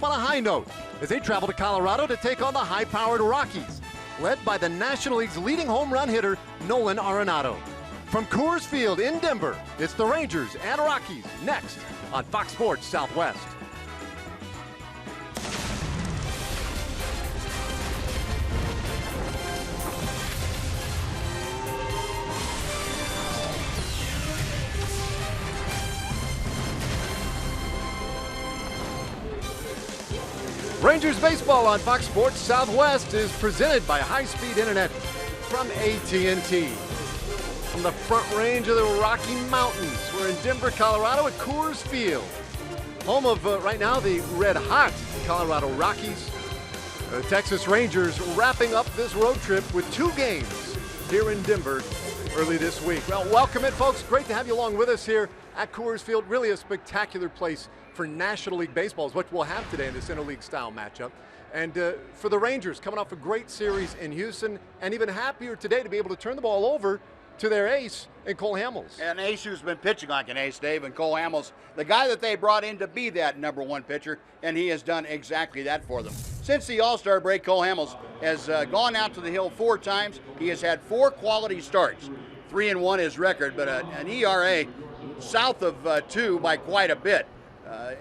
off on a high note as they travel to Colorado to take on the high-powered Rockies, led by the National League's leading home run hitter, Nolan Arenado. From Coors Field in Denver, it's the Rangers and Rockies next on Fox Sports Southwest. Rangers baseball on Fox Sports Southwest is presented by high-speed internet from AT&T. From the front range of the Rocky Mountains, we're in Denver, Colorado at Coors Field. Home of, right now, the red-hot Colorado Rockies. The Texas Rangers wrapping up this road trip with 2 games here in Denver early this week. Well, welcome in, folks. Great to have you along with us here at Coors Field. Really a spectacular place for National League Baseball is what we'll have today in this interleague style matchup. And for the Rangers, coming off a great series in Houston, and even happier today to be able to turn the ball over to their ace in Cole Hamels. An ace who's been pitching like an ace, Dave, and Cole Hamels, the guy that they brought in to be that number 1 pitcher, and he has done exactly that for them. Since the All-Star break, Cole Hamels has gone out to the hill 4 times. He has had 4 quality starts. 3-1 his record, but an ERA south of 2 by quite a bit.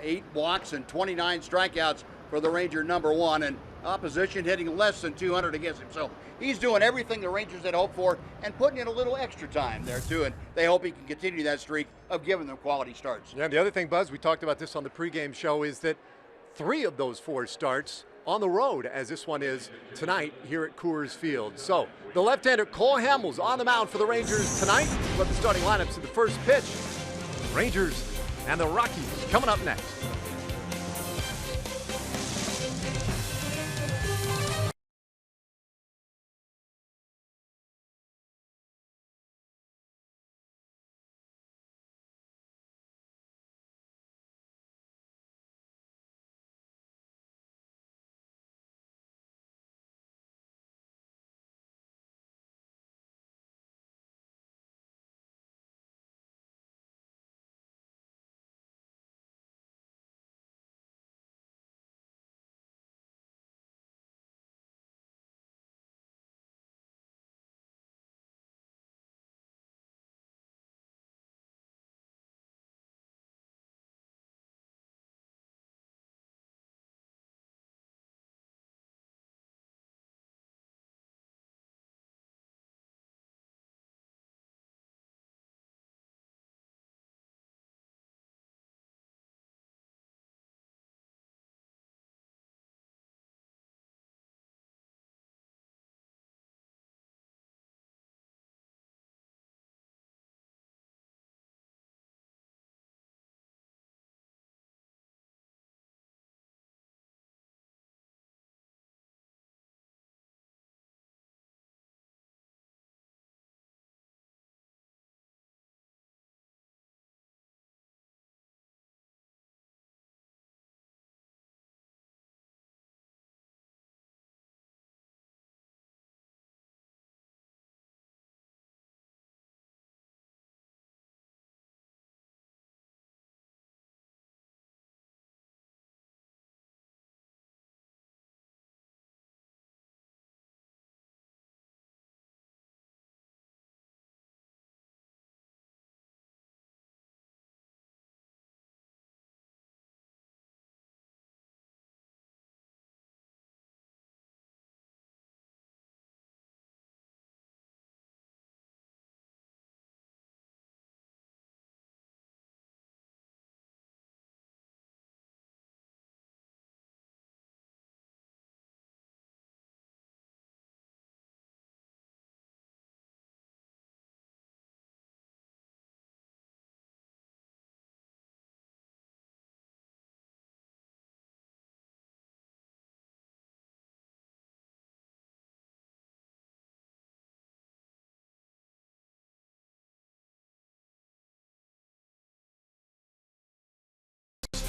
8 walks and 29 strikeouts for the Ranger number 1, and opposition hitting less than 200 against him. So he's doing everything the Rangers had hoped for and putting in a little extra time there too, and they hope he can continue that streak of giving them quality starts. Yeah, the other thing, Buzz, we talked about this on the pregame show, is that 3 of those 4 starts on the road, as this one is tonight here at Coors Field. So the left-hander Cole Hamels on the mound for the Rangers tonight. But the starting lineups in the first pitch. Rangers and the Rockies coming up next.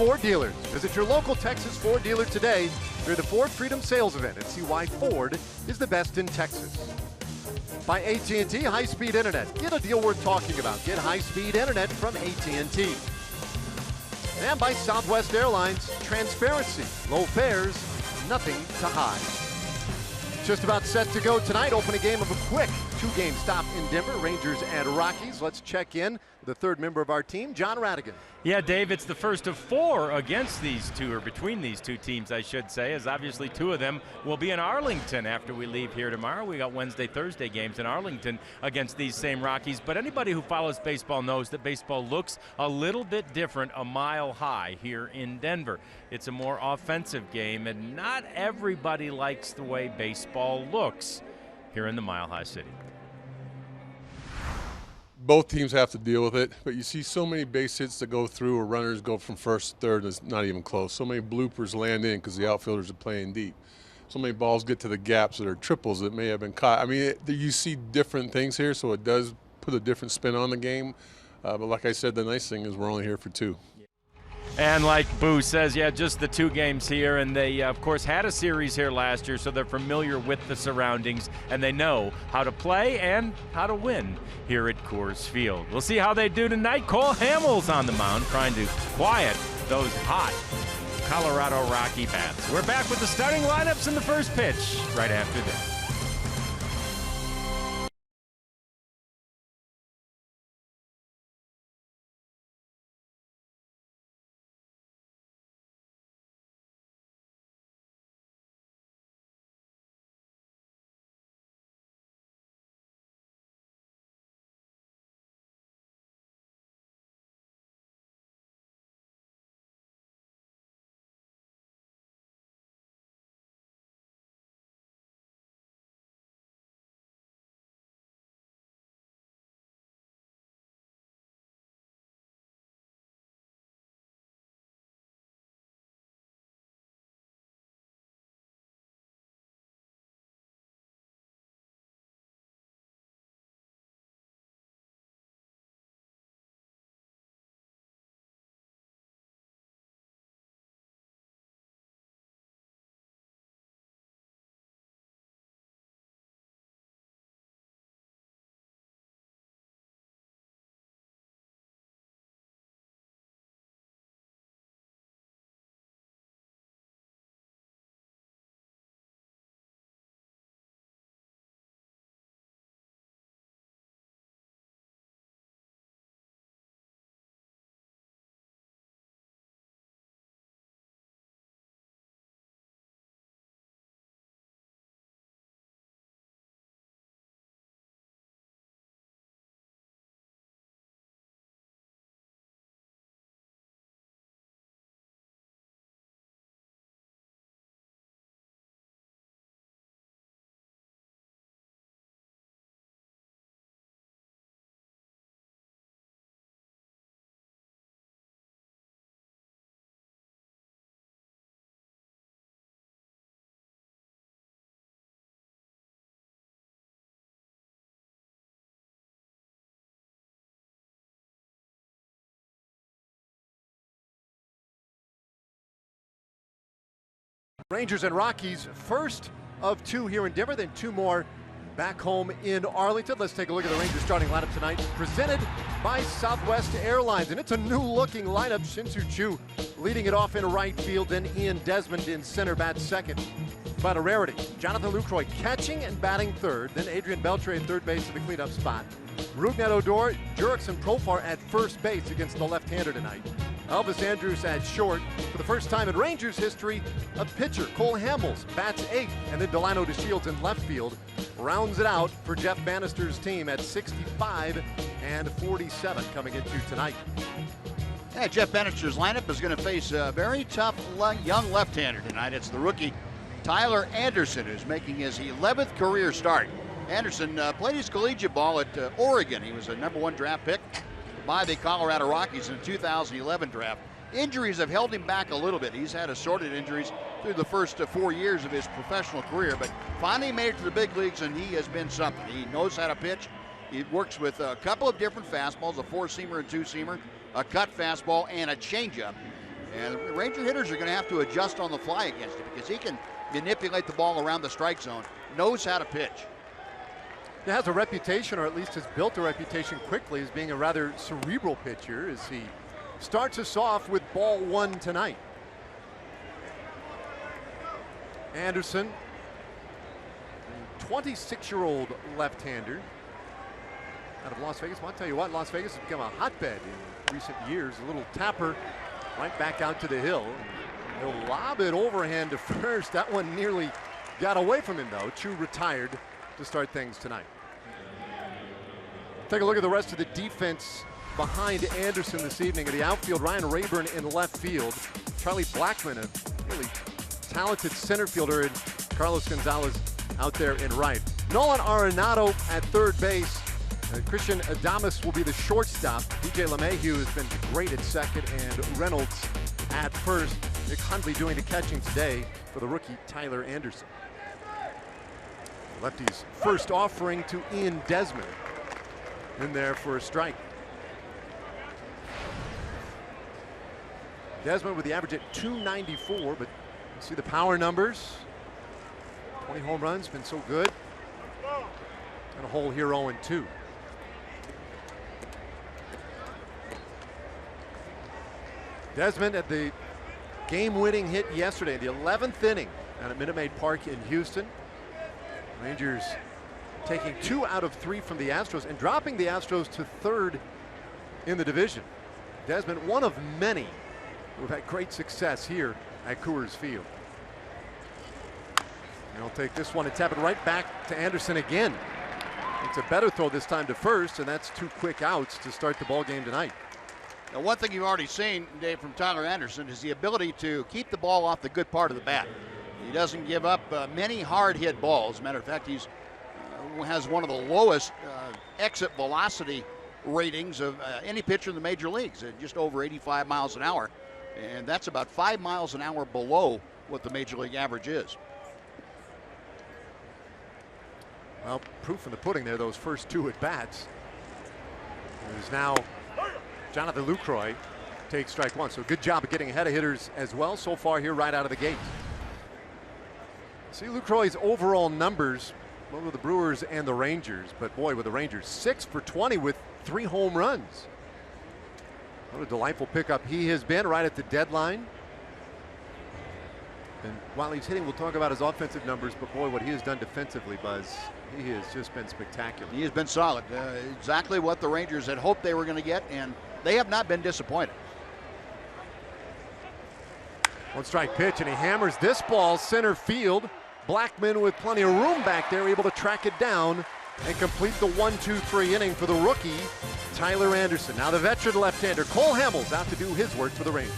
Ford dealers. Visit your local Texas Ford dealer today during the Ford Freedom Sales Event and see why Ford is the best in Texas. By AT&T High-Speed Internet. Get a deal worth talking about. Get high-speed internet from AT&T. And by Southwest Airlines, transparency, low fares, nothing to hide. Just about set to go tonight. Opening game of a quick two-game stop in Denver, Rangers and Rockies. Let's check in with the third member of our team, John Radigan. Yeah, Dave, it's the first of 4 against these two, or between these two teams, I should say, as obviously 2 of them will be in Arlington after we leave here tomorrow. We got Wednesday, Thursday games in Arlington against these same Rockies. But anybody who follows baseball knows that baseball looks a little bit different a mile high here in Denver. It's a more offensive game, and not everybody likes the way baseball looks here in the Mile High City. Both teams have to deal with it, but you see so many base hits that go through or runners go from first to third, and it's not even close. So many bloopers land in because the outfielders are playing deep. So many balls get to the gaps that are triples that may have been caught. I mean, you see different things here, so it does put a different spin on the game. But like I said, the nice thing is we're only here for 2. And like Boo says, yeah, just the 2 games here, and they, of course, had a series here last year, so they're familiar with the surroundings, and they know how to play and how to win here at Coors Field. We'll see how they do tonight. Cole Hamels on the mound trying to quiet those hot Colorado Rocky bats. We're back with the starting lineups in the first pitch right after this. Rangers and Rockies, first of 2 here in Denver, then 2 more back home in Arlington. Let's take a look at the Rangers starting lineup tonight, presented by Southwest Airlines. And it's a new-looking lineup. Shin-Soo Choo leading it off in right field, then Ian Desmond in center, bats second. But a rarity, Jonathan Lucroy catching and batting third, then Adrian Beltre at third base in the cleanup spot. Rougned Odor, Jurickson Profar at first base against the left-hander tonight. Elvis Andrus at short. For the first time in Rangers history, a pitcher, Cole Hamels, bats 8th, and then Delano DeShields in left field rounds it out for Jeff Bannister's team at 65 and 47 coming into tonight. Yeah, Jeff Bannister's lineup is going to face a very tough young left-hander tonight. It's the rookie Tyler Anderson, who's making his 11th career start. Anderson played his collegiate ball at Oregon. He was a #1 draft pick by the Colorado Rockies in the 2011 draft. Injuries have held him back a little bit. He's had assorted injuries through the first 4 years of his professional career, but finally made it to the big leagues, and he has been something. He knows how to pitch. He works with a couple of different fastballs, a 4-seamer and 2-seamer, a cut fastball, and a changeup. And the Ranger hitters are going to have to adjust on the fly against him because he can manipulate the ball around the strike zone, knows how to pitch. He has a reputation, or at least has built a reputation quickly, as being a rather cerebral pitcher, as he starts us off with ball one tonight. Anderson, 26-year-old left-hander out of Las Vegas. Well, I'll tell you what, Las Vegas has become a hotbed in recent years. A little tapper right back out to the hill. He'll lob it overhand to first. That one nearly got away from him, though. Chu retired to start things tonight. Take a look at the rest of the defense behind Anderson this evening. In the outfield, Ryan Rayburn in left field. Charlie Blackmon, a really talented center fielder, and Carlos Gonzalez out there in right. Nolan Arenado at third base. Christian Adames will be the shortstop. DJ LeMahieu has been great at second, and Reynolds at first. Nick Hundley doing the catching today for the rookie Tyler Anderson. Lefty's first offering to Ian Desmond in there for a strike. Desmond with the average at 294, but you see the power numbers. 20 home runs, been so good. And a hole here 0-2. Desmond at the game-winning hit yesterday, the 11th inning down at Minute Maid Park in Houston. Rangers taking 2 out of 3 from the Astros and dropping the Astros to third in the division. Desmond, one of many who have had great success here at Coors Field. And he'll take this one and tap it right back to Anderson again. It's a better throw this time to first, and that's 2 quick outs to start the ball game tonight. Now, one thing you've already seen, Dave, from Tyler Anderson is the ability to keep the ball off the good part of the bat. He doesn't give up many hard hit balls. As a matter of fact, he's has one of the lowest exit velocity ratings of any pitcher in the major leagues, at just over 85 miles an hour. And that's about 5 miles an hour below what the major league average is. Well, proof in the pudding there, those first 2 at bats. There's now Jonathan Lucroy takes strike 1. So good job of getting ahead of hitters as well so far here right out of the gate. See Lucroy's overall numbers, both with the Brewers and the Rangers, but boy, with the Rangers, 6 for 20 with 3 home runs. What a delightful pickup he has been right at the deadline. And while he's hitting, we'll talk about his offensive numbers, but boy, what he has done defensively, Buzz, he has just been spectacular. He has been solid. Exactly what the Rangers had hoped they were going to get, and they have not been disappointed. 1-strike pitch, and he hammers this ball center field. Blackmon with plenty of room back there, able to track it down and complete the 1-2-3 inning for the rookie, Tyler Anderson. Now the veteran left-hander, Cole Hamels, out to do his work for the Rangers.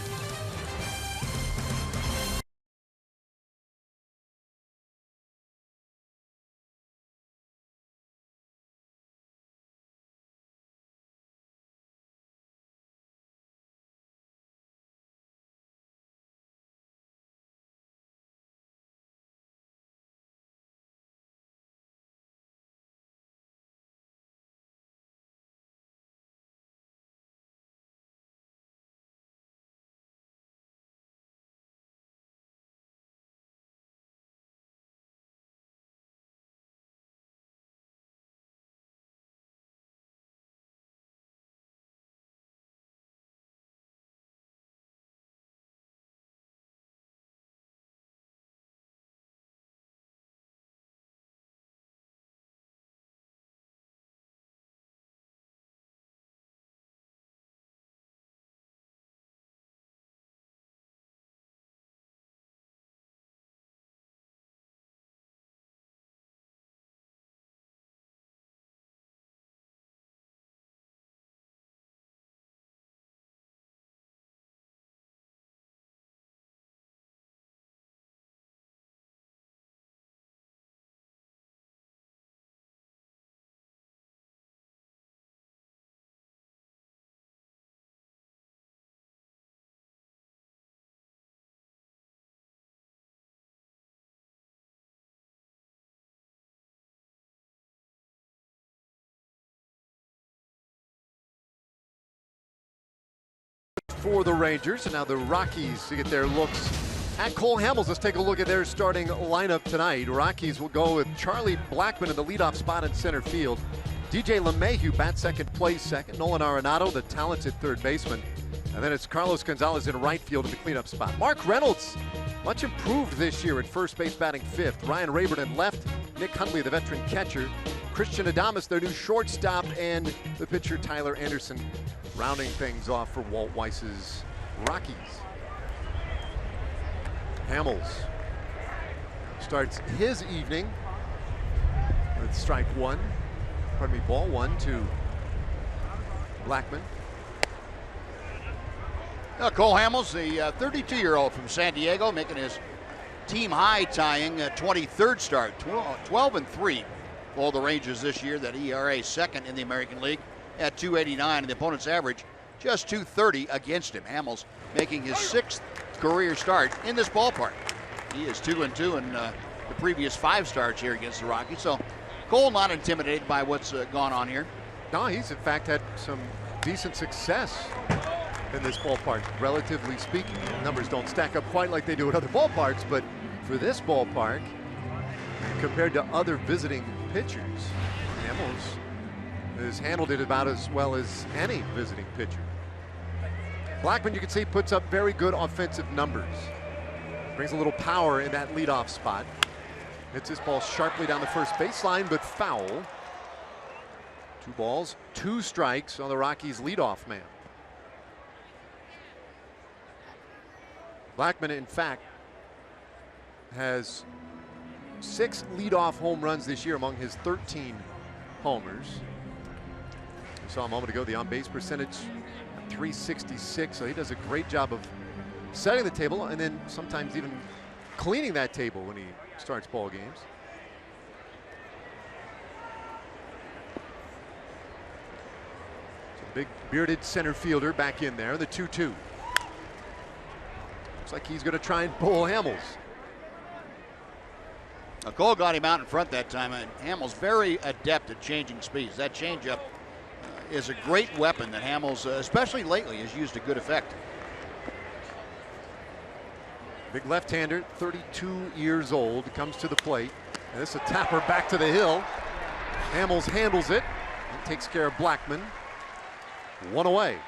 For the Rangers, and now the Rockies to get their looks at Cole Hamels. Let's take a look at their starting lineup tonight. Rockies will go with Charlie Blackmon in the leadoff spot in center field. DJ LeMahieu bats second, plays second. Nolan Arenado, the talented third baseman, And then it's Carlos Gonzalez in right field in the cleanup spot. Mark Reynolds, much improved this year at first base, batting 5th. Ryan Rayburn in left. Nick Hundley, the veteran catcher. Christian Adames, their new shortstop, and the pitcher Tyler Anderson, rounding things off for Walt Weiss's Rockies. Hamels starts his evening with strike one. Pardon me, ball one to Blackman. Now Cole Hamels, the 32-year-old from San Diego, making his team high tying 23rd start, 12-3 for the Rangers this year. That ERA second in the American League at 289, and the opponent's average just 230 against him. Hamels making his 6th career start in this ballpark. He is 2-2 in the previous 5 starts here against the Rockies. So Cole not intimidated by what's gone on here. No, he's in fact had some decent success in this ballpark, relatively speaking. The numbers don't stack up quite like they do at other ballparks, but for this ballpark, compared to other visiting pitchers, Hamels has handled it about as well as any visiting pitcher. Blackman, you can see, puts up very good offensive numbers. Brings a little power in that leadoff spot. Hits this ball sharply down the first baseline, but foul. 2 balls, 2 strikes on the Rockies' leadoff man. Blackman, in fact, has 6 leadoff home runs this year among his 13 homers. We saw a moment ago the on-base percentage at .366, so he does a great job of setting the table and then sometimes even cleaning that table when he starts ball games. So the big bearded center fielder back in there, the 2-2. Looks like he's going to try and pull Hamels. Now Cole got him out in front that time, and Hamels very adept at changing speeds. That changeup is a great weapon that Hamels, especially lately, has used to good effect. Big left-hander, 32 years old, comes to the plate. And this is a tapper back to the hill. Hamels handles it and takes care of Blackman. 1 away.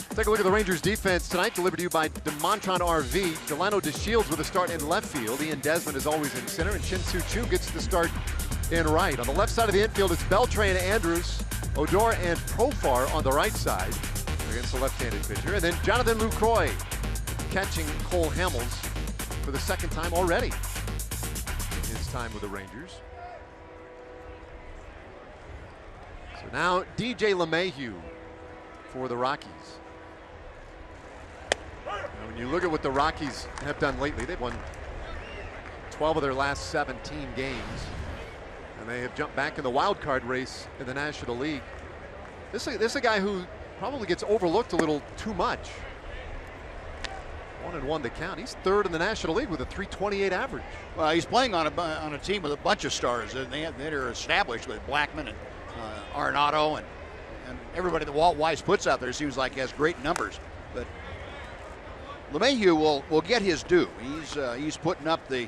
Take a look at the Rangers defense tonight, delivered to you by DeMontron RV. Delano DeShields with a start in left field. Ian Desmond is always in center, and Shin-Soo Choo gets the start in right. On the left side of the infield, it's Beltran, Andrews, Odor, and Profar on the right side against the left-handed pitcher. And then Jonathan Lucroy catching Cole Hamels for the 2nd time already in his time with the Rangers. So now DJ LeMahieu for the Rockies. Now when you look at what the Rockies have done lately, they've won 12 of their last 17 games, and they have jumped back in the wild card race in the National League. This is a guy who probably gets overlooked a little too much. 1-1 the count. He's 3rd in the National League with a .328 average. Well, he's playing on a team with a bunch of stars. They're established with Blackman and Arenado and everybody that Walt Weiss puts out there seems like has great numbers. But LeMahieu will get his due. He's putting up the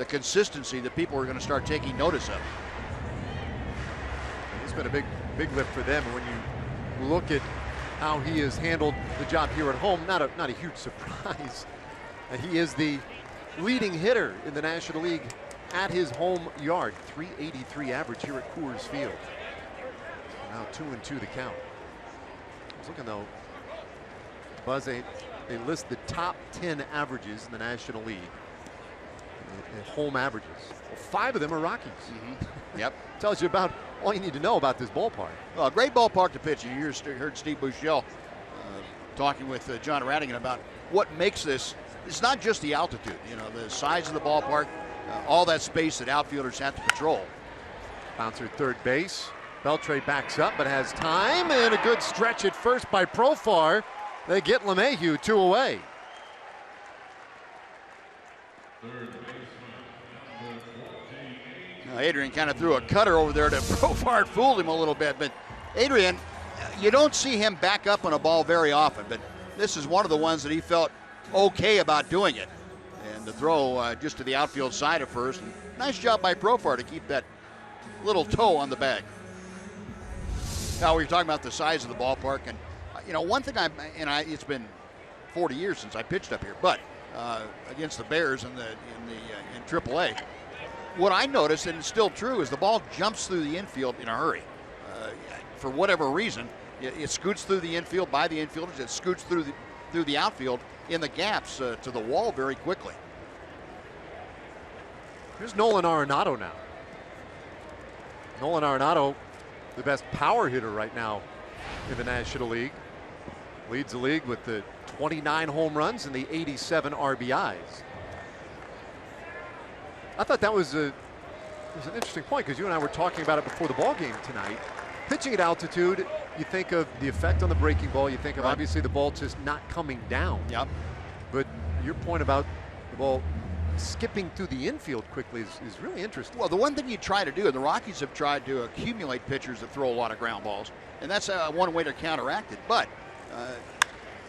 consistency that people are going to start taking notice of. It's been a big lift for them. And when you look at how he has handled the job here at home, not a huge surprise. He is the leading hitter in the National League at his home yard. .383 average here at Coors Field. Now 2-2 the count. I was looking though, Buzz, they list the top 10 averages in the National League. Home averages. Well, 5 of them are Rockies. Yep. Tells you about all you need to know about this ballpark. Well, a great ballpark to pitch in. You heard Steve Buechele talking with John Radigan about what makes this. It's not just the altitude, the size of the ballpark, all that space that outfielders have to patrol. Bouncer at third base. Beltre backs up but has time, and a good stretch at first by Profar. They get LeMahieu 2 away. Adrian kind of threw a cutter over there to Profar, fooled him a little bit. But Adrian, you don't see him back up on a ball very often, but this is one of the ones that he felt okay about doing it. And the throw just to the outfield side at first. And nice job by Profar to keep that little toe on the bag. Now, we were talking about the size of the ballpark, and You know, one thing it's been 40 years since I pitched up here, but against the Bears in AAA, what I noticed, and it's still true, is the ball jumps through the infield in a hurry. For whatever reason, it scoots through the infield by the infielders. It scoots through the outfield in the gaps to the wall very quickly. Here's Nolan Arenado now. Nolan Arenado, the best power hitter right now in the National League. Leads the league with the 29 home runs and the 87 RBIs. I thought that was an interesting point, because you and I were talking about it before the ball game tonight. Pitching at altitude, you think of the effect on the breaking ball. You think of obviously the ball just not coming down. Yep. But your point about the ball skipping through the infield quickly is really interesting. Well, the one thing you try to do, and the Rockies have tried to accumulate pitchers that throw a lot of ground balls, and that's one way to counteract it. But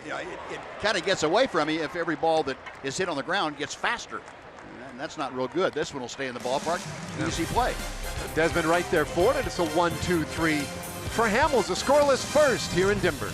you know, it kind of gets away from you if every ball that is hit on the ground gets faster. And that's not real good. This one will stay in the ballpark. Easy play. Desmond right there for it. It's a 1-2-3 for Hamels, a scoreless first here in Denver.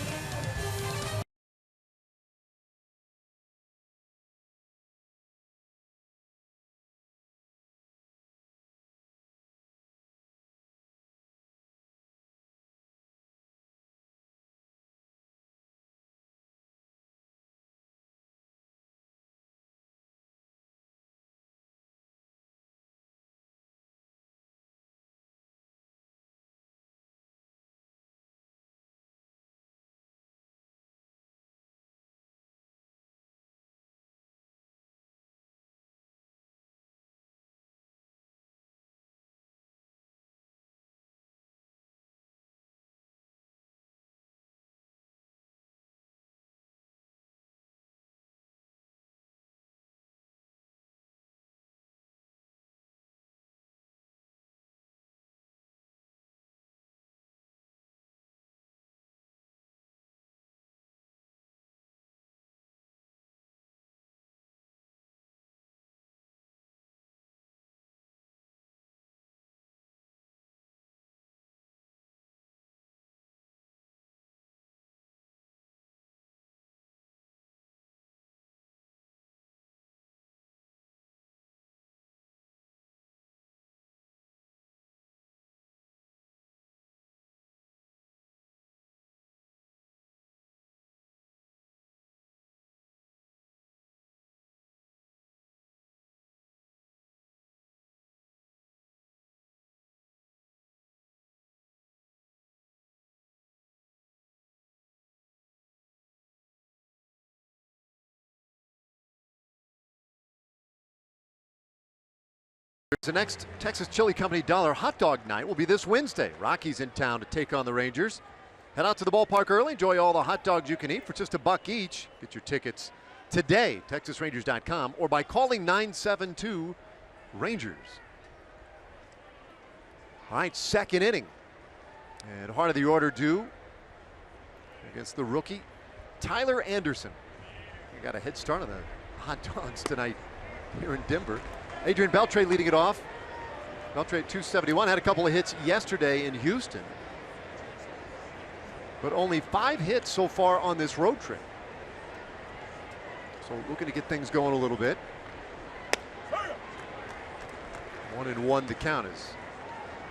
The next Texas Chili Company Dollar Hot Dog Night will be this Wednesday. Rockies in town to take on the Rangers. Head out to the ballpark early. Enjoy all the hot dogs you can eat for just $1 each. Get your tickets today, TexasRangers.com, or by calling 972-RANGERS. All right, second inning. And heart of the order due against the rookie, Tyler Anderson. He got a head start on the hot dogs tonight here in Denver. Adrian Beltre leading it off. Beltre at 271, had a couple of hits yesterday in Houston, but only 5 hits so far on this road trip. So looking to get things going a little bit. 1-1 the count is.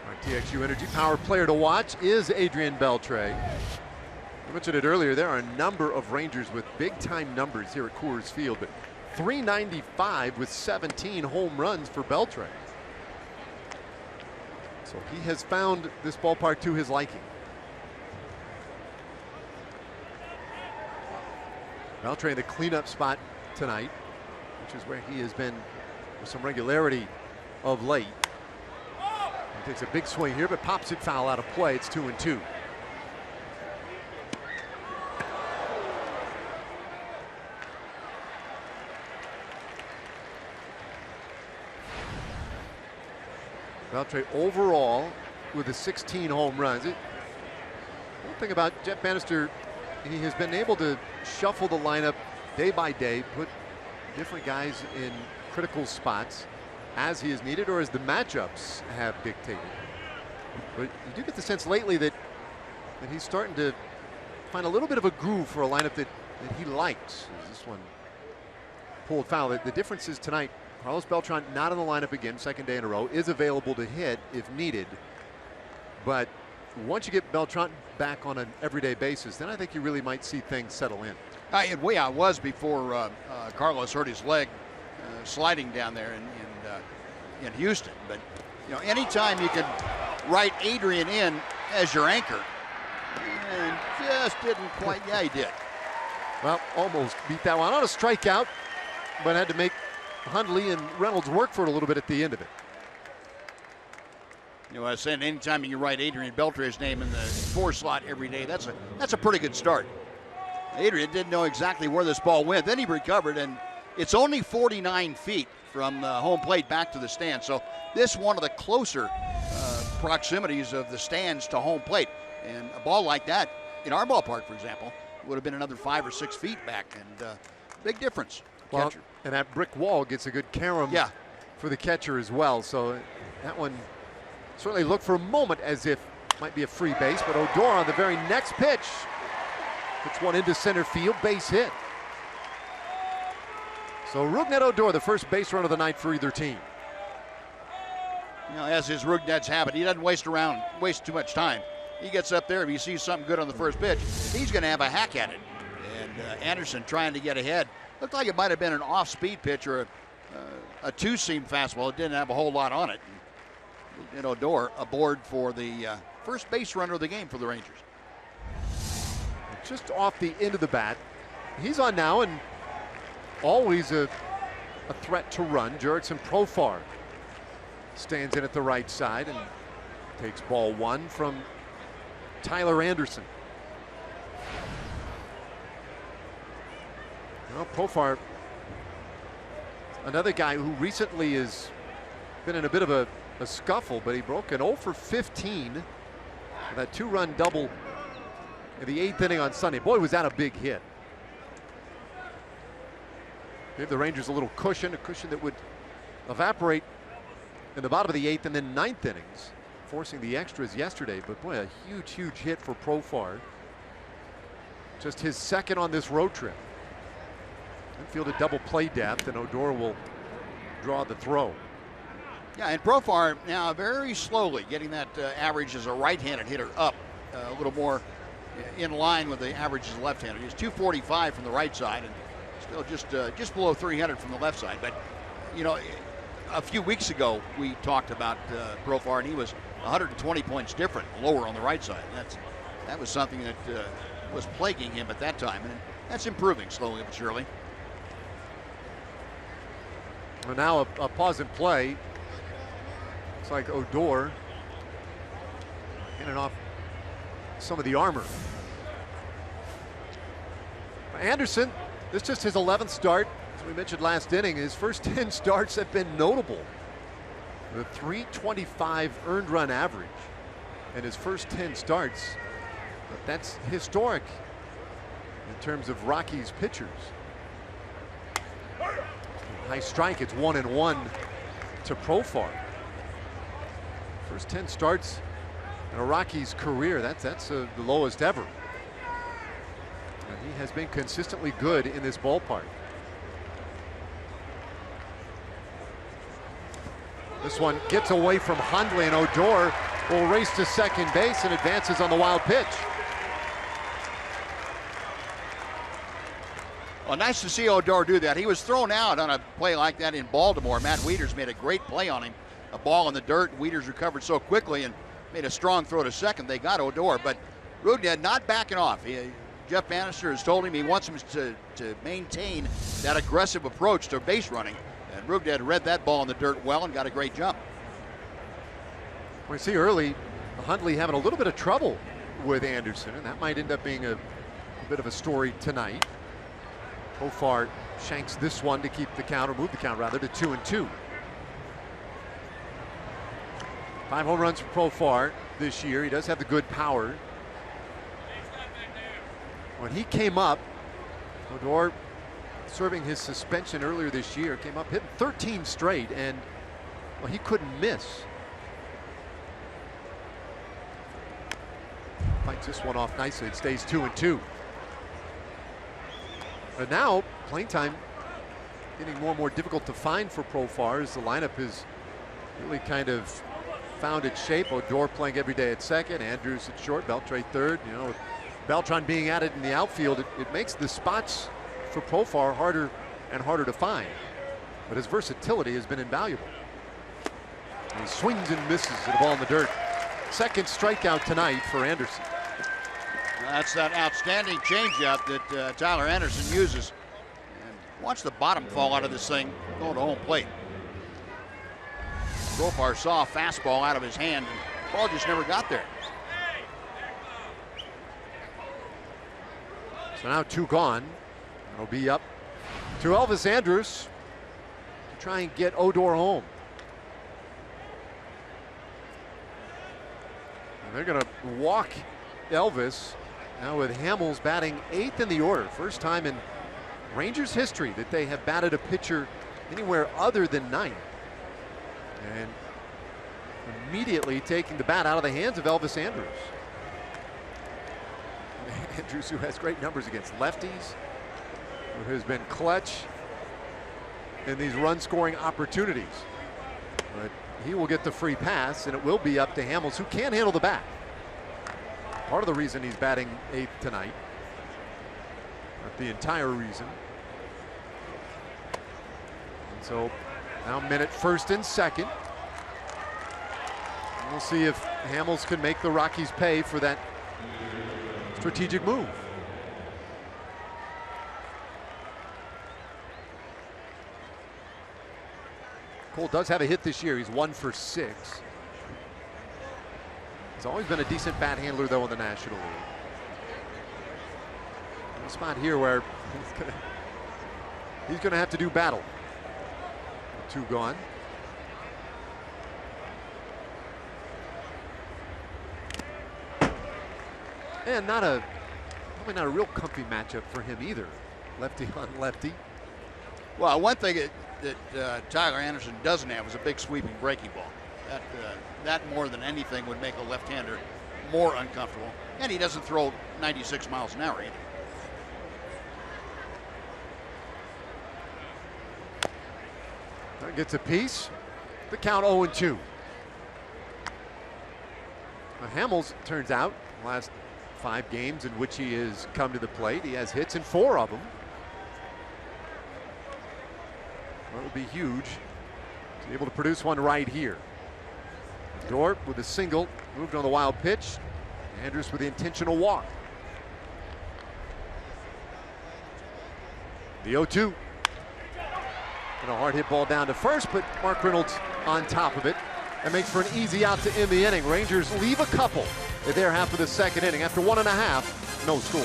Our TXU Energy power player to watch is Adrian Beltre. I mentioned it earlier, there are a number of Rangers with big time numbers here at Coors Field, but 395 with 17 home runs for Beltre. So he has found this ballpark to his liking. Beltre in the cleanup spot tonight, which is where he has been with some regularity of late. He takes a big swing here, but pops it foul out of play. It's 2-2. Beltre overall with the 16 home runs. One thing about Jeff Bannister, he has been able to shuffle the lineup day by day, put different guys in critical spots as he is needed or as the matchups have dictated. But you do get the sense lately that he's starting to find a little bit of a groove for a lineup that he likes. This one pulled foul. The difference is tonight, Carlos Beltran not in the lineup again, second day in a row, is available to hit if needed. But once you get Beltran back on an everyday basis, then I think you really might see things settle in. And way I was before Carlos hurt his leg sliding down there in Houston. But you know, anytime you can write Adrian in as your anchor, and just didn't quite. Yeah, he did. Well, almost beat that one on a strikeout, but had to make Hundley and Reynolds work for it a little bit at the end of it. You know, I was saying, anytime you write Adrian Beltran's name in the 4 slot every day, that's a pretty good start. Adrian didn't know exactly where this ball went. Then he recovered, and it's only 49 feet from home plate back to the stand. So this is one of the closer proximities of the stands to home plate. And a ball like that, in our ballpark, for example, would have been another 5 or 6 feet back. And big difference. Well, Catcher. and that brick wall gets a good carom for the catcher as well. So that one certainly looked for a moment as if it might be a free base, but Odor on the very next pitch puts one into center field, base hit. So Rougned Odor, the first base run of the night for either team. You know, as is Rougned's habit, he doesn't waste too much time. He gets up there, if he sees something good on the first pitch, he's going to have a hack at it. And Anderson trying to get ahead. Looked like it might have been an off-speed pitch or a two-seam fastball. It didn't have a whole lot on it. And Odor aboard for the first base runner of the game for the Rangers. Just off the end of the bat. He's on now, and always a threat to run. Jurickson Profar stands in at the right side and takes ball 1 from Tyler Anderson. Well, Profar, another guy who recently has been in a bit of a scuffle, but he broke an 0 for 15 with that 2-run double in the 8th inning on Sunday. Boy, was that a big hit. Gave the Rangers a little cushion, a cushion that would evaporate in the bottom of the 8th and then 9th innings, forcing the extras yesterday. But boy, a huge, huge hit for Profar. Just his second on this road trip. Infield a double play depth, and Odor will draw the throw. Yeah, and Profar now very slowly getting that average as a right-handed hitter up a little more in line with the average as a left-hander. He's 245 from the right side and still just below 300 from the left side. But you know, a few weeks ago we talked about Profar, and he was 120 points different, lower on the right side. That was something that was plaguing him at that time, and that's improving slowly but surely. Well, now a pause in play. Looks like Odor in and off some of the armor. Anderson, this is just his 11th start. As we mentioned last inning, his first 10 starts have been notable. The 325 earned run average in his first 10 starts. But that's historic in terms of Rockies pitchers. High strike, it's 1-1 to Profar. First 10 starts in a Rockies career, that's the lowest ever. And he has been consistently good in this ballpark. This one gets away from Hundley, and Odor will race to second base and advances on the wild pitch. Well, nice to see Odor do that. He was thrown out on a play like that in Baltimore. Matt Wieters made a great play on him. A ball in the dirt. Wieters recovered so quickly and made a strong throw to second. They got Odor, but Rougned not backing off. Jeff Bannister has told him he wants him to maintain that aggressive approach to base running. And Rougned read that ball in the dirt well and got a great jump. We see early Hundley having a little bit of trouble with Anderson, and that might end up being a bit of a story tonight. Profar shanks this one to keep the count, or move the count rather, to 2-2. 5 home runs for Profar this year. He does have the good power. When he came up, Odor, serving his suspension earlier this year, came up hitting 13 straight, and well, he couldn't miss. fights this one off nicely. It stays 2-2. But now, playing time getting more and more difficult to find for Profar as the lineup has really kind of found its shape. Odor playing every day at second, Andrews at short, Beltre third. You know, with Beltran being added in the outfield, it makes the spots for Profar harder and harder to find. But his versatility has been invaluable. And he swings and misses at the ball in the dirt. Second strikeout tonight for Anderson. That's that outstanding changeup that Tyler Anderson uses. And watch the bottom fall out of this thing going to home plate. Profar saw a fastball out of his hand, and the ball just never got there. So now 2 gone. It'll be up to Elvis Andrus to try and get Odor home. And they're going to walk Elvis now with Hamels batting 8th in the order. First time in Rangers history that they have batted a pitcher anywhere other than 9th. And immediately taking the bat out of the hands of Elvis Andrus. Andrus, who has great numbers against lefties, who has been clutch in these run-scoring opportunities. But he will get the free pass, and it will be up to Hamels, who can handle the bat. Part of the reason he's batting 8th tonight. Not the entire reason. And so now men at first and second. And we'll see if Hamels can make the Rockies pay for that strategic move. Cole does have a hit this year. He's 1 for 6. He's always been a decent bat handler, though, in the National League. A spot here where he's gonna have to do battle. 2 gone. And probably not a real comfy matchup for him either. Lefty on lefty. Well, one thing that Tyler Anderson doesn't have is a big sweeping breaking ball. That more than anything would make a left-hander more uncomfortable. And he doesn't throw 96 miles an hour either. That gets a piece. The count 0-2. Now Hamels, turns out, last 5 games in which he has come to the plate, he has hits in 4 of them. That would be huge to be able to produce one right here. Dort with a single, moved on the wild pitch. Andrus with the intentional walk. The 0-2. And a hard hit ball down to first, but Mark Reynolds on top of it. And makes for an easy out to end the inning. Rangers leave a couple at their half of the second inning. After 1.5, no score.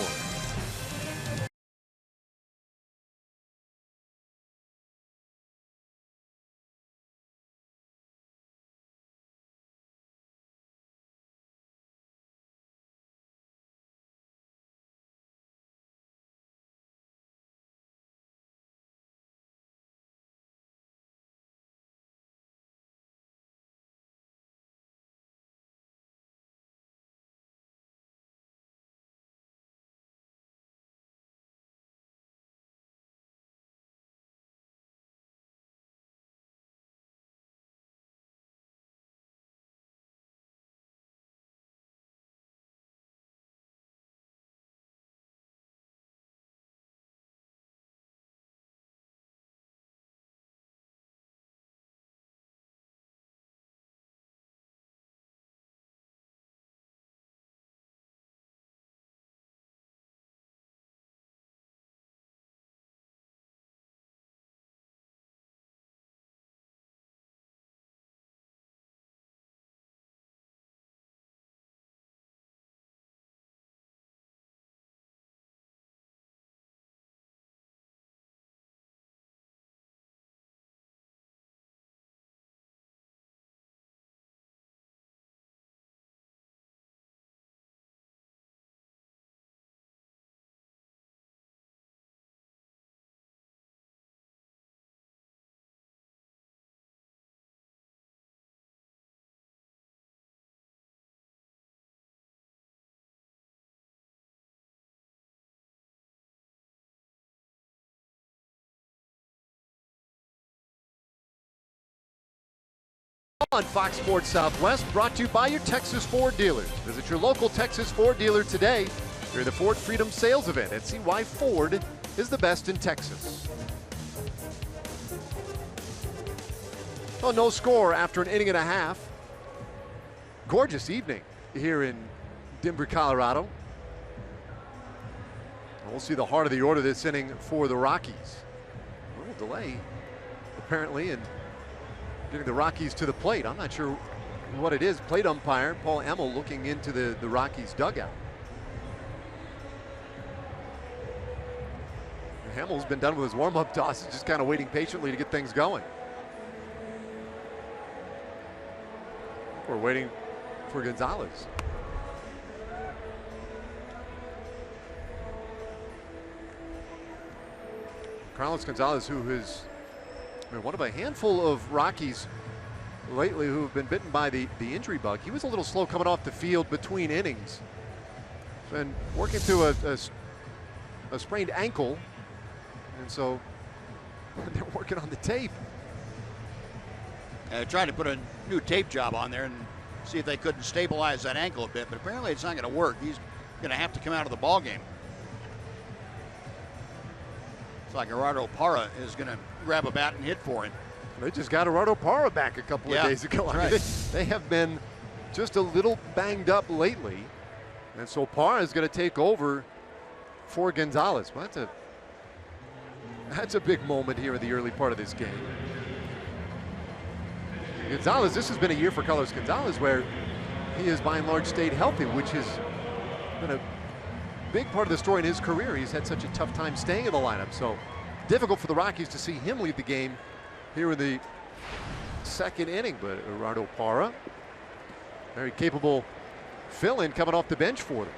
On Fox Sports Southwest, brought to you by your Texas Ford dealers. Visit your local Texas Ford dealer today during the Ford Freedom Sales event and see why Ford is the best in Texas. Well, no score after an inning and a half. Gorgeous evening here in Denver, Colorado. We'll see the heart of the order this inning for the Rockies. A little delay, apparently, in getting the Rockies to the plate. I'm not sure what it is. Plate umpire Paul Emmel looking into the Rockies dugout. Hammel's been done with his warm-up tosses, just kind of waiting patiently to get things going. We're waiting for Gonzalez. Carlos Gonzalez, who has been one of a handful of Rockies lately who have been bitten by the injury bug. He was a little slow coming off the field between innings. Been working through a sprained ankle, and so they're working on the tape. Trying to put a new tape job on there and see if they couldn't stabilize that ankle a bit, but apparently it's not going to work. He's going to have to come out of the ball game. It's like Gerardo Parra is going to grab a bat and hit for him. They just got Gerardo Parra back a couple of days ago. Right. They have been just a little banged up lately, and so Parra is going to take over for Gonzalez. Well, that's a big moment here in the early part of this game. Gonzalez, this has been a year for Carlos Gonzalez where he has by and large stayed healthy, which has been a big part of the story in his career. He's had such a tough time staying in the lineup, so difficult for the Rockies to see him lead the game here in the second inning. But Gerardo Parra, very capable fill-in coming off the bench for them.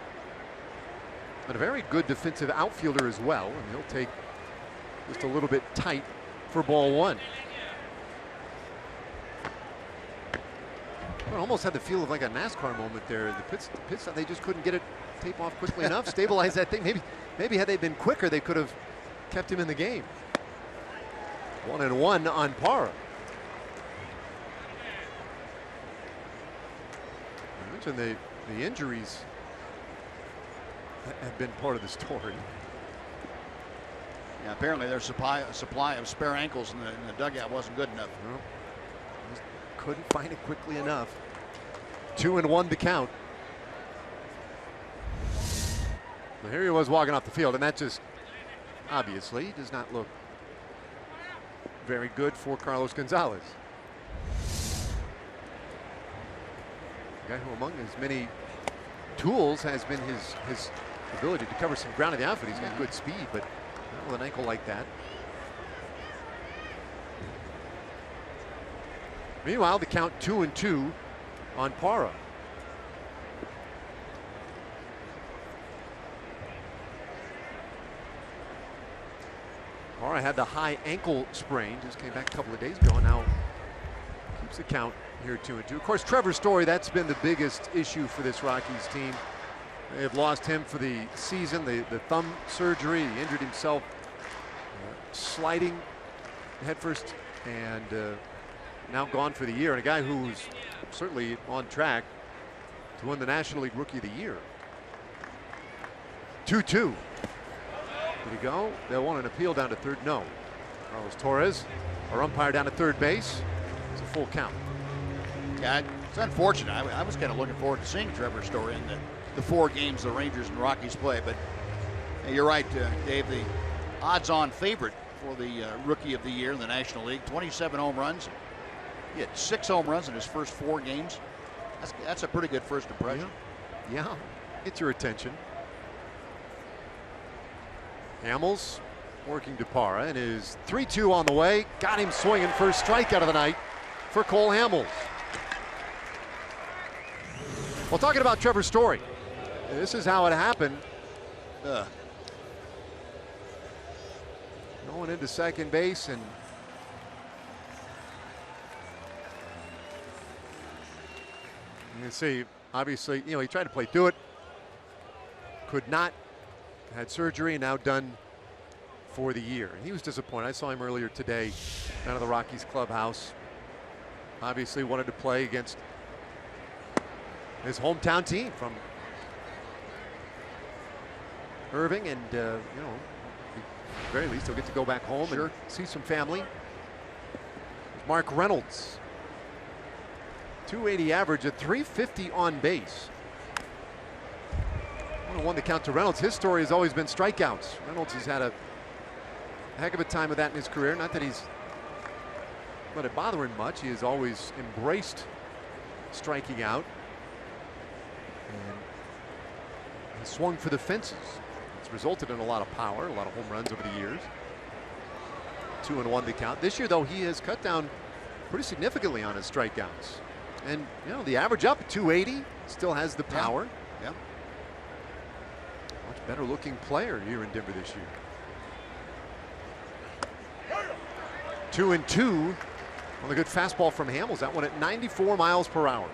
And a very good defensive outfielder as well, and he'll take just a little bit tight for ball one. I almost had the feel of like a NASCAR moment there. The pits, they just couldn't get it tape off quickly enough, stabilize that thing. Maybe had they been quicker, they could have kept him in the game. 1-1 on Parra. I mentioned the injuries have been part of the story. Yeah, apparently their supply of spare ankles in the dugout wasn't good enough. Well, just couldn't find it quickly enough. 2-1 to count. So here he was walking off the field, and that just obviously does not look very good for Carlos Gonzalez. A guy who among his many tools has been his ability to cover some ground in the outfield. He's got good speed, but not with an ankle like that. Meanwhile, the count 2-2 on Parra. Parra had the high ankle sprain, just came back a couple of days ago, and now keeps the count here 2-2. Of course, Trevor Story, that's been the biggest issue for this Rockies team. They have lost him for the season, the thumb surgery. He injured himself sliding headfirst, and now gone for the year, and a guy who's certainly on track to win the National League Rookie of the Year. 2-2. Did he go? They'll want an appeal down to third. No. Carlos Torres, our umpire, down to third base. It's a full count. Yeah, it's unfortunate. I was kind of looking forward to seeing Trevor Story in the 4 games the Rangers and Rockies play, but you're right, Dave. The odds-on favorite for the Rookie of the Year in the National League. 27 home runs. He had 6 home runs in his first 4 games. That's a pretty good first impression. Yeah, get your attention. Hamels working to Parra, and is 3-2 on the way. Got him swinging. First strikeout of the night for Cole Hamels. Well, talking about Trevor Story, this is how it happened. Going into second base, and you can see, obviously, he tried to play through it, could not, had surgery, and now done for the year. And he was disappointed. I saw him earlier today down at the Rockies clubhouse. Obviously wanted to play against his hometown team from Irving, and you know, at the very least he'll get to go back home and see some family. Mark Reynolds, 280 average, at 350 on base. 1-1 the count to Reynolds. His story has always been strikeouts. Reynolds has had a heck of a time with that in his career. Not that he's let it bother him much. He has always embraced striking out. And he swung for the fences. It's resulted in a lot of power, a lot of home runs over the years. 2-1 the count. This year, though, he has cut down pretty significantly on his strikeouts. And, you know, the average up, 280, still has the power. Yeah. Much better looking player here in Denver this year. 2-2 on the good fastball from Hamels. That one at 94 miles per hour.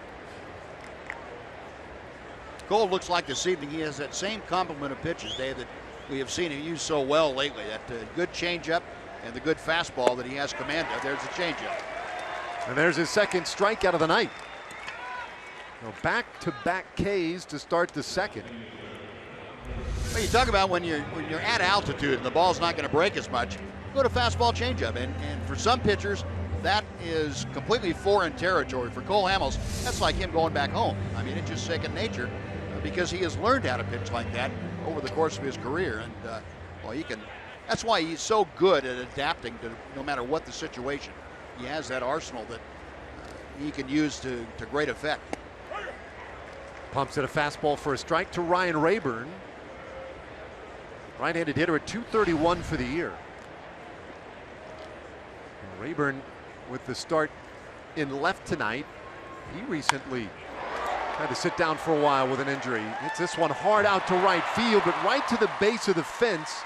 Cole looks like this evening he has that same complement of pitches, Dave, that we have seen him use so well lately. That good changeup and the good fastball that he has command of. There's the changeup. And there's his second strikeout of the night. Back-to-back Ks to start the second. Well, you talk about when you're at altitude and the ball's not going to break as much, go to fastball changeup. And for some pitchers, that is completely foreign territory. For Cole Hamels, that's like him going back home. I mean, it's just second nature because he has learned how to pitch like that over the course of his career. And, well, he can. That's why he's so good at adapting to no matter what the situation. He has that arsenal that he can use to great effect. Pumps at a fastball for a strike to Ryan Rayburn. Right-handed hitter at 231 for the year. Rayburn with the start in left tonight. He recently had to sit down for a while with an injury. Hits this one hard out to right field, but right to the base of the fence.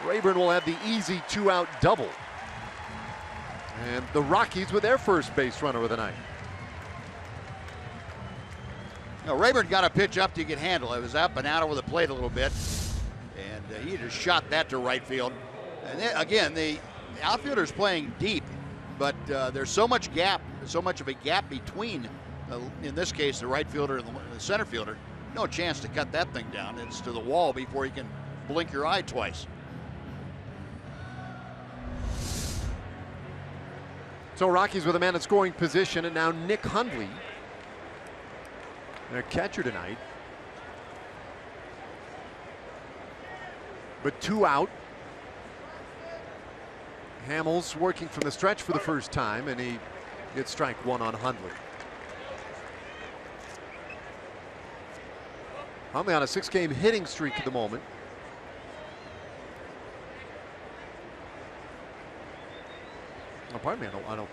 Rayburn will have the easy 2-out double. And the Rockies with their first base runner of the night. Now, Rayburn got a pitch up to get handle. It was up and out over the plate a little bit. And he just shot that to right field. And then, again, the outfielder's playing deep, but there's so much gap, so much of a gap between, in this case, the right fielder and the center fielder. No chance to cut that thing down. It's to the wall before you can blink your eye twice. So Rockies with a man in scoring position, and now Nick Hundley, their catcher tonight. But 2 out. Hamels working from the stretch for the first time, and he gets strike one on Hundley. Hundley on a 6-game hitting streak at the moment. Oh, pardon me, I don't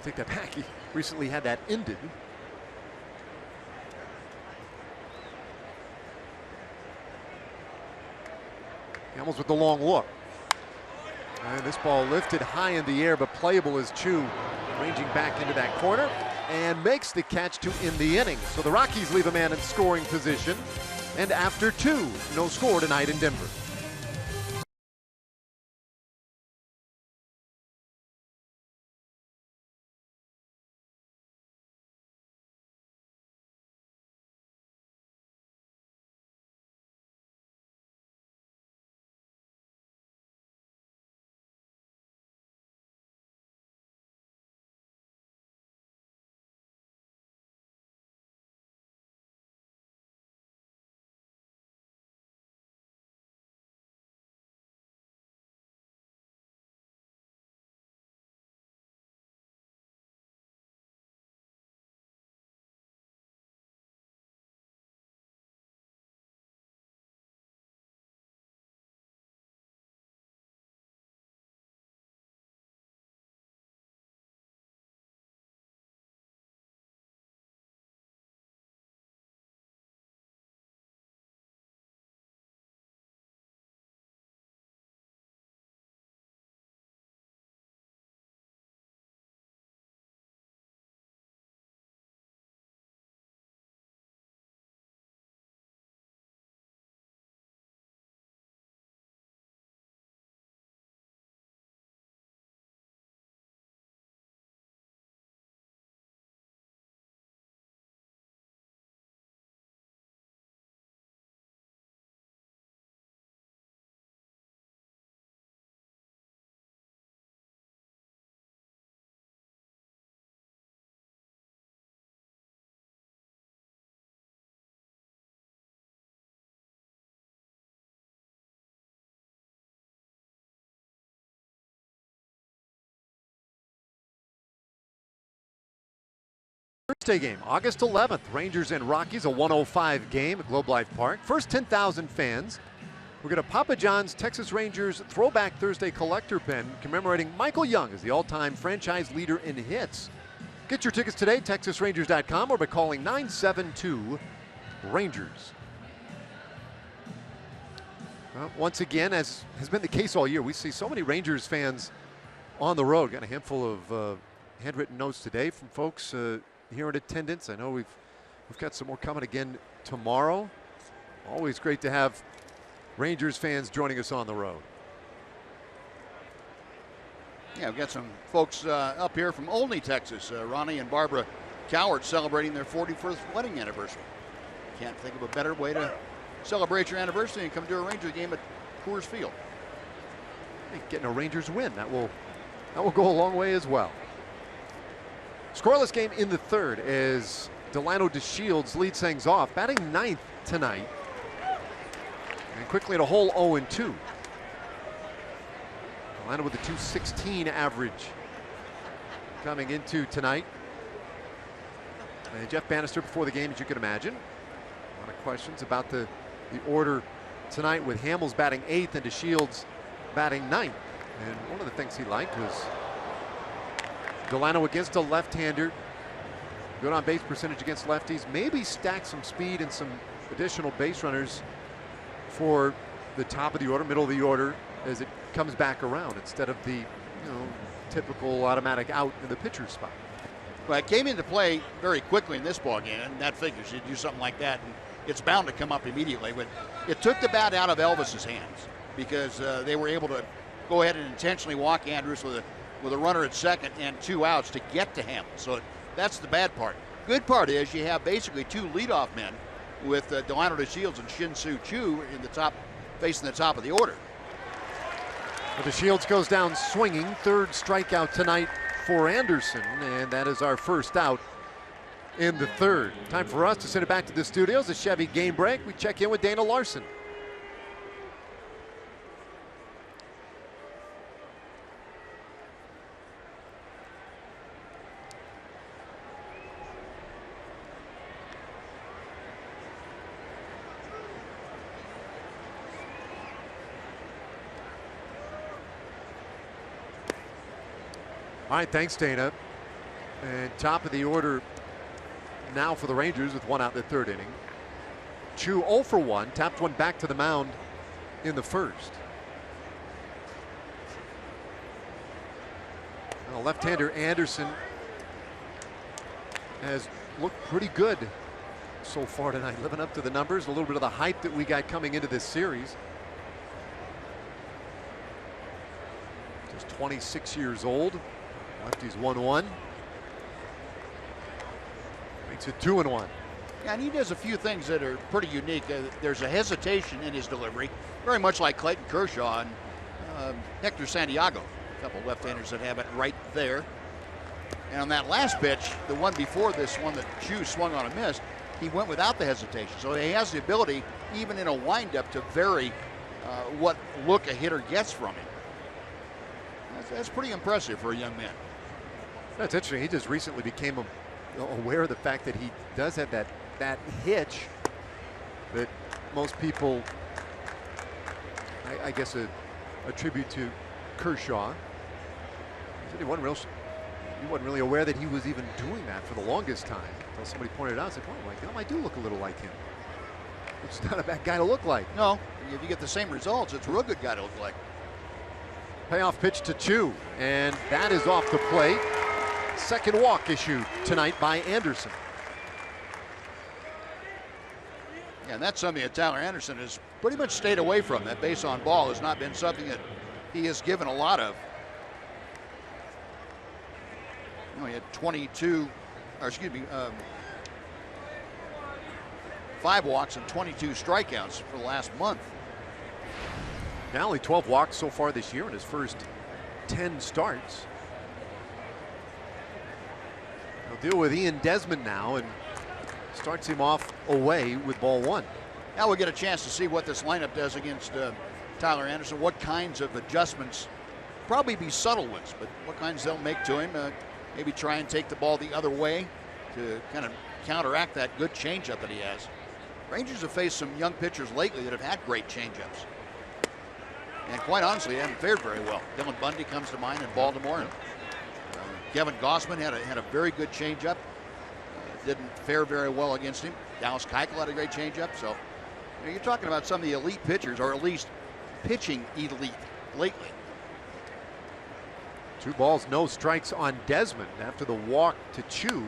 take that back. He recently had that ended. Hamels with the long look. And this ball lifted high in the air, but playable as Chu, ranging back into that corner, and makes the catch to end the inning. So the Rockies leave a man in scoring position, and after 2, no score tonight in Denver. Thursday game, August 11th, Rangers and Rockies, a 105 game at Globe Life Park. First 10,000 fans. We're going to Papa John's Texas Rangers Throwback Thursday collector pin commemorating Michael Young as the all-time franchise leader in hits. Get your tickets today, TexasRangers.com, or by calling 972-RANGERS. Once again, as has been the case all year, we see so many Rangers fans on the road. Got a handful of handwritten notes today from folks here in attendance. I know we've got some more coming again tomorrow. Always great to have Rangers fans joining us on the road. Yeah, we've got some folks up here from Olney, Texas. Ronnie and Barbara Cowart celebrating their 41st wedding anniversary. Can't think of a better way to celebrate your anniversary and come to a Rangers game at Coors Field. Getting a Rangers win, that will go a long way as well. Scoreless game in the third as Delano DeShields leads things off, batting ninth tonight. And quickly at a whole 0-2. Delano with a .216 average coming into tonight. And Jeff Bannister before the game, as you can imagine. A lot of questions about the order tonight with Hamels batting eighth and DeShields batting ninth. And one of the things he liked was Delano against a left-hander. Good on base percentage against lefties. Maybe stack some speed and some additional base runners for the top of the order, middle of the order, as it comes back around instead of the typical automatic out in the pitcher's spot. Well, it came into play very quickly in this ballgame, and that figures you do something like that, and it's bound to come up immediately. But it took the bat out of Elvis's hands because they were able to go ahead and intentionally walk Andrus with a runner at second and 2 outs to get to Hamels. So that's the bad part. Good part is you have basically 2 leadoff men with Delano DeShields and Shin-Soo Choo in the top, facing the top of the order. Well, DeShields goes down swinging. Third strikeout tonight for Anderson, and that is our first out in the third. Time for us to send it back to the studios. The Chevy game break. We check in with Dana Larson. All right, thanks, Dana. And top of the order now for the Rangers with 1 out in the third inning. Choo 0 for 1, tapped one back to the mound in the first. Well, left-hander Anderson has looked pretty good so far tonight, living up to the numbers, a little bit of the hype that we got coming into this series. Just 26 years old. Lefty's 1-1. Makes it 2-1. Yeah, and he does a few things that are pretty unique. There's a hesitation in his delivery, very much like Clayton Kershaw and Hector Santiago. A couple left-handers that have it right there. And on that last pitch, the one before this one that Choo swung on a miss, he went without the hesitation. So he has the ability, even in a windup, to vary what look a hitter gets from him. That's pretty impressive for a young man. That's interesting. He just recently became aware of the fact that he does have that hitch that most people, I guess, attribute to Kershaw. He said he wasn't really aware that he was even doing that for the longest time until somebody pointed it out. I said, "Oh my God, I do look a little like him." It's not a bad guy to look like. No, if you get the same results, it's a real good guy to look like. Payoff pitch to Choo, and that is off the plate. Second walk issued tonight by Anderson. Yeah, and that's something that Tyler Anderson has pretty much stayed away from. That base on ball has not been something that he has given a lot of. He had 5 walks and 22 strikeouts for the last month. Now only 12 walks so far this year in his first 10 starts. He'll deal with Ian Desmond now and starts him off away with ball 1. Now we'll get a chance to see what this lineup does against Tyler Anderson, what kinds of adjustments, probably be subtle ones, but what kinds they'll make to him. Maybe try and take the ball the other way to kind of counteract that good changeup that he has. Rangers have faced some young pitchers lately that have had great changeups. And quite honestly, they haven't fared very well. Dylan Bundy comes to mind in Baltimore. And, Kevin Gossman had a very good changeup. Didn't fare very well against him. Dallas Keuchel had a great changeup. So you're talking about some of the elite pitchers, or at least pitching elite lately. 2 balls, no strikes on Desmond after the walk to Chu.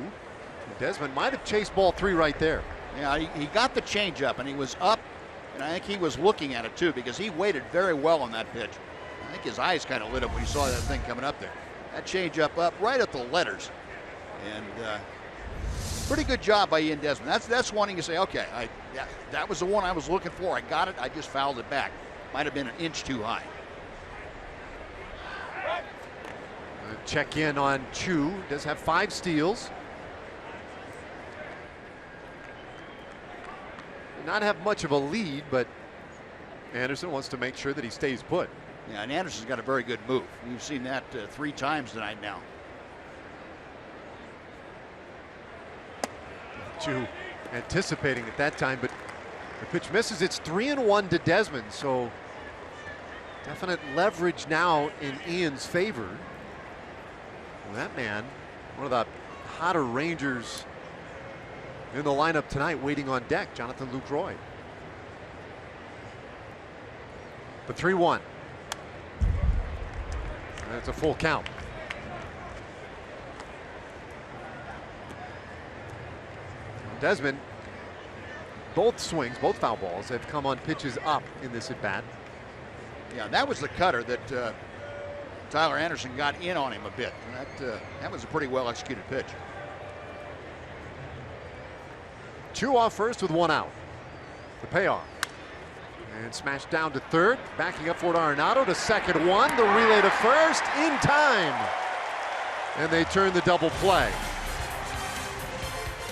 Desmond might have chased ball 3 right there. Yeah, he got the changeup, and he was up, and I think he was looking at it too, because he waited very well on that pitch. I think his eyes kind of lit up when he saw that thing coming up there. That changeup up right at the letters, and pretty good job by Ian Desmond. That's one you can say, okay, that was the one I was looking for. I got it. I just fouled it back. Might have been an inch too high. Check in on Chu. Does have 5 steals. Not have much of a lead, but Anderson wants to make sure that he stays put. Yeah, and Anderson's got a very good move. We've seen that 3 times tonight now. Chu anticipating at that time, but the pitch misses. It's 3-1 to Desmond, so definite leverage now in Ian's favor. Well, that man, one of the hotter Rangers in the lineup tonight, waiting on deck, Jonathan Lucroy. The 3-1. That's a full count. Desmond, both swings, both foul balls have come on pitches up in this at bat. Yeah, that was the cutter that Tyler Anderson got in on him a bit. That was a pretty well executed pitch. Chu off first with 1 out. The payoff. And smashed down to third. Backing up Fort Arenado to second one. The relay to first in time. And they turn the double play.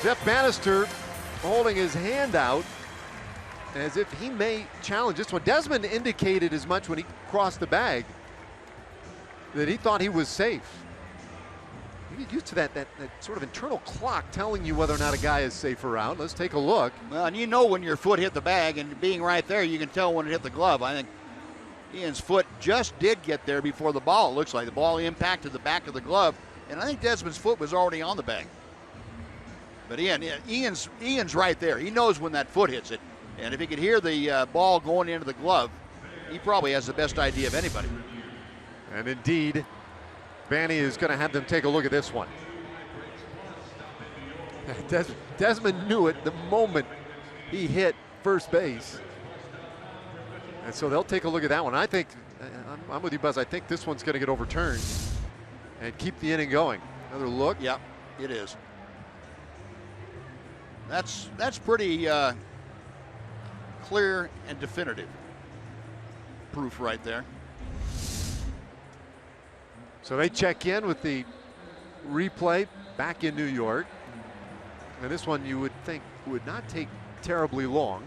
Jeff Bannister holding his hand out as if he may challenge this one. Desmond indicated as much when he crossed the bag that he thought he was safe. You get used to that sort of internal clock telling you whether or not a guy is safe or out. Let's take a look. Well, and you know when your foot hit the bag, and being right there, you can tell when it hit the glove. I think Ian's foot just did get there before the ball. It looks like the ball impacted the back of the glove, and I think Desmond's foot was already on the bag. But Ian's right there. He knows when that foot hits it, and if he could hear the ball going into the glove, he probably has the best idea of anybody. And indeed, Banny is going to have them take a look at this one. Desmond knew it the moment he hit first base. And so they'll take a look at that one. I think, I'm with you, Buzz. I think this one's going to get overturned and keep the inning going. Another look. Yep, it is. That's pretty clear and definitive proof right there. So they check in with the replay back in New York. And this one you would think would not take terribly long.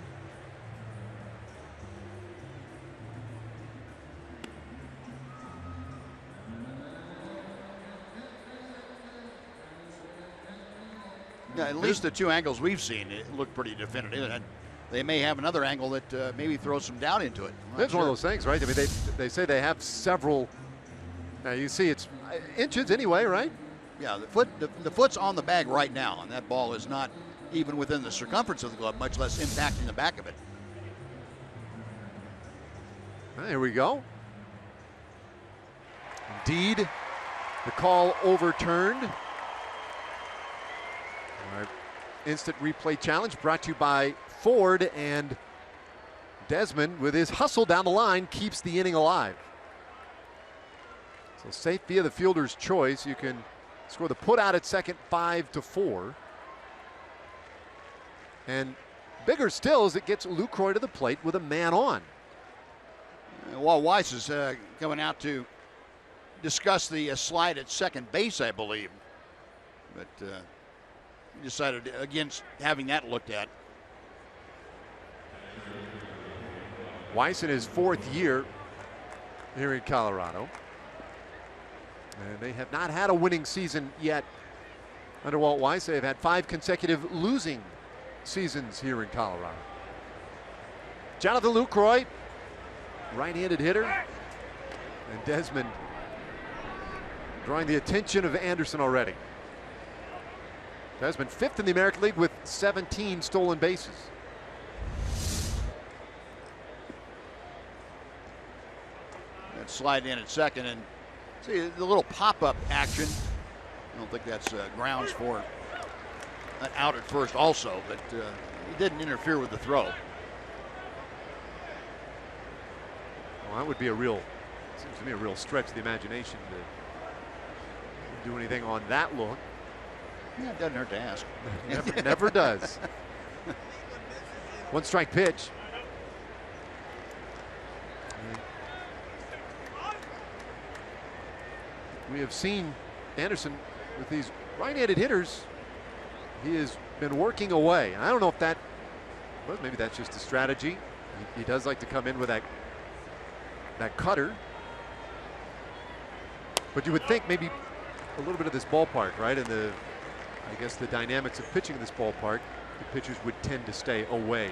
Yeah, at least the 2 angles we've seen, it looked pretty definitive. And they may have another angle that maybe throws some doubt into it. It's one of those things, right? I mean, they say they have several. Now you see it's inches anyway, right? Yeah, the foot's on the bag right now, and that ball is not even within the circumference of the glove, much less impacting the back of it. There we go. Indeed, the call overturned. Our instant replay challenge brought to you by Ford, and Desmond, with his hustle down the line, keeps the inning alive. So safe via the fielder's choice. You can score the put out at second, 5-4. And bigger still is it gets Lucroy to the plate with a man on. Walt Weiss is coming out to discuss the slide at second base, I believe. But he decided against having that looked at. Weiss in his 4th year here in Colorado. And they have not had a winning season yet Under Walt Weiss, they've had 5 consecutive losing seasons here in Colorado. Jonathan Lucroy, right-handed hitter. And Desmond drawing the attention of Anderson already. Desmond 5th in the American League with 17 stolen bases. And slide in at second, and see the little pop-up action. I don't think that's grounds for an out at first also, but he didn't interfere with the throw. Well, that would be seems to me a real stretch of the imagination to do anything on that look. Yeah, it doesn't hurt to ask. Never does. 1 strike pitch. We have seen Anderson with these right-handed hitters. He has been working away. I don't know if that, well, maybe that's just a strategy. He does like to come in with that cutter. But you would think maybe a little bit of this ballpark, right? And I guess the dynamics of pitching in this ballpark, the pitchers would tend to stay away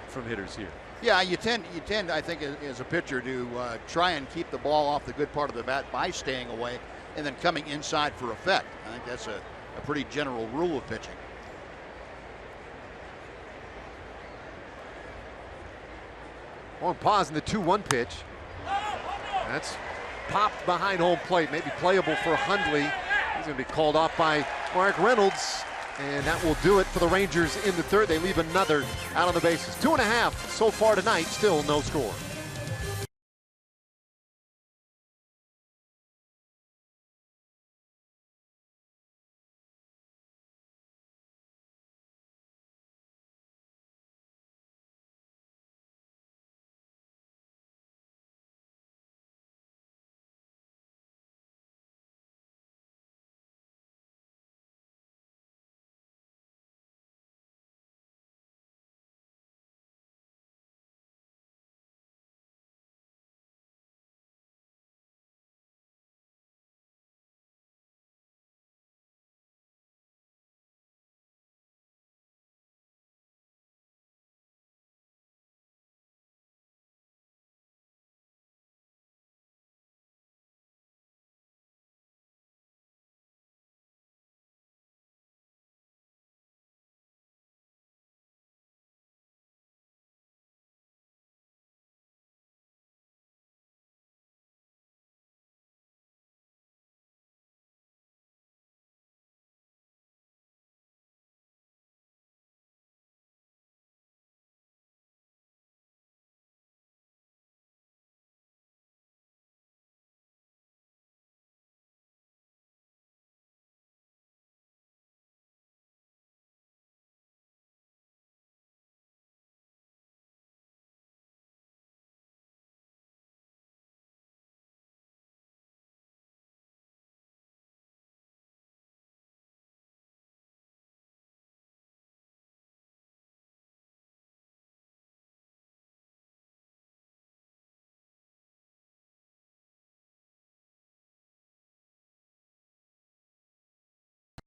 from hitters here. Yeah, you tend, I think, as a pitcher to try and keep the ball off the good part of the bat by staying away and then coming inside for effect. I think that's a pretty general rule of pitching. Long pause in the 2-1 pitch. That's popped behind home plate, maybe playable for Hundley. He's going to be called off by Mark Reynolds, and that will do it for the Rangers in the 3rd. They leave another out on the bases. 2.5 so far tonight, still no score.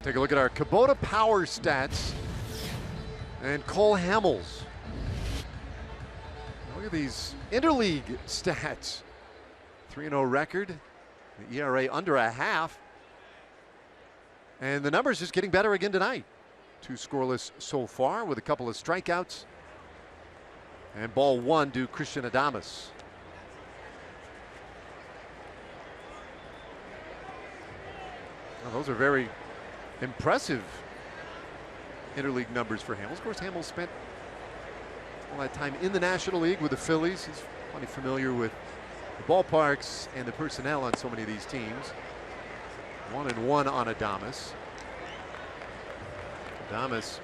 Take a look at our Kubota Power stats and Cole Hamels. Look at these interleague stats. 3-0 record, the ERA under 0.5. And the numbers just getting better again tonight. 2 scoreless so far with a couple of strikeouts. And ball 1 to Christian Adames. Well, those are very impressive interleague numbers for Hamels. Of course, Hamels spent all that time in the National League with the Phillies. He's plenty familiar with the ballparks and the personnel on so many of these teams. 1-1 on Adames. Adames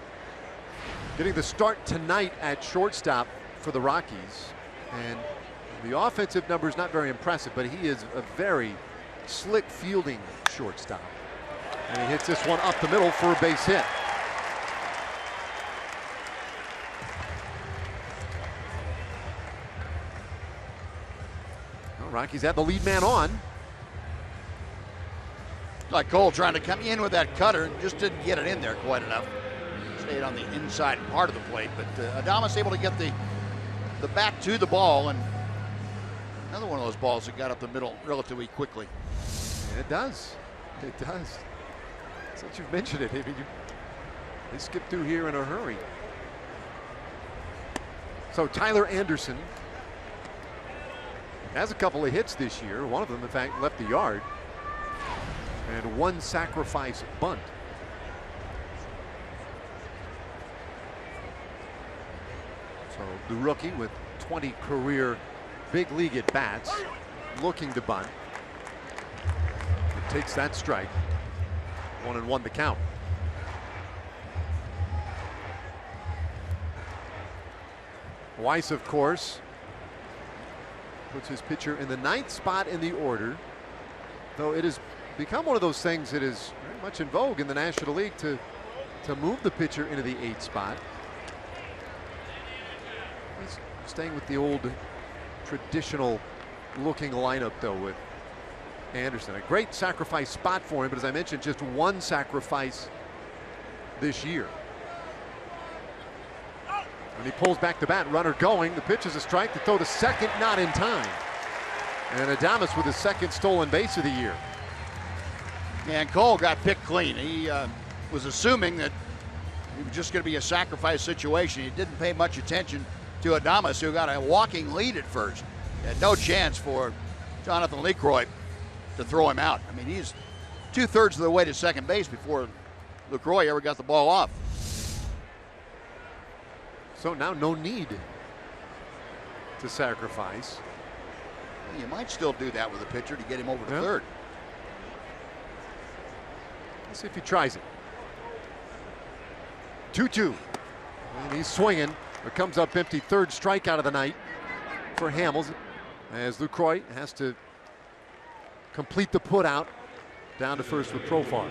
getting the start tonight at shortstop for the Rockies. And the offensive numbers not very impressive, but he is a very slick fielding shortstop. And he hits this one up the middle for a base hit. Well, Rockies had the lead man on. Like Cole trying to come in with that cutter and just didn't get it in there quite enough. Stayed on the inside part of the plate, but Adames able to get the bat to the ball, and another one of those balls that got up the middle relatively quickly. And it does. It does. Since you've mentioned it, I mean, they skipped through here in a hurry. So Tyler Anderson has a couple of hits this year. One of them, in fact, left the yard. And one sacrifice bunt. So the rookie with 20 career big league at bats, looking to bunt. It takes that strike. 1-1 the count. Weiss, of course, puts his pitcher in the 9th spot in the order, though it has become one of those things that is very much in vogue in the National League to move the pitcher into the 8th spot. He's staying with the old traditional looking lineup, though, with Anderson. A great sacrifice spot for him, but as I mentioned, just one sacrifice this year. When he pulls back the bat, runner going, the pitch is a strike, to throw to second, not in time. And Adames with his second stolen base of the year. And Cole got picked clean. He was assuming that it was just going to be a sacrifice situation. He didn't pay much attention to Adames, who got a walking lead at first. He had no chance for Jonathan Lucroy to throw him out. I mean, he's 2/3 of the way to second base before Lucroy ever got the ball off. So now no need to sacrifice. You might still do that with a pitcher to get him over to Yeah. third. Let's see if he tries it. 2-2. And he's swinging. It comes up empty. Third strikeout of the night for Hamels, as Lucroy has to complete the put out down to first with Profar.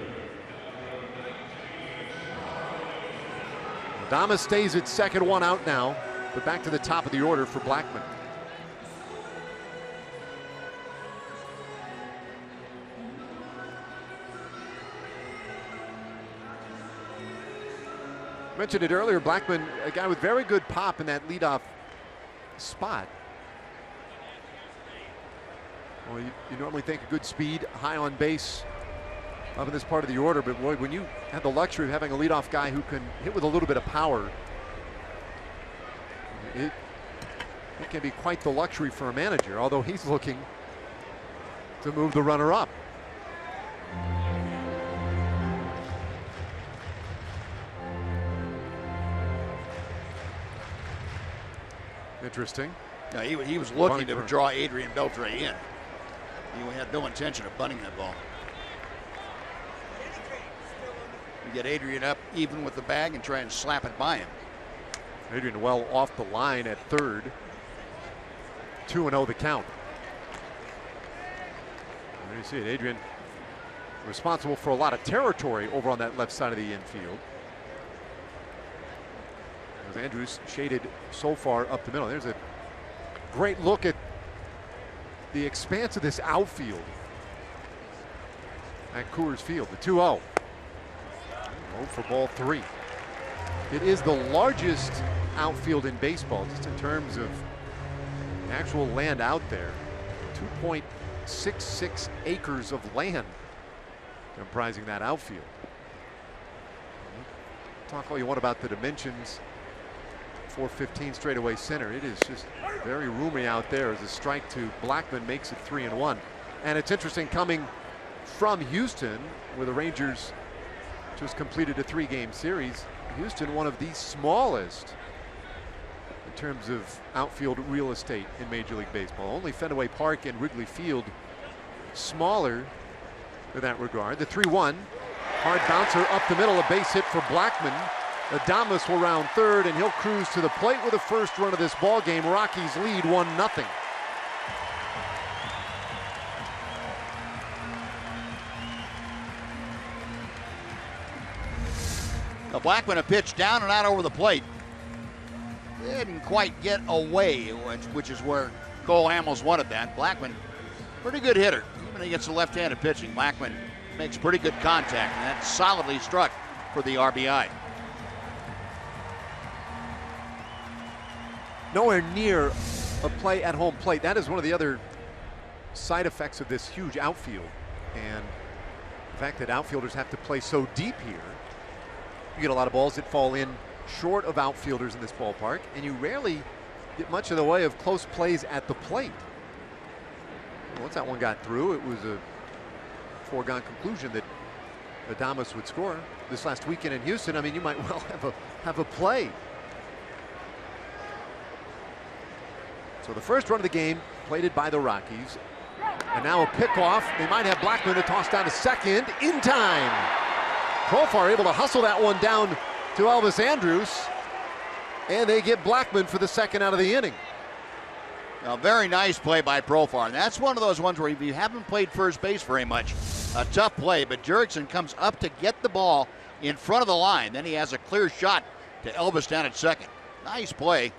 Adames stays at second, one out now, but back to the top of the order for Blackmon. Mentioned it earlier, Blackmon, a guy with very good pop in that leadoff spot. Well, you normally think a good speed, high on base up in this part of the order, but boy, when you have the luxury of having a leadoff guy who can hit with a little bit of power, it can be quite the luxury for a manager, although he's looking to move the runner up. Interesting. No, he was looking to draw Adrian Beltre in. He had no intention of bunting that ball. You get Adrian up even with the bag and try and slap it by him. Adrian well off the line at third. 2-0 the count. There you see it. Adrian responsible for a lot of territory over on that left side of the infield. As Andrews shaded so far up the middle. There's a great look at the expanse of this outfield at Coors Field. The 2-0. For ball 3. It is the largest outfield in baseball, just in terms of actual land out there. 2.66 acres of land comprising that outfield. Talk all you want about the dimensions. 415 straightaway center. It is just very roomy out there as a strike to Blackmon makes it 3-1. And it's interesting coming from Houston, where the Rangers just completed a 3-game series. Houston, one of the smallest in terms of outfield real estate in Major League Baseball. Only Fenway Park and Wrigley Field smaller in that regard. The 3-1, hard bouncer up the middle, a base hit for Blackmon. Adames will round third, and he'll cruise to the plate with the first run of this ball game. Rockies lead 1-0. Now Blackmon a pitch down and out over the plate. Didn't quite get away, which is where Cole Hamels wanted that. Blackmon, pretty good hitter, even against the left-handed pitching. Blackmon makes pretty good contact, and that's solidly struck for the RBI. Nowhere near a play at home plate. That is one of the other side effects of this huge outfield. And the fact that outfielders have to play so deep here. You get a lot of balls that fall in short of outfielders in this ballpark, and you rarely get much in the way of close plays at the plate. Once that one got through, it was a foregone conclusion that Adames would score. This last weekend in Houston, I mean, you might well have a play. So the first run of the game plated by the Rockies, and now a pickoff. They might have Blackmon to toss down to second in time. Profar able to hustle that one down to Elvis Andrus, and they get Blackmon for the second out of the inning. A very nice play by Profar, and that's one of those ones where if you haven't played first base very much, a tough play, but Jurickson comes up to get the ball in front of the line. Then he has a clear shot to Elvis down at second. Nice play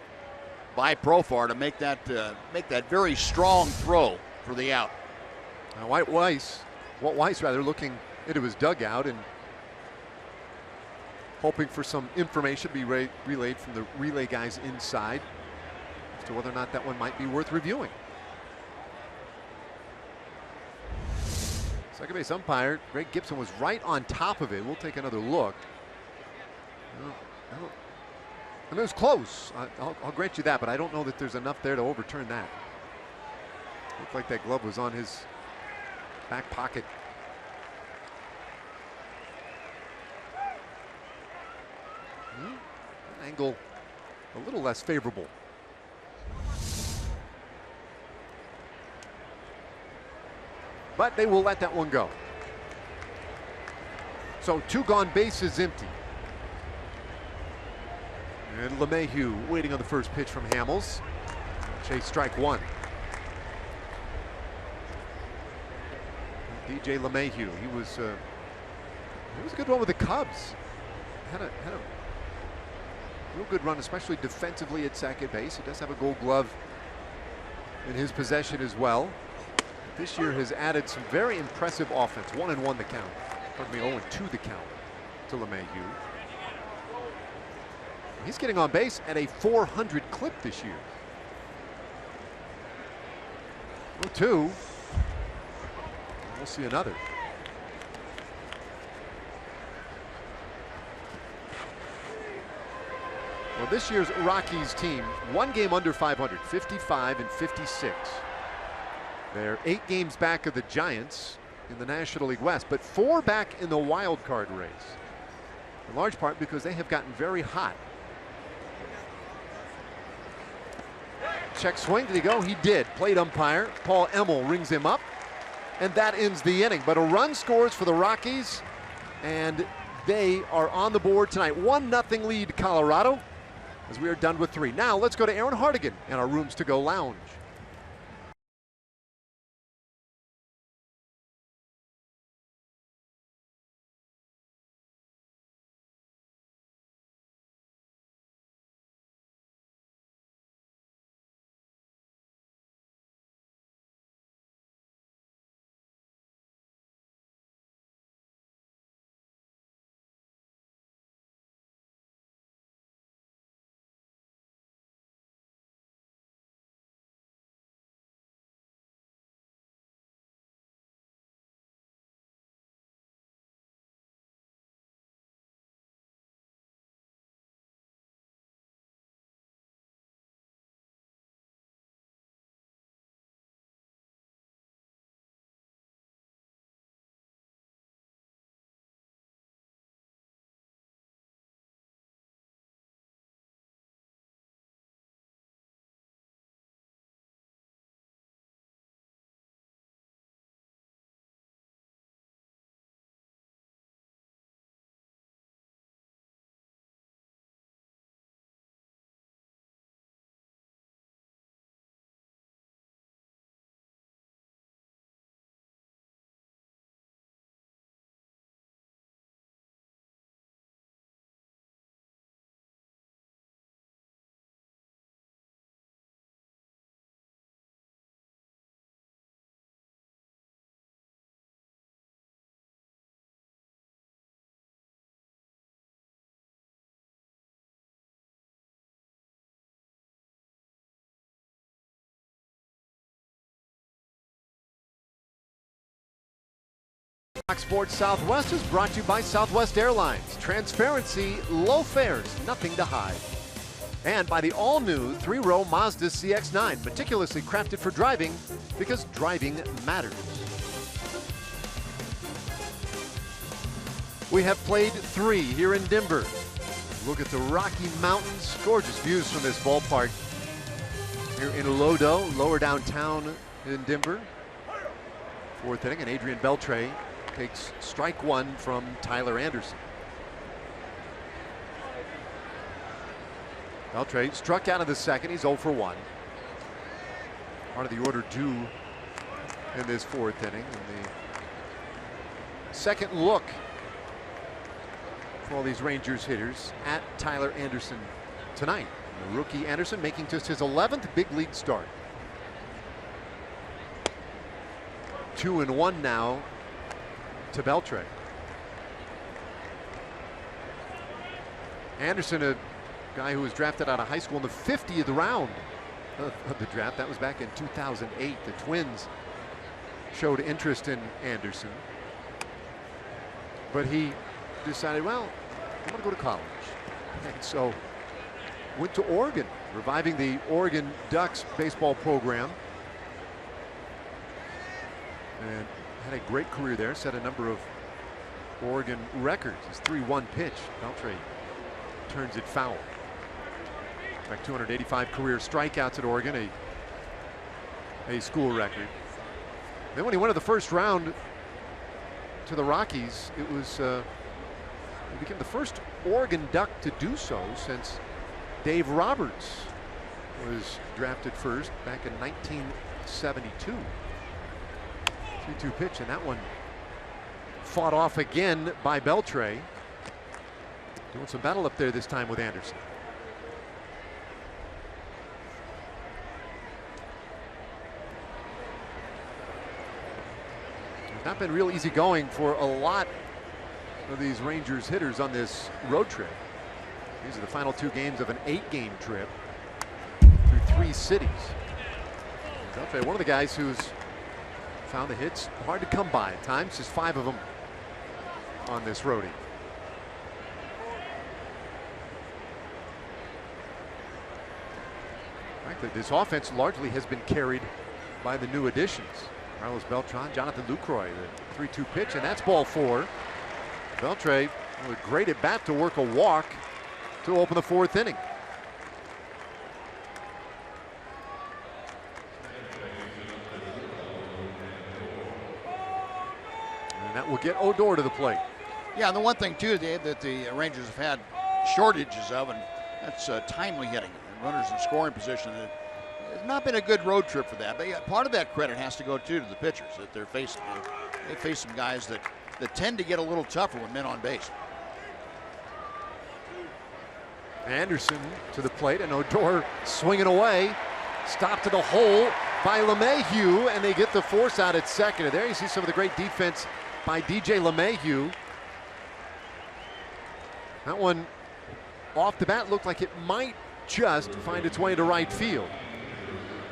by Profar to make that very strong throw for the out. Walt Weiss looking into his dugout and hoping for some information to be relayed from the relay guys inside as to whether or not that one might be worth reviewing. Second base umpire Greg Gibson was right on top of it. We'll take another look. I mean, it was close. I'll grant you that, but I don't know that there's enough there to overturn that. Looked like that glove was on his back pocket. Angle a little less favorable. But they will let that one go. So 2 gone, bases empty. And LeMahieu waiting on the first pitch from Hamels. Chase strike 1. DJ LeMahieu, he was a good one with the Cubs. Had a real good run, especially defensively at second base. He does have a Gold Glove in his possession as well. This year has added some very impressive offense. 1-1 the count. Pardon me, 0-2 the count to LeMahieu. He's getting on base at a 400 clip this year. 0-2. We'll see another. Well, this year's Rockies team, 1 game under 500, 55 and 56. They're 8 games back of the Giants in the National League West, but 4 back in the wild card race. In large part because they have gotten very hot. Check swing, did he go? He did. Plate umpire Paul Emmel rings him up, and that ends the inning. But a run scores for the Rockies, and they are on the board tonight. 1-0 lead Colorado as we are done with 3. Now let's go to Aaron Hardigan and our Rooms to Go lounge. Fox Sports Southwest is brought to you by Southwest Airlines. Transparency, low fares, nothing to hide. And by the all-new 3-row Mazda CX-9, meticulously crafted for driving because driving matters. We have played 3 here in Denver. Look at the Rocky Mountains. Gorgeous views from this ballpark here in Lodo, lower downtown in Denver. 4th inning, and Adrian Beltre takes strike 1 from Tyler Anderson. Beltre struck out of the second. He's 0 for 1. Part of the order due in this 4th inning. And the second look for all these Rangers hitters at Tyler Anderson tonight. The rookie Anderson making just his 11th big league start. 2-1 now to Beltre. Anderson, a guy who was drafted out of high school in the 50th round of the draft. That was back in 2008. The Twins showed interest in Anderson, but he decided, well, I'm going to go to college. And so went to Oregon, reviving the Oregon Ducks baseball program. And had a great career there, set a number of Oregon records. His 3-1 pitch, Beltre turns it foul. In fact, 285 career strikeouts at Oregon, a school record. Then when he went to the first round to the Rockies, it was he became the first Oregon Duck to do so since Dave Roberts was drafted first back in 1972. 3-2 pitch, and that one fought off again by Beltre. Doing some battle up there this time with Anderson. It's not been real easy going for a lot of these Rangers hitters on this road trip. These are the final 2 games of an 8-game trip through 3 cities. Beltre, one of the guys who's found the hits hard to come by at times, just 5 of them on this roadie. Frankly, this offense largely has been carried by the new additions. Carlos Beltran, Jonathan Lucroy, the 3-2 pitch, and that's ball 4. Beltre with a great at bat to work a walk to open the 4th inning. And that will get Odor to the plate. Yeah, and the one thing too, Dave, that the Rangers have had shortages of, and that's timely hitting. Runners in scoring position. It's not been a good road trip for that, but yeah, part of that credit has to go too to the pitchers that they're facing. They face some guys that tend to get a little tougher when men on base. Anderson to the plate, and Odor swinging away. Stopped to the hole by LeMahieu, and they get the force out at second. And there you see some of the great defense by DJ LeMahieu. That one off the bat looked like it might just find its way to right field.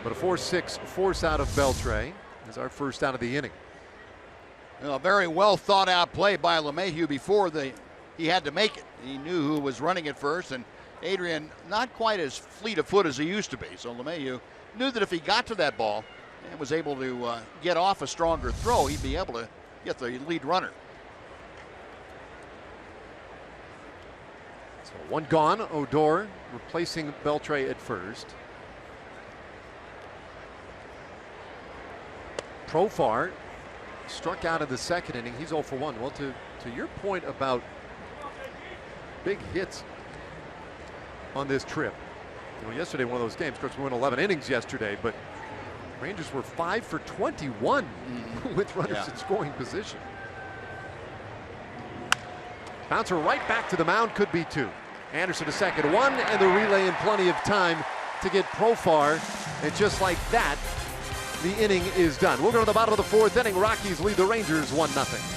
But a 4-6 force out of Beltre is our first out of the inning. A very well thought out play by LeMahieu before he had to make it. He knew who was running at first, and Adrian not quite as fleet of foot as he used to be. So LeMahieu knew that if he got to that ball and was able to get off a stronger throw, he'd be able to get the lead runner. So 1 gone. Odor replacing Beltre at first. Profar struck out of the second inning. He's 0 for 1. Well, to your point about big hits on this trip. You know, yesterday, one of those games, of course, we went 11 innings yesterday, but Rangers were 5 for 21 with runners in scoring position. Bouncer right back to the mound, could be 2. Anderson to second, 1, and the relay in plenty of time to get Profar. And just like that, the inning is done. We'll go to the bottom of the 4th inning. Rockies lead the Rangers 1-0.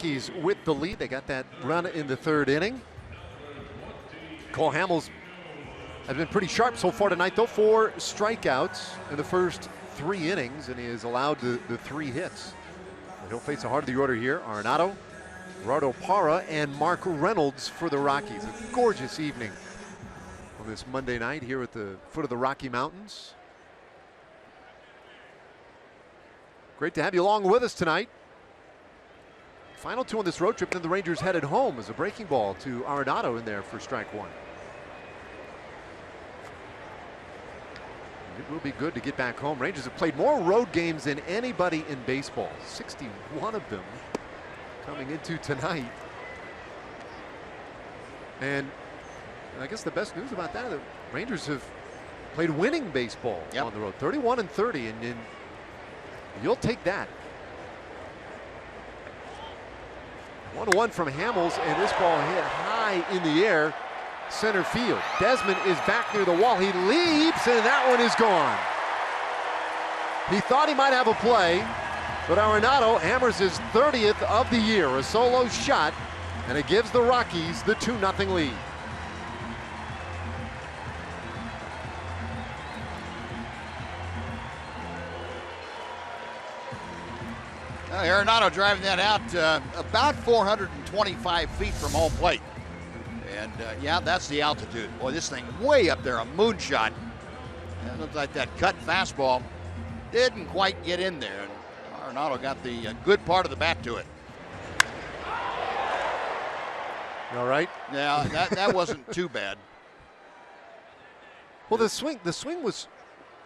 Rockies with the lead. They got that run in the third inning. Cole Hamels has been pretty sharp so far tonight, though. 4 strikeouts in the first 3 innings, and he has allowed the 3 hits. He'll face the heart of the order here. Arenado, Gerardo Parra, and Mark Reynolds for the Rockies. A gorgeous evening on this Monday night here at the foot of the Rocky Mountains. Great to have you along with us tonight. Final 2 on this road trip, then the Rangers headed home as a breaking ball to Arenado in there for strike 1. It will be good to get back home. Rangers have played more road games than anybody in baseball. 61 of them coming into tonight. And I guess the best news about that, the Rangers have played winning baseball on the road. 31-30, and you'll take that. 1-1 from Hamels, and this ball hit high in the air, center field. Desmond is back near the wall. He leaps, and that one is gone. He thought he might have a play, but Arenado hammers his 30th of the year, a solo shot, and it gives the Rockies the 2-0 lead. Arenado driving that out about 425 feet from home plate. And yeah, that's the altitude. Boy, this thing way up there, a moonshot. It looks like that cut fastball didn't quite get in there. And Arenado got the good part of the bat to it. All right. Yeah, that wasn't too bad. Well, the swing was,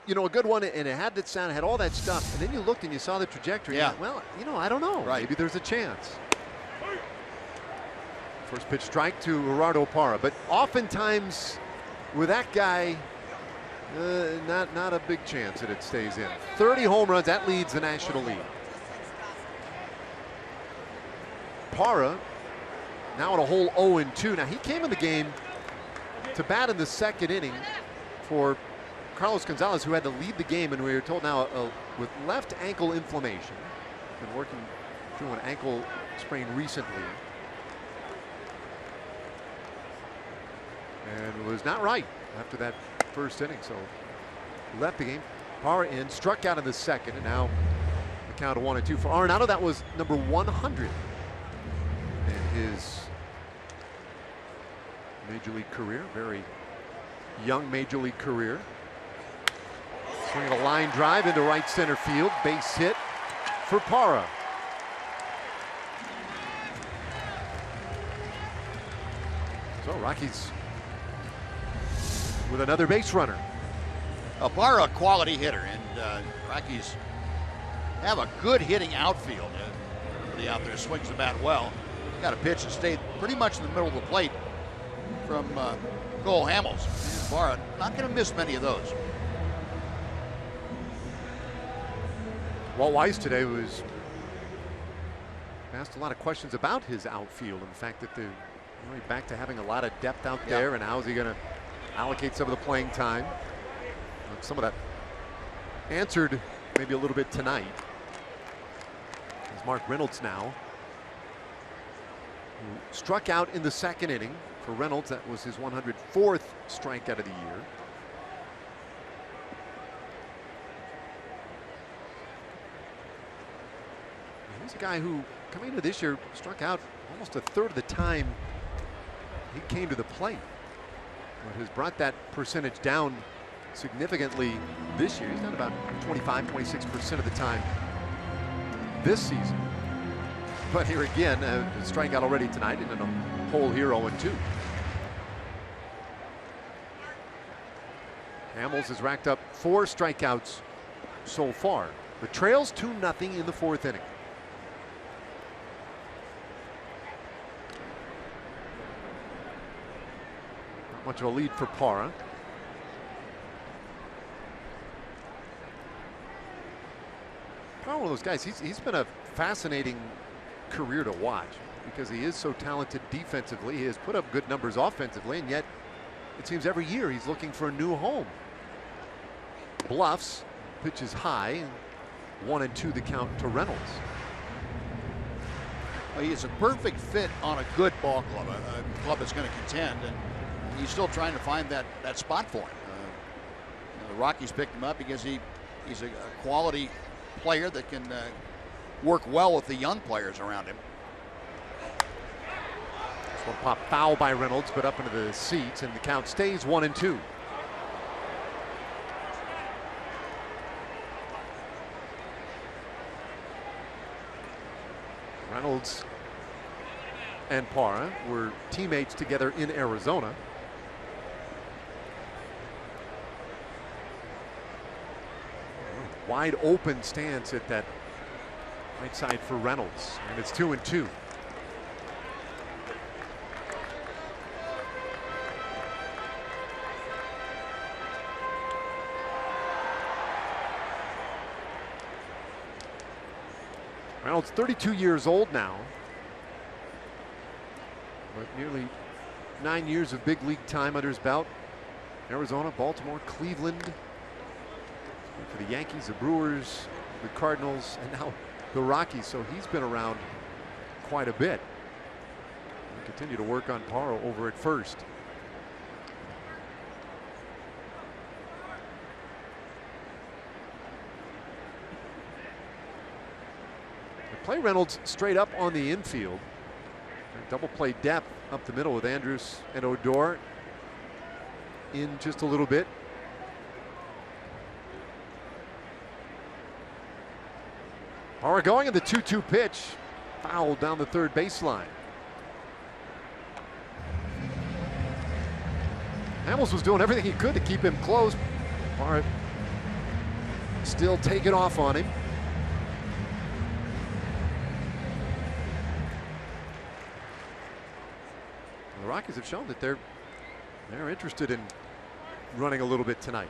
you know, a good one, and it had that sound, it had all that stuff, and then you looked and you saw the trajectory. Yeah. And, well, you know, I don't know. Right. Maybe there's a chance. First pitch strike to Gerardo Parra, but oftentimes with that guy, not a big chance that it stays in. 30 home runs, that leads the National League. Parra now in a whole 0-2. Now he came in the game to bat in the second inning for Carlos Gonzalez, who had to lead the game, and we were told now with left ankle inflammation, been working through an ankle sprain recently, and was not right after that first inning, so left the game. Parra in, struck out in the second, and now the count of 1-2 for Arenado. That was number 100 in his major league career, very young major league career. Swinging a line drive into right center field, base hit for Parra. So Rockies with another base runner. Parra, a quality hitter, and Rockies have a good hitting outfield. Everybody out there swings the bat well. Got a pitch that stayed pretty much in the middle of the plate from Cole Hamels. And Parra not going to miss many of those. Walt Weiss today was asked a lot of questions about his outfield and the fact that they're really back to having a lot of depth out there, and how is he going to allocate some of the playing time. Some of that answered maybe a little bit tonight. There's Mark Reynolds now, who struck out in the second inning. For Reynolds, that was his 104th strikeout of the year. He's a guy who, coming into this year, struck out almost a third of the time he came to the plate, but has brought that percentage down significantly this year. He's done about 25-26% of the time this season. But here again, strikeout already tonight, and a hole here 0-2. Hamels has racked up 4 strikeouts so far, but trails 2-0 in the 4th inning. Not much of a lead for Parra. Parra, one of those guys, he's been a fascinating career to watch because he is so talented defensively. He has put up good numbers offensively, and yet it seems every year he's looking for a new home. Bluffs, pitches high, 1-2 the count to Reynolds. Well, he's a perfect fit on a good ball club, a club that's going to contend, and he's still trying to find that spot for him. The Rockies picked him up because he's a quality player that can work well with the young players around him. This one popped foul by Reynolds, but up into the seats, and the count stays 1-2. Reynolds and Parra were teammates together in Arizona. Wide open stance at that right side for Reynolds, and it's 2-2. Reynolds 32 years old now, but nearly 9 years of big league time under his belt. Arizona, Baltimore, Cleveland, for the Yankees, the Brewers, the Cardinals, and now the Rockies. So he's been around quite a bit. We continue to work on Parra over at first. Play Reynolds straight up on the infield. Double play depth up the middle with Andrus and Odor in just a little bit. Parra going in the 2-2 pitch. Foul down the third baseline. Hamels was doing everything he could to keep him close. Parra still taking off on him. The Rockies have shown that they're interested in running a little bit tonight.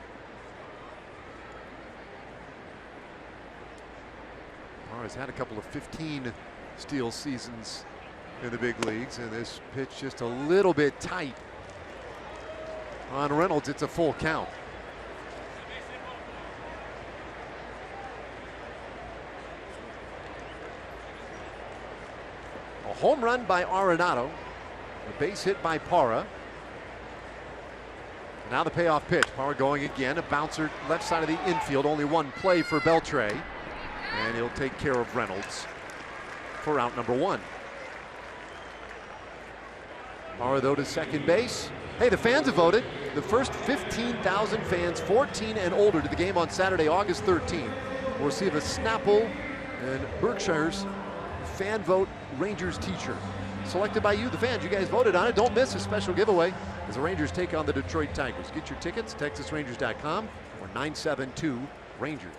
Parra's had a couple of 15 steal seasons in the big leagues, and this pitch just a little bit tight on Reynolds. It's a full count. A home run by Arenado. A base hit by Parra. Now the payoff pitch. Parra going again. A bouncer left side of the infield. Only one play for Beltre. And he'll take care of Reynolds for out number one. Parra though to second base. Hey, the fans have voted. The first 15,000 fans 14 and older to the game on Saturday, August 13th will receive a Snapple and Berkshire's Fan Vote Rangers t-shirt. Selected by you, the fans. You guys voted on it. Don't miss a special giveaway as the Rangers take on the Detroit Tigers. Get your tickets, TexasRangers.com or 972 Rangers.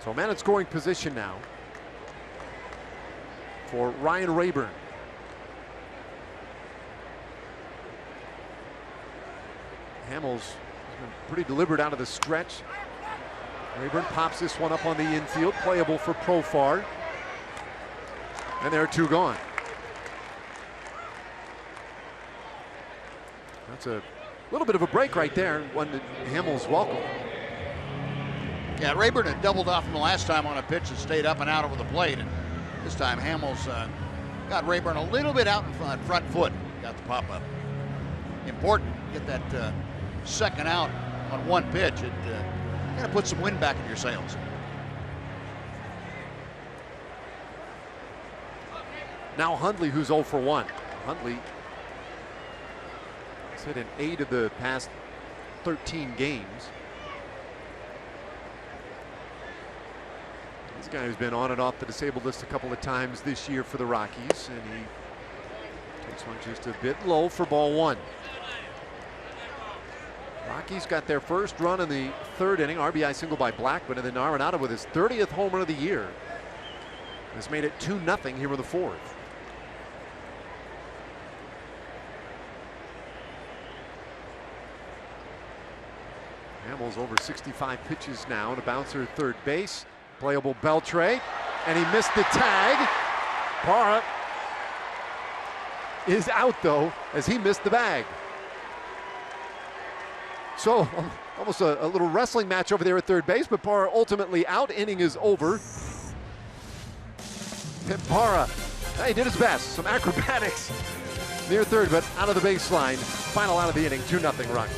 So man in scoring position now for Ryan Rayburn. Hamels has been pretty deliberate out of the stretch. Rayburn pops this one up on the infield, playable for Profar. And there are two gone. That's a little bit of a break right there, one that Hamels welcome. Yeah, Rayburn had doubled off from the last time on a pitch that stayed up and out over the plate, and this time Hamels got Rayburn a little bit out in front foot. Got the pop up. Important to get that second out on one pitch. It kind of put some wind back in your sails. Now Hundley, who's 0 for 1. Hundley has hit in 8 of the past 13 games. This guy has been on and off the disabled list a couple of times this year for the Rockies, and he takes one just a bit low for ball one. Rockies got their first run in the third inning, RBI single by Blackmon, and then Arenado with his 30th home run of the year has made it 2-0 here in the fourth. Hamels over 65 pitches now, and a bouncer at third base. Playable Beltre, and he missed the tag. Parra is out though, as he missed the bag. So Almost a little wrestling match over there at third base, but Parra ultimately out. Inning is over. Pip Parra, he did his best. Some acrobatics near third, but out of the baseline. Final out of the inning, 2-0 run.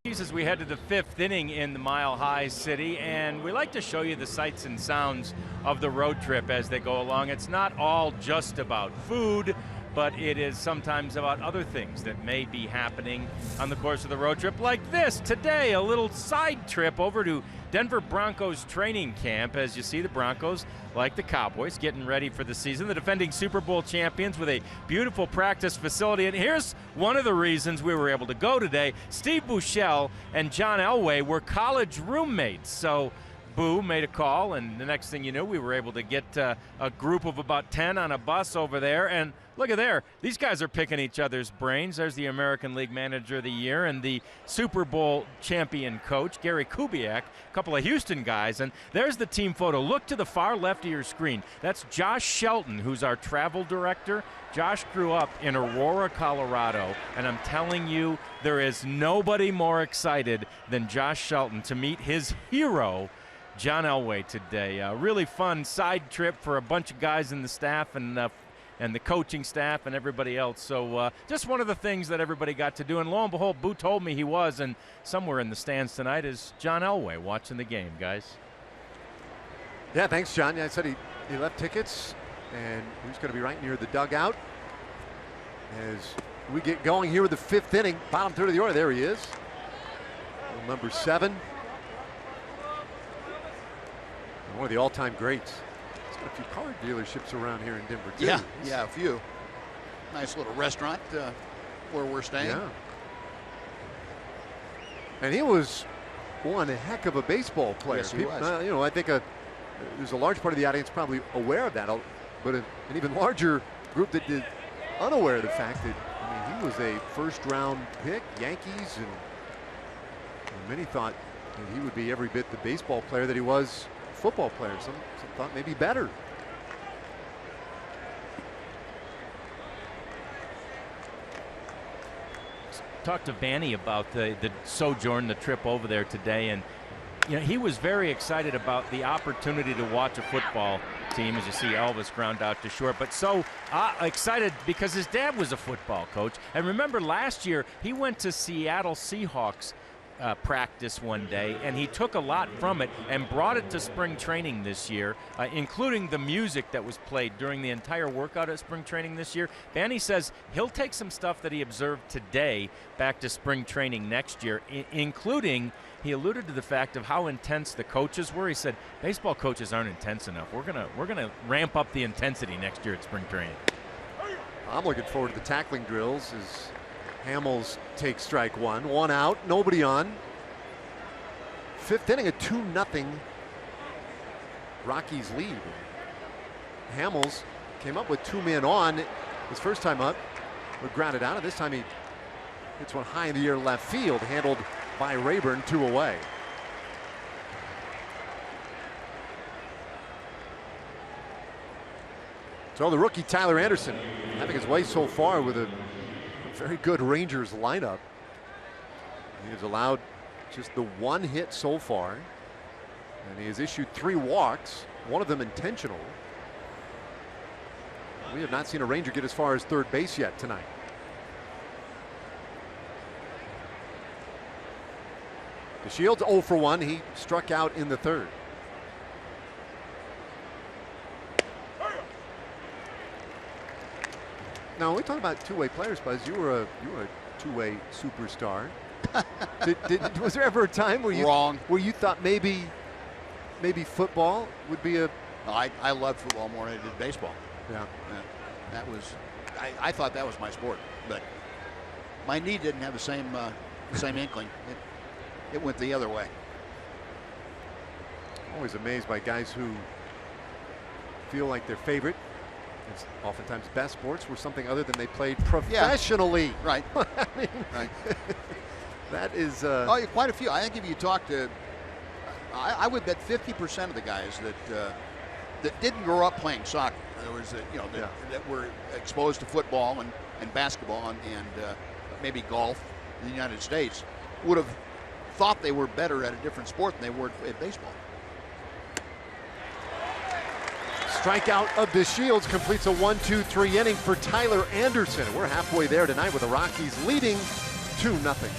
As we head to the fifth inning in the Mile High City, and we like to show you the sights and sounds of the road trip as they go along. It's not all just about food, but it is sometimes about other things that may be happening on the course of the road trip, like this today, a little side trip over to Denver Broncos training camp. As you see, the Broncos, like the Cowboys, getting ready for the season. The defending Super Bowl champions with a beautiful practice facility. And here's one of the reasons we were able to go today. Steve Buechele and John Elway were college roommates. So Boo made a call, and the next thing you knew, we were able to get a group of about 10 on a bus over there. And look at there, these guys are picking each other's brains. There's the American League Manager of the Year and the Super Bowl champion coach, Gary Kubiak, a couple of Houston guys. And there's the team photo. Look to the far left of your screen. That's Josh Shelton, who's our travel director. Josh grew up in Aurora, Colorado, and I'm telling you, there is nobody more excited than Josh Shelton to meet his hero, John Elway, today. A really fun side trip for a bunch of guys in the staff and the coaching staff and everybody else. So just one of the things that everybody got to do. And lo and behold, Boo told me he was, and somewhere in the stands tonight is John Elway watching the game, guys. Yeah, thanks, John. Yeah, I said he left tickets, and he's going to be right near the dugout as we get going here with the fifth inning. Bottom third of the order. There he is. Number 7. One of the all-time greats. He's got a few car dealerships around here in Denver, too. Yeah, a few. Nice little restaurant where we're staying. Yeah. And he was one heck of a baseball player. Yes, he was. You know, I think there's a large part of the audience probably aware of that, but an even larger group that is unaware of the fact that, I mean, he was a first-round pick, Yankees, and many thought that he would be every bit the baseball player that he was football player. Some thought maybe better. Talked to Vanny about the sojourn, the trip over there today, and you know, he was very excited about the opportunity to watch a football team, as you see Elvis ground out to short, but so excited because his dad was a football coach. And remember last year, he went to Seattle Seahawks practice one day, and he took a lot from it and brought it to spring training this year, including the music that was played during the entire workout at spring training this year. Vanny says he'll take some stuff that he observed today back to spring training next year, including, he alluded to the fact of how intense the coaches were. He said baseball coaches aren't intense enough. We're gonna ramp up the intensity next year at spring training. I'm looking forward to the tackling drills as Hamels takes strike one. One out, nobody on. Fifth inning, a 2-0 Rockies lead. Hamels came up with 2 men on his first time up, but grounded out, and this time he hits one high in the air left field, handled by Rayburn, 2 away. So the rookie Tyler Anderson having his way so far with a very good Rangers lineup. He has allowed just the 1 hit so far, and he has issued 3 walks, one of them intentional. We have not seen a Ranger get as far as third base yet tonight. DeShields 0 for 1. He struck out in the third. Now, when we talk about two-way players, Buzz, you were a two-way superstar. Was there ever a time where you thought maybe football would be a? I loved football more than I did baseball. Yeah. That was, I thought that was my sport, but my knee didn't have the same inkling. It went the other way. Always amazed by guys who feel like their favorite, and oftentimes best sports, were something other than they played professionally. Yeah. Right. I mean, right. That is. Quite a few. I think if you talk to, I would bet 50% of the guys that didn't grow up playing soccer. In other words, that were exposed to football and basketball and maybe golf in the United States would have thought they were better at a different sport than they were at baseball. Strikeout of DeShields completes a 1-2-3 inning for Tyler Anderson. We're halfway there tonight with the Rockies leading 2-0.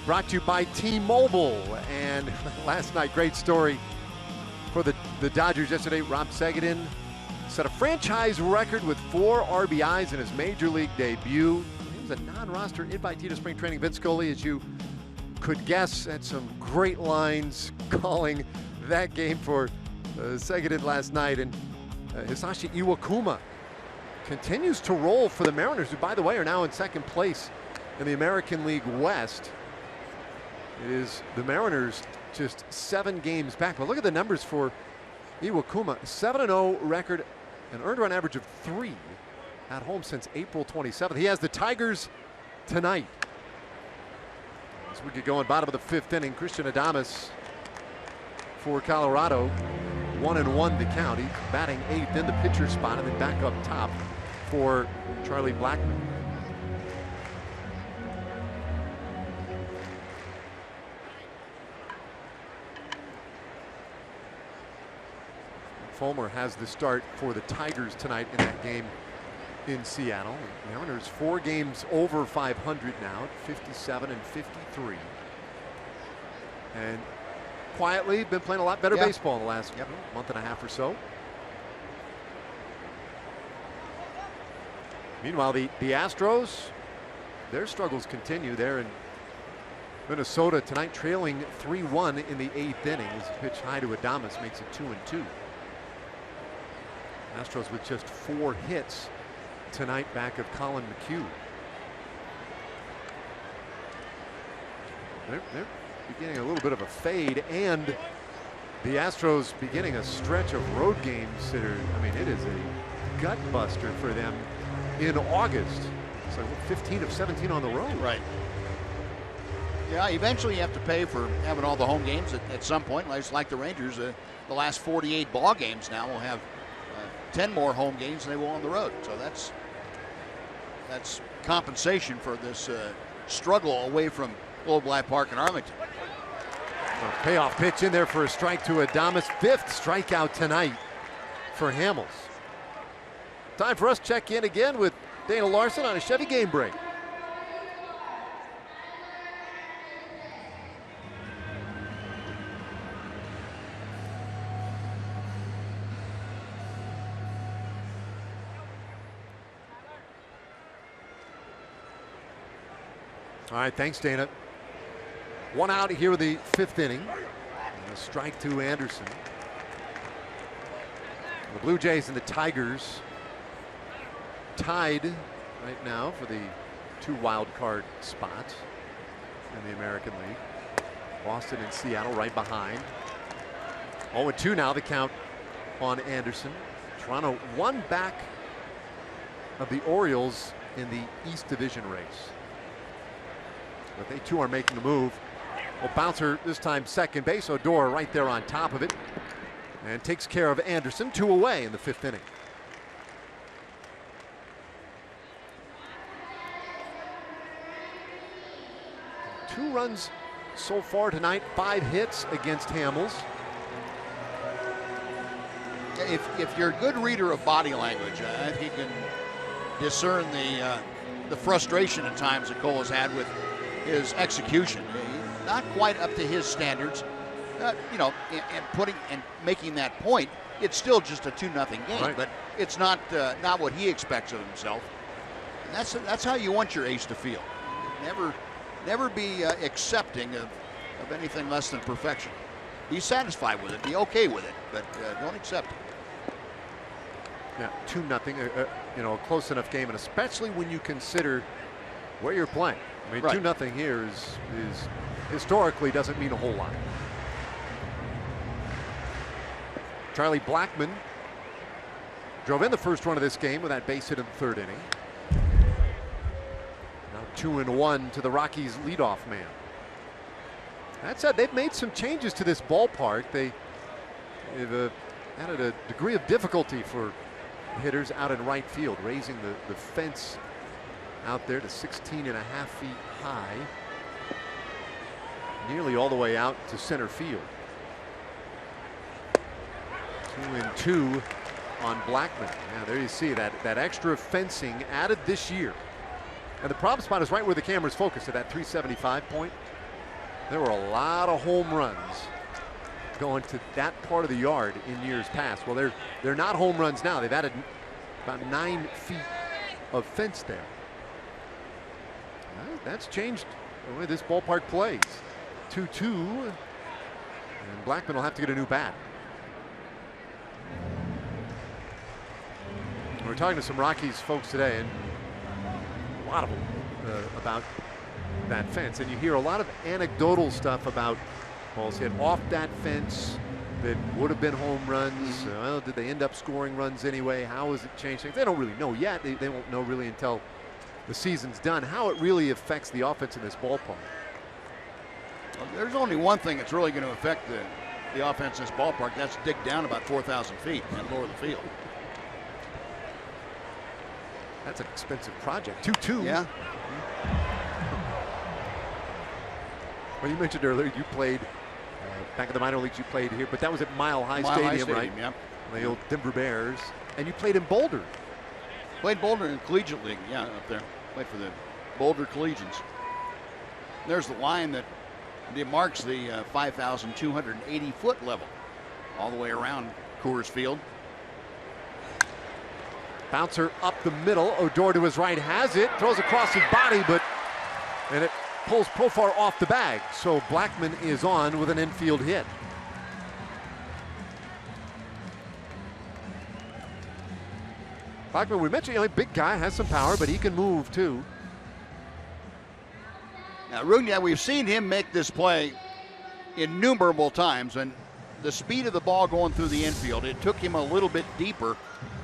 Brought to you by T-Mobile. And last night, great story for the Dodgers yesterday. Rob Segedin set a franchise record with 4 RBIs in his major league debut. He was a non-roster invitee to spring training. Vince Scully, as you could guess, had some great lines calling that game for Segedin last night. And Hisashi Iwakuma continues to roll for the Mariners, who, by the way, are now in second place in the American League West. It is the Mariners just 7 games back. But look at the numbers for Iwakuma. 7-0 record, an earned run average of 3 at home since April 27th. He has the Tigers tonight. As we get going, bottom of the 5th inning, Christian Adames for Colorado. 1-1 the count. He's batting 8th in the pitcher spot, and then back up top for Charlie Blackmon. Fulmer has the start for the Tigers tonight in that game in Seattle. The Mariners 4 games over 500 now, 57 and 53. And quietly been playing a lot better baseball in the last month and a half or so. Meanwhile, the Astros, their struggles continue. They're in Minnesota tonight, trailing 3-1 in the 8th inning. As a pitch high to Adames makes it 2-2. Astros with just 4 hits tonight, back of Colin McHugh. They're beginning a little bit of a fade, and the Astros beginning a stretch of road games that are, I mean, it is a gut buster for them in August. It's like 15 of 17 on the road. Right. Yeah, eventually you have to pay for having all the home games at some point. Just like the Rangers, the last 48 ball games now will have 10 more home games than they will on the road. So that's compensation for this struggle away from Globe Life Park in Arlington. A payoff pitch in there for a strike to Adames. 5th strikeout tonight for Hamels. Time for us to check in again with Dana Larson on a Chevy Game Break. All right, thanks, Dana. 1 out here with the 5th inning. And a strike to Anderson. The Blue Jays and the Tigers tied right now for the 2 wild card spots in the American League. Boston and Seattle right behind. 0-2 now the count on Anderson. Toronto 1 back of the Orioles in the East Division race. But they too are making a move. Well, bouncer this time second base. Odor right there on top of it. And takes care of Anderson. 2 away in the 5th inning. Two runs so far tonight. 5 hits against Hamels. If you're a good reader of body language, I think you can discern the frustration at times that Cole has had with his execution. Not quite up to his standards, you know, and making that point. It's still just a 2-0 game, right, but it's not what he expects of himself. And that's how you want your ace to feel. Never be accepting of anything less than perfection. Be satisfied with it, be okay with it, but don't accept it. Yeah, 2-0, you know, a close enough game, and especially when you consider where you're playing. I mean, right. 2-0 here is historically doesn't mean a whole lot. Charlie Blackmon drove in the first run of this game with that base hit in the 3rd inning. Now 2-1 to the Rockies' leadoff man. That said, they've made some changes to this ballpark. They've added a degree of difficulty for hitters out in right field, raising the fence out there to 16.5 feet high, nearly all the way out to center field. 2-2 on Blackmon. Yeah, there you see that extra fencing added this year. And the problem spot is right where the camera's focused at that 375 point. There were a lot of home runs going to that part of the yard in years past. Well, they're not home runs now. They've added about 9 feet of fence there. That's changed the way this ballpark plays. 2-2, and Blackmon will have to get a new bat. We're talking to some Rockies folks today, and a lot of them about that fence. And you hear a lot of anecdotal stuff about balls hit off that fence that would have been home runs. Well, did they end up scoring runs anyway? How has it changed things? They don't really know yet. They won't know really until the season's done, how it really affects the offense in this ballpark. Well, there's only one thing that's really going to affect the offense in this ballpark. That's dig down about 4,000 feet and lower the field. That's an expensive project. 2-2. Yeah. Well, you mentioned earlier you played back in the minor leagues. You played here, but that was at Mile High Stadium, right? Yep. The old Denver Bears, and you played in Boulder. Played Boulder in the Collegiate League, yeah, up there. Played for the Boulder Collegians. There's the line that marks the 5,280 foot level all the way around Coors Field. Bouncer up the middle. Odor to his right has it. Throws across his body, and it pulls Profar off the bag. So Blackman is on with an infield hit. Blackman, we mentioned, big guy, has some power, but he can move too. Now, Rugna, we've seen him make this play innumerable times, and the speed of the ball going through the infield, it took him a little bit deeper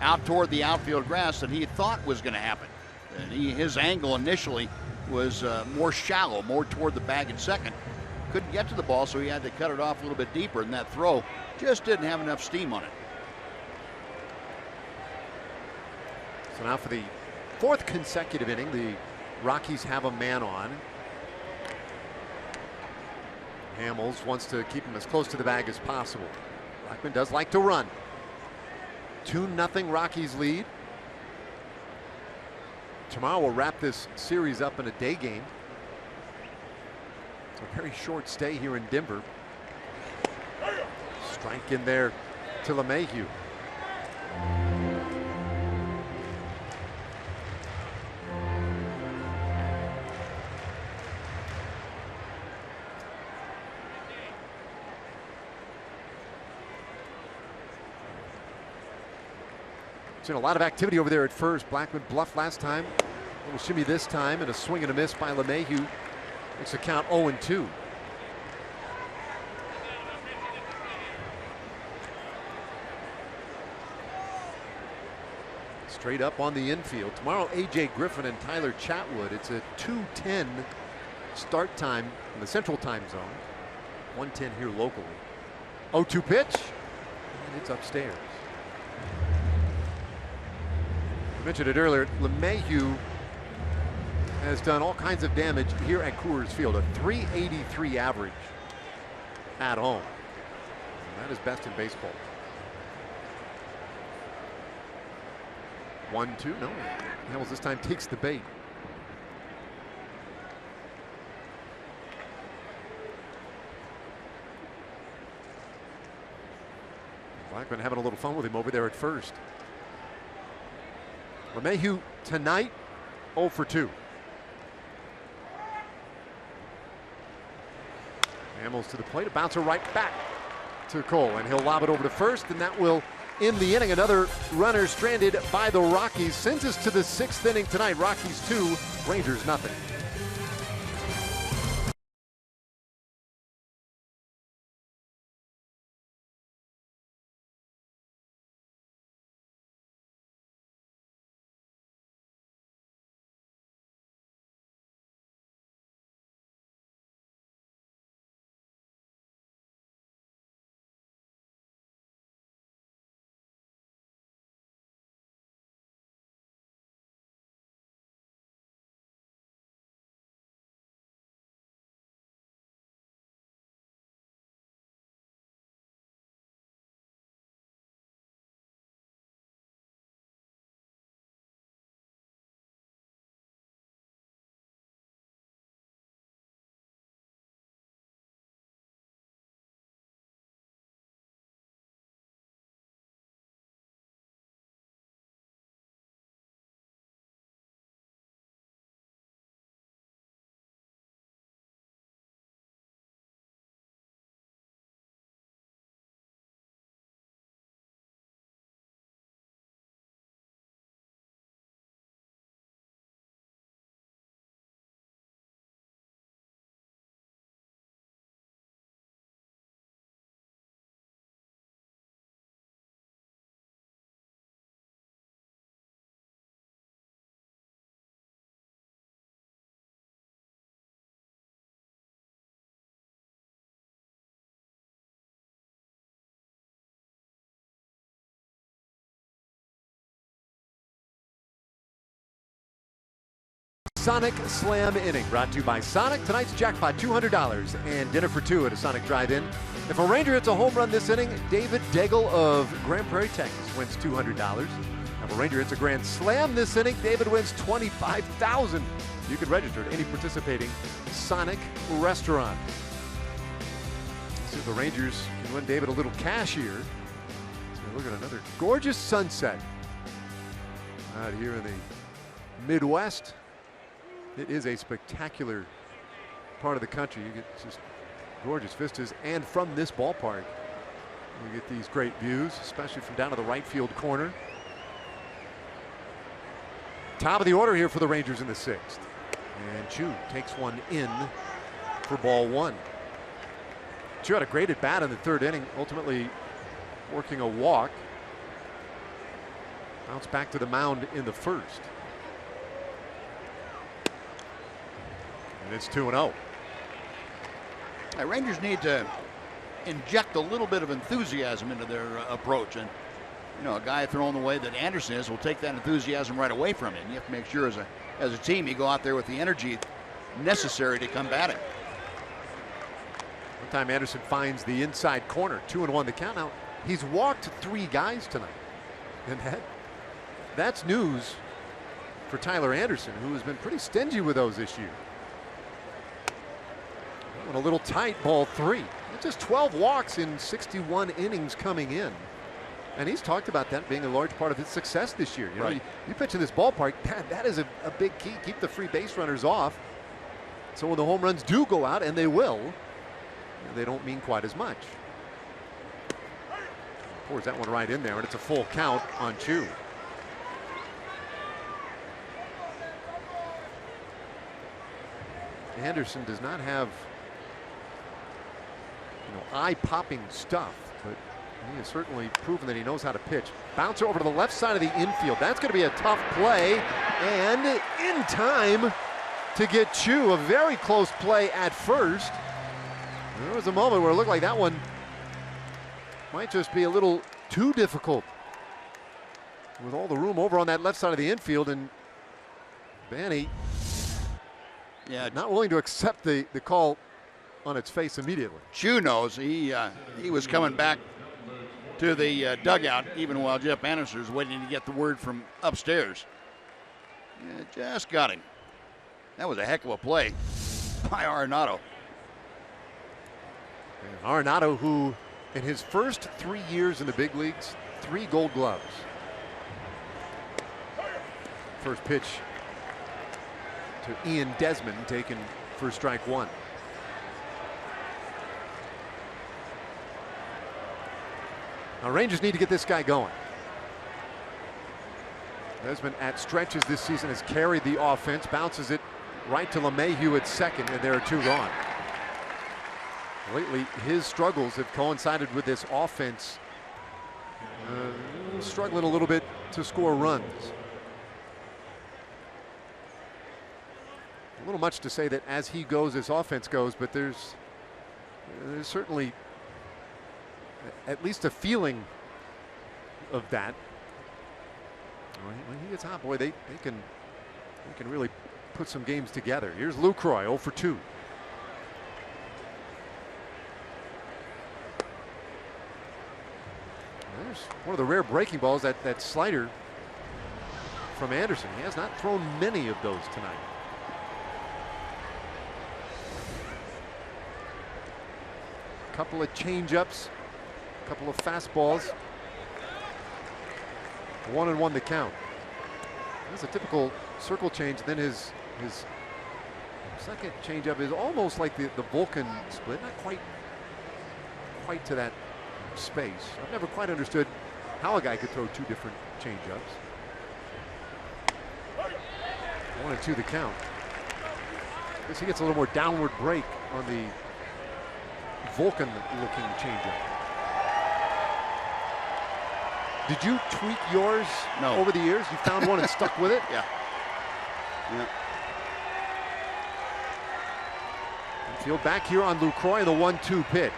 out toward the outfield grass than he thought was going to happen. And his angle initially was more shallow, more toward the bag at second. Couldn't get to the ball, so he had to cut it off a little bit deeper, and that throw just didn't have enough steam on it. So now for the fourth consecutive inning, the Rockies have a man on. Hamels wants to keep him as close to the bag as possible. Blackman does like to run. 2-0 Rockies lead. Tomorrow we'll wrap this series up in a day game. It's a very short stay here in Denver. Strike in there to LeMahieu. Seen a lot of activity over there at first. Blackman bluffed last time. A little shimmy this time, and a swing and a miss by LeMahieu. Makes the count 0-2. Straight up on the infield. Tomorrow, A.J. Griffin and Tyler Chatwood. It's a 2:10 start time in the Central Time Zone. 1:10 here locally. 0-2 pitch, and it's upstairs. I mentioned it earlier, LeMahieu has done all kinds of damage here at Coors Field. A .383 average at home. And that is best in baseball. 1-2, no. Hamels this time takes the bait. Blackman having a little fun with him over there at first. LeMahieu tonight 0-2. Hamels to the plate, a bouncer right back to Cole, and he'll lob it over to first, and that will end the inning. Another runner stranded by the Rockies. Sends us to the 6th inning tonight. Rockies 2, Rangers nothing. Sonic Slam inning brought to you by Sonic. Tonight's jackpot $200 and dinner for two at a Sonic Drive-In. If a Ranger hits a home run this inning, David Daigle of Grand Prairie, Texas wins $200. If Well, Ranger hits a grand slam this inning. David wins $25,000. You can register at any participating Sonic restaurant. See if the Rangers can win David a little cash here. So look at another gorgeous sunset out here in the Midwest. It is a spectacular part of the country. You get just gorgeous vistas, and from this ballpark you get these great views, especially from down to the right field corner. Top of the order here for the Rangers in the 6th. And Choo takes one in for ball 1. Choo had a great at bat in the 3rd inning, ultimately working a walk. Bounced back to the mound in the 1st. And it's 2-0. The Rangers need to inject a little bit of enthusiasm into their approach. And, you know, a guy throwing the way that Anderson is will take that enthusiasm right away from him. You have to make sure as a team you go out there with the energy necessary to combat it. One time Anderson finds the inside corner, 2-1 the count. Now, he's walked 3 guys tonight. And that's news for Tyler Anderson, who has been pretty stingy with those this year. A little tight, ball 3. Just 12 walks in 61 innings coming in. And he's talked about that being a large part of his success this year. You know, you pitch in this ballpark, that is a big key. Keep the free base runners off. So when the home runs do go out, and they will, they don't mean quite as much. Pours that one right in there, and it's a full count on Choo. Anderson does not have eye-popping stuff, but he has certainly proven that he knows how to pitch. Bouncer over to the left side of the infield. That's going to be a tough play, and in time to get Choo. A very close play at first. There was a moment where it looked like that one might just be a little too difficult with all the room over on that left side of the infield, and Banny not willing to accept the call on its face immediately. Choo knows he was coming back to the dugout even while Jeff Anderson was waiting to get the word from upstairs. Just got him. That was a heck of a play by Arenado. Arenado, who in his first 3 years in the big leagues, 3 Gold Gloves. First pitch to Ian Desmond, taken for strike 1. Now Rangers need to get this guy going. Desmond at stretches this season has carried the offense, bounces it right to LeMahieu at second, and there are 2 gone. Lately, his struggles have coincided with this offense struggling a little bit to score runs. A little much to say that as he goes, his offense goes, but there's certainly at least a feeling of that. When he gets hot, boy, they can really put some games together. Here's Lucroy, 0 for 2. There's one of the rare breaking balls, that slider from Anderson. He has not thrown many of those tonight. Couple of change-ups, couple of fastballs. 1-1 the count. That's a typical circle change. Then his second changeup is almost like the Vulcan split, not quite to that space. I've never quite understood how a guy could throw 2 different changeups. 1-2 the count. I guess he gets a little more downward break on the Vulcan-looking changeup. Did you tweak yours over the years? You found one and stuck with it? Yeah. Field back here on Lucroy, the 1-2 pitch.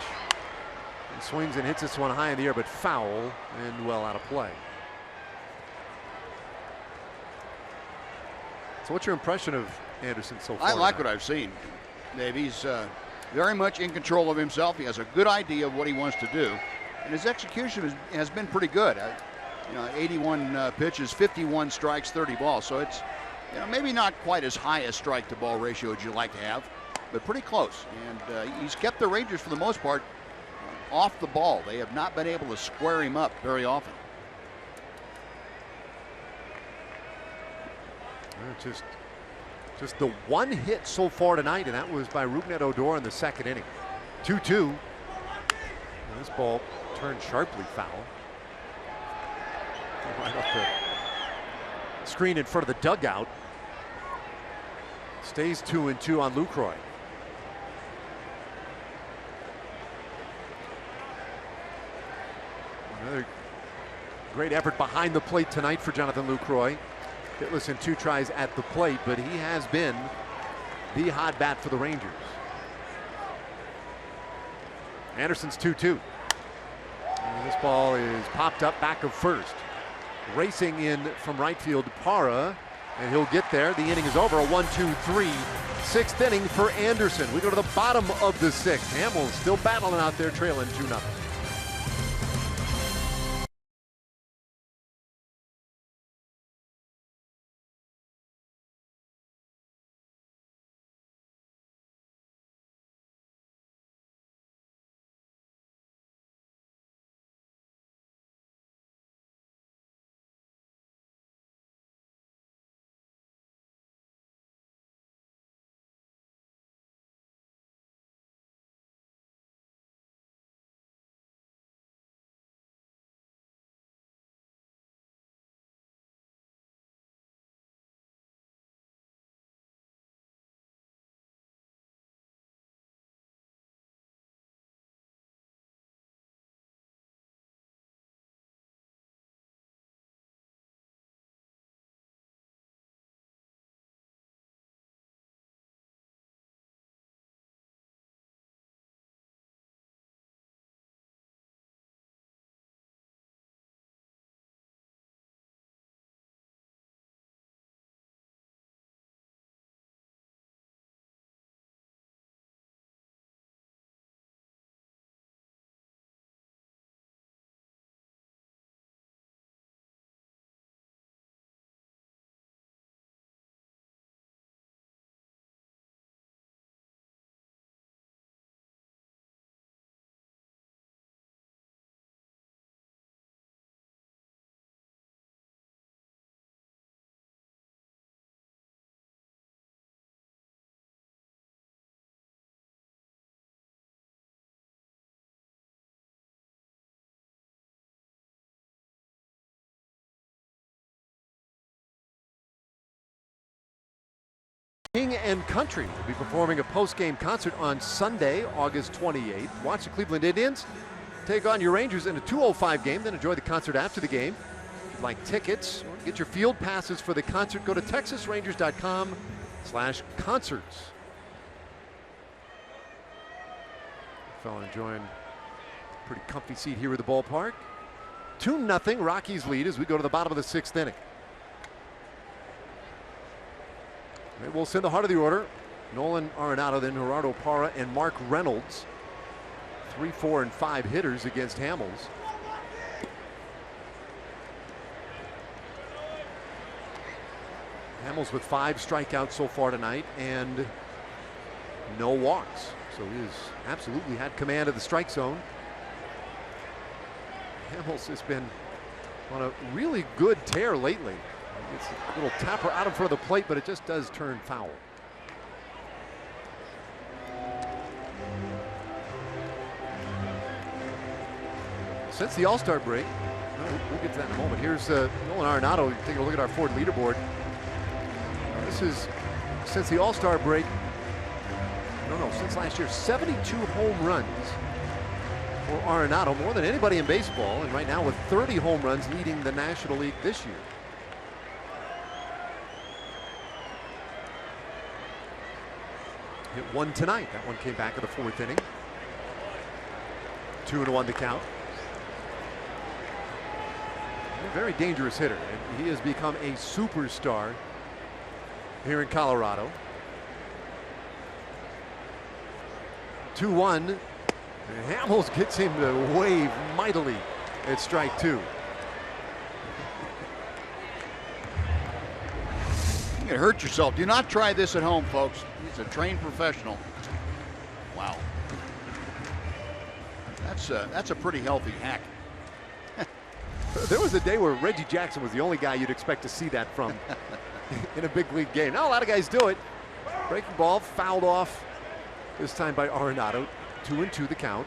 He swings and hits this one high in the air, but foul and well out of play. So what's your impression of Anderson so far? I like what I've seen, Dave. He's very much in control of himself. He has a good idea of what he wants to do, and his execution has been pretty good. 81 pitches, 51 strikes, 30 balls. So it's maybe not quite as high a strike to ball ratio as you'd like to have, but pretty close. And he's kept the Rangers for the most part off the ball. They have not been able to square him up very often. Just the one hit so far tonight, and that was by Rougned Odor in the second inning. 2-2. This ball turned sharply foul. Right off the screen in front of the dugout. Stays 2-2 on Lucroy. Another great effort behind the plate tonight for Jonathan Lucroy. Hitless in 2 tries at the plate, but he has been the hot bat for the Rangers. Anderson's 2-2. And this ball is popped up back of first. Racing in from right field, Parra, and he'll get there. The inning is over. A 1-2-3. 6th inning for Anderson. We go to the bottom of the 6th. Hamels still battling out there, trailing 2-0. King and Country will be performing a post-game concert on Sunday, August 28th. Watch the Cleveland Indians take on your Rangers in a 2:05 game, then enjoy the concert after the game. If you'd like tickets or get your field passes for the concert, go to texasrangers.com/concerts. Fellow enjoying a pretty comfy seat here at the ballpark. 2-0 Rockies lead as we go to the bottom of the 6th inning. We'll send the heart of the order. Nolan Arenado, then Gerardo Parra and Mark Reynolds. 3, 4, and 5 hitters against Hamels. Hamels with 5 strikeouts so far tonight and no walks. So he has absolutely had command of the strike zone. Hamels has been on a really good tear lately. It's a little tapper out in front of the plate, but it just does turn foul. Since the All-Star break, we'll get to that in a moment. Here's Nolan Arenado taking a look at our Ford leaderboard. This is since the All-Star break. Since last year, 72 home runs for Arenado, more than anybody in baseball, and right now with 30 home runs leading the National League this year. Hit one tonight. That one came back in the 4th inning. 2-1 the count. A very dangerous hitter, and he has become a superstar here in Colorado. 2-1. Hamels gets him to wave mightily at strike 2. You're gonna hurt yourself. Do not try this at home, folks. He's a trained professional. Wow. That's a pretty healthy hack. There was a day where Reggie Jackson was the only guy you'd expect to see that from in a big league game. Now a lot of guys do it. Breaking ball, fouled off, this time by Arenado. 2-2 the count.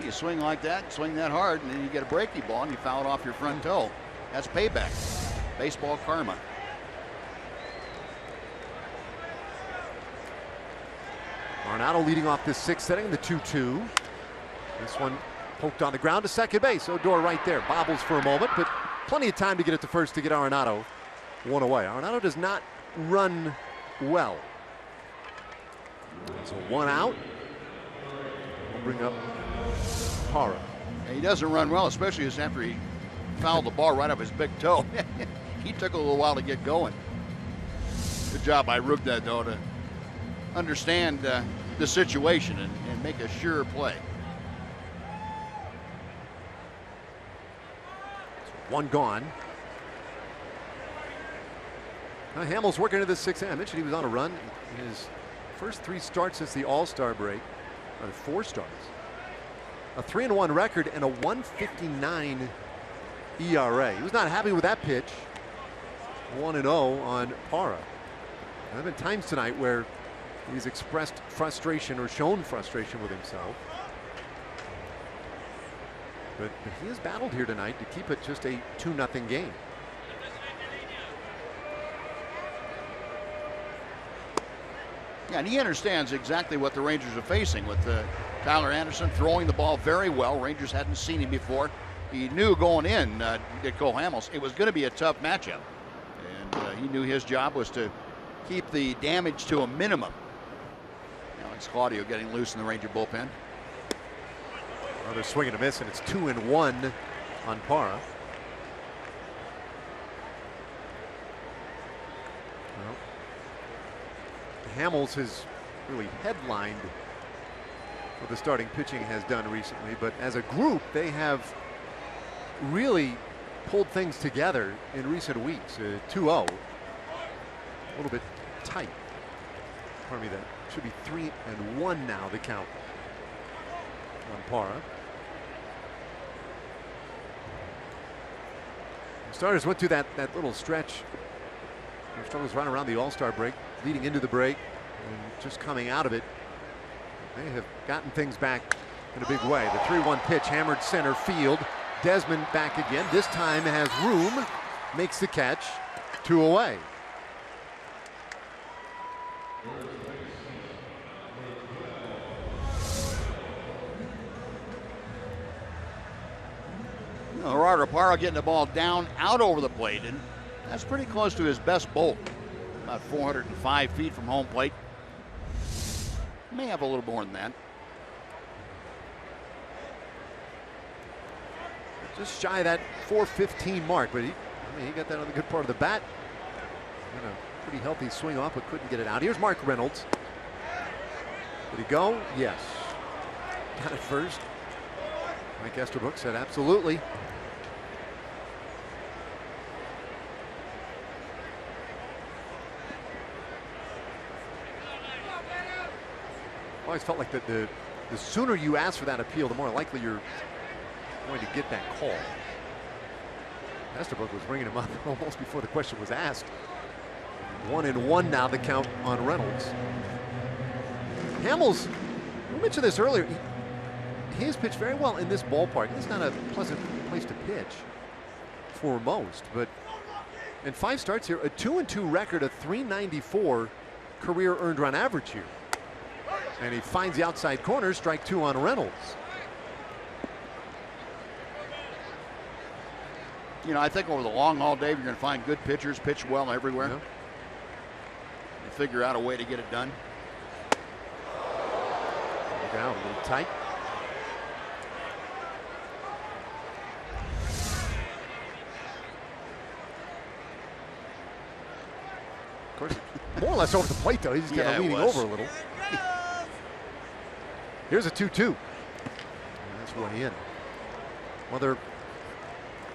You swing like that, swing that hard, and then you get a breaking ball and you foul it off your front toe. That's payback. Baseball karma. Arenado leading off this sixth inning, the 2-2. This one poked on the ground to second base. Odor right there. Bobbles for a moment, but plenty of time to get it to first to get Arenado one away. Arenado does not run well. So one out. We'll bring up Parra. He doesn't run well, especially as after he fouled the ball right up his big toe. He took a little while to get going. Good job by Rugda, though, to understand the situation and make a sure play. One gone. Now Hamels working into the sixth inning. I mentioned he was on a run in his first 3 starts since the All-Star break, or 4 starts. A 3-1 record and a 1.59 ERA. He was not happy with that pitch. 1-0 on Parra. There have been times tonight where he's expressed frustration or shown frustration with himself. But he has battled here tonight to keep it just a 2-0 game. Yeah, and he understands exactly what the Rangers are facing with Tyler Anderson throwing the ball very well. Rangers hadn't seen him before. He knew going in, Cole Hamels, it was going to be a tough matchup. And he knew his job was to keep the damage to a minimum. Now it's Claudio getting loose in the Ranger bullpen. Another swing and a miss, and it's 2-1 on Parra. Well, Hamels has really headlined what the starting pitching has done recently, but as a group, they have really pulled things together in recent weeks. 2-0, a little bit tight. Pardon me, that should be 3-1 now, the count on Parra. Starters went through that little stretch. Their struggles right around the All-Star break, leading into the break, and just coming out of it. They have gotten things back in a big way. The 3-1 pitch hammered center field. Desmond back again. This time has room, makes the catch, 2 away. Gerardo Parra getting the ball down, out over the plate, and that's pretty close to his best bulk. About 405 feet from home plate. May have a little more than that. Just shy of that 415 mark, but he got that on the good part of the bat. And a pretty healthy swing off, but couldn't get it out. Here's Mark Reynolds. Did he go? Yes. Got it first. Mike Estabrook said absolutely. Always felt like the sooner you ask for that appeal, the more likely you're going to get that call. Estabrook was bringing him up almost before the question was asked. 1-1 now, the count on Reynolds. Hamels, we mentioned this earlier, he has pitched very well in this ballpark. It's not a pleasant place to pitch for most, but in 5 starts here, a 2-2 record, a .394 career earned run average here. And he finds the outside corner, strike 2 on Reynolds. You know, I think over the long haul, Dave, you're going to find good pitchers pitch well everywhere. Yeah. And figure out a way to get it done. Look out, a little tight. Of course, more or less over the plate, though. He's just kind of leaning over a little. Here's a 2-2. That's one in. Well,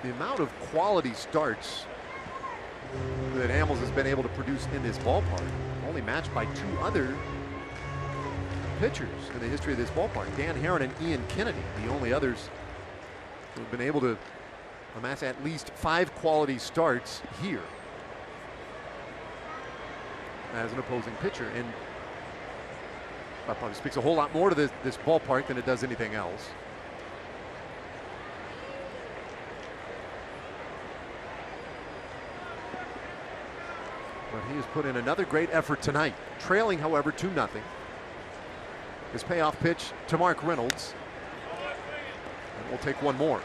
the amount of quality starts that Hamels has been able to produce in this ballpark, only matched by 2 other pitchers in the history of this ballpark. Dan Herron and Ian Kennedy, the only others who have been able to amass at least 5 quality starts here as an opposing pitcher. And that probably speaks a whole lot more to this ballpark than it does anything else. But he has put in another great effort tonight. Trailing, however, 2-0. His payoff pitch to Mark Reynolds. And we'll take one more.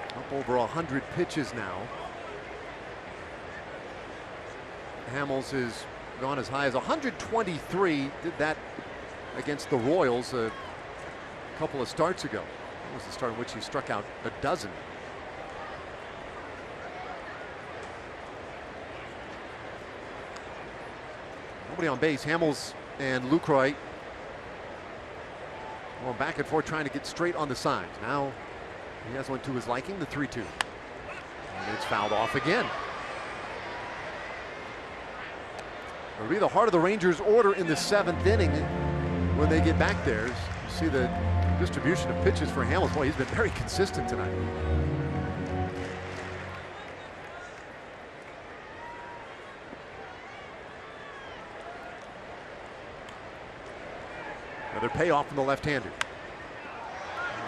Up over 100 pitches now. Hamels has gone as high as 123. Did that against the Royals a couple of starts ago. That was the start in which he struck out a dozen. Nobody on base. Hamels and Lucroy going back and forth trying to get straight on the signs. Now he has one to his liking, the 3-2. And it's fouled off again. It'll be the heart of the Rangers' order in the 7th inning when they get back there. You see the distribution of pitches for Hamels. Boy, he's been very consistent tonight. Another payoff from the left-hander.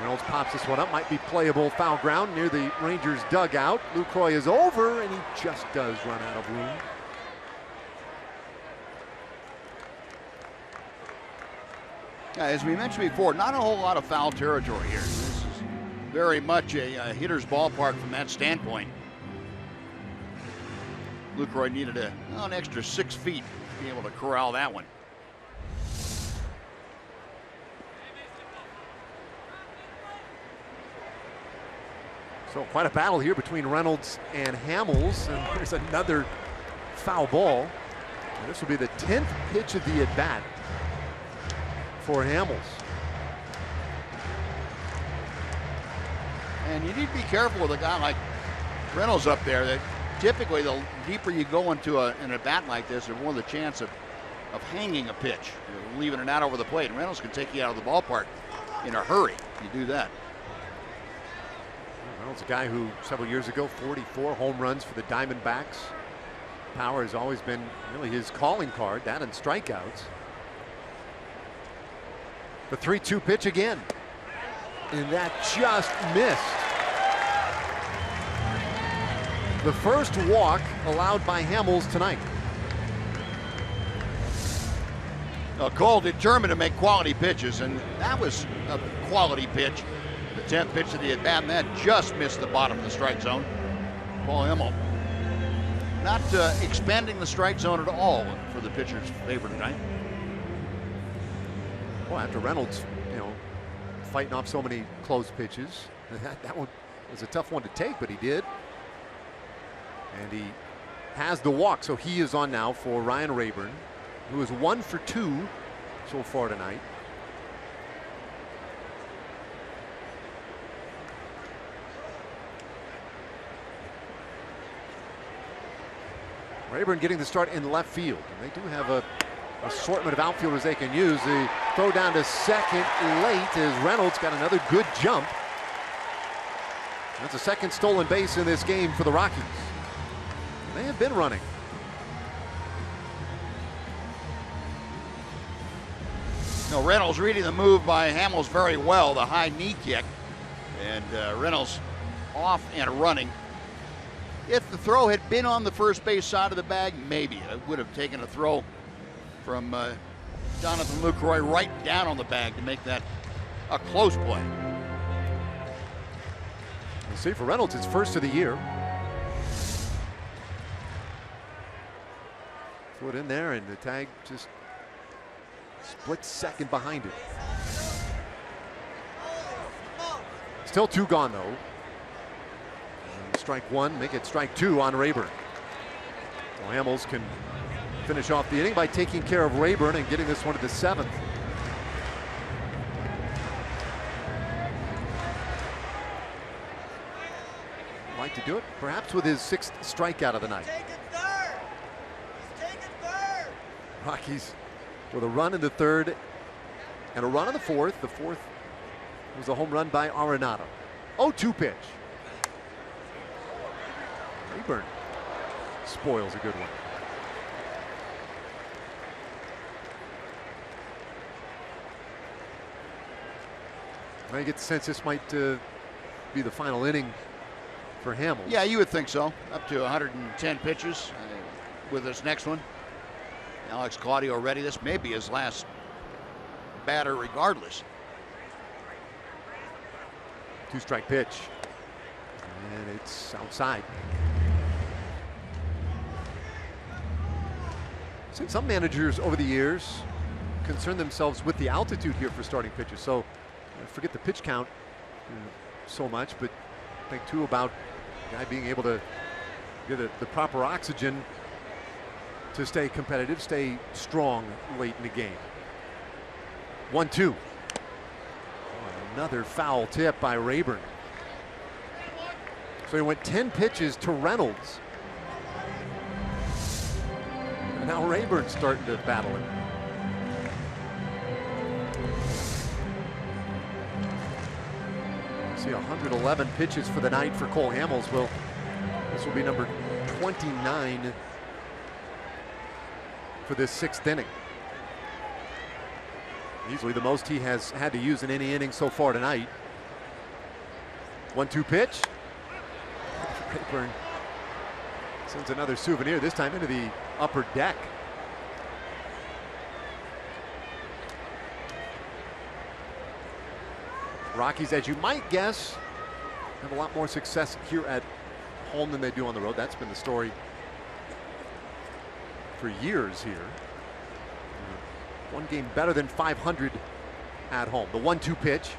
Reynolds pops this one up, might be playable. Foul ground near the Rangers dugout. Lucroy is over, and he just does run out of room. As we mentioned before, not a whole lot of foul territory here. This is very much a hitter's ballpark from that standpoint. Lucroy needed an extra 6 feet to be able to corral that one. So quite a battle here between Reynolds and Hamels, and there's another foul ball. And this will be the 10th pitch of the at-bat for Hamels. And you need to be careful with a guy like Reynolds up there. That typically, the deeper you go into an at-bat like this, there's more the chance of hanging a pitch, leaving it out over the plate. And Reynolds can take you out of the ballpark in a hurry if you do that. Reynolds, a guy who several years ago, 44 home runs for the Diamondbacks. Power has always been really his calling card, that and strikeouts. The 3-2 pitch again, and that just missed. The first walk allowed by Hamels tonight. Cole determined to make quality pitches, and that was a quality pitch. The 10th pitch of the at-bat, and that just missed the bottom of the strike zone. Paul Hemel not expanding the strike zone at all for the pitcher's favor tonight. Well, after Reynolds, fighting off so many close pitches, that one was a tough one to take, but he did. And he has the walk, so he is on now for Ryan Rayburn, who is 1 for 2 so far tonight. Rayburn getting the start in left field. And they do have a assortment of outfielders they can use. The throw down to second late as Reynolds got another good jump. That's a second stolen base in this game for the Rockies. They have been running. Reynolds reading the move by Hamels very well, the high knee kick. And Reynolds off and running. If the throw had been on the first base side of the bag, maybe it would have taken a throw from Jonathan Lucroy right down on the bag to make that a close play. We'll see for Reynolds, it's first of the year. Foot in there, and the tag just split second behind it. Still 2 gone though. Strike 1, make it strike 2 on Rayburn. Well, Hamels can finish off the inning by taking care of Rayburn and getting this one to the 7th. like to do it, perhaps with his 6th strikeout of the night. Rockies with a run in the 3rd and a run in the 4th. The 4th was a home run by Arenado. 0-2 pitch. Rayburn spoils a good one. I get the sense this might be the final inning for Hamels. Yeah, you would think so. Up to 110 pitches with this next one. Alex Claudio ready. This may be his last batter regardless. 2-strike pitch. And it's outside. Seen some managers over the years concern themselves with the altitude here for starting pitchers. So forget the pitch count so much, but think too about the guy being able to get the proper oxygen to stay competitive, stay strong late in the game. 1-2. Another foul tip by Rayburn. So he went 10 pitches to Reynolds. And now Rayburn's starting to battle it. See 111 pitches for the night for Cole Hamels. Well, this will be number 29 for this 6th inning. Easily the most he has had to use in any inning so far tonight. 1-2 pitch. Rayburn sends another souvenir, this time into the upper deck. Rockies, as you might guess, have a lot more success here at home than they do on the road. That's been the story for years here. One game better than 500 at home. The 1-2 pitch.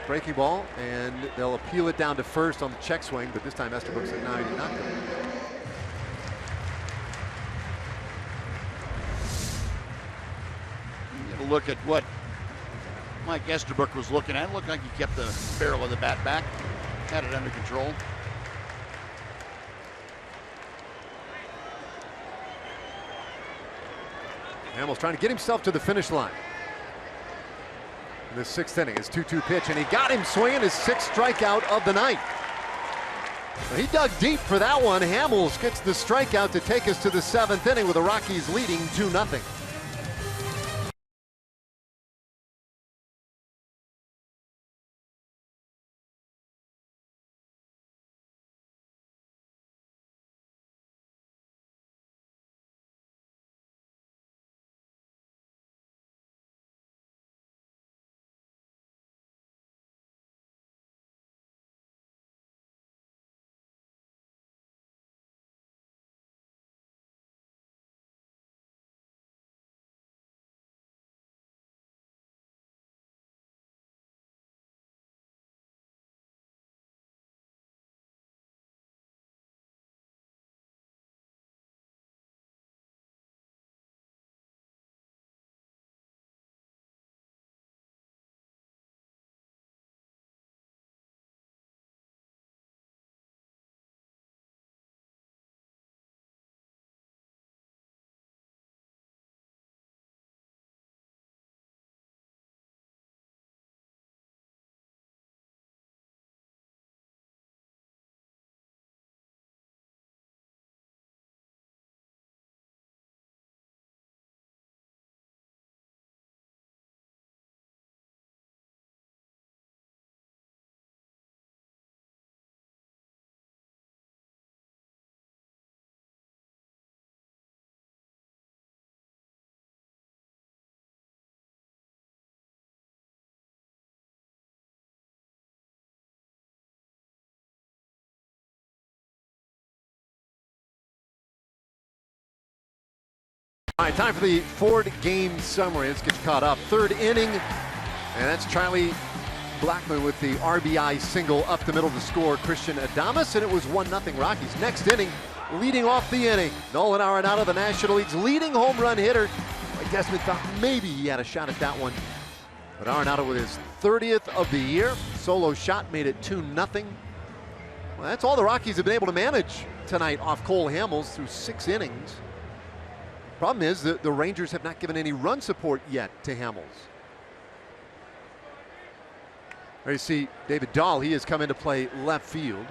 Breaking ball, and they'll appeal it down to first on the check swing, but this time Estabrook said, no, you're not going to. You have a look at what Mike Estabrook was looking at. It looked like he kept the barrel of the bat back, had it under control. Hamels trying to get himself to the finish line. In the 6th inning, his 2-2 pitch, and he got him swinging, his 6th strikeout of the night. Well, he dug deep for that one. Hamels gets the strikeout to take us to the 7th inning with the Rockies leading 2-0. All right, time for the Ford game summary. Let's get you caught up. 3rd inning, and that's Charlie Blackmon with the RBI single up the middle to score Christian Adames, and it was 1-0 Rockies. Next inning, leading off the inning, Nolan Arenado, the National League's leading home run hitter. I guess we thought maybe he had a shot at that one, but Arenado with his 30th of the year. Solo shot made it 2-0. Well, that's all the Rockies have been able to manage tonight off Cole Hamels through 6 innings. Problem is that the Rangers have not given any run support yet to Hamels. There you see David Dahl. He has come in to play left field.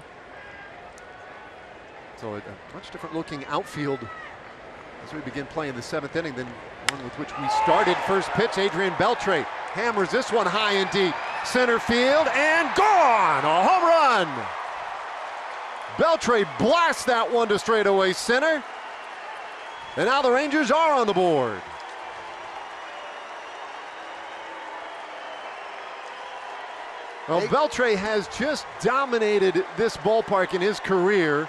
So a much different looking outfield as we begin playing the 7th inning than one with which we started. First pitch, Adrian Beltre hammers this one high and deep. Center field and gone! A home run! Beltre blasts that one to straightaway center. And now the Rangers are on the board. Well, Beltre has just dominated this ballpark in his career.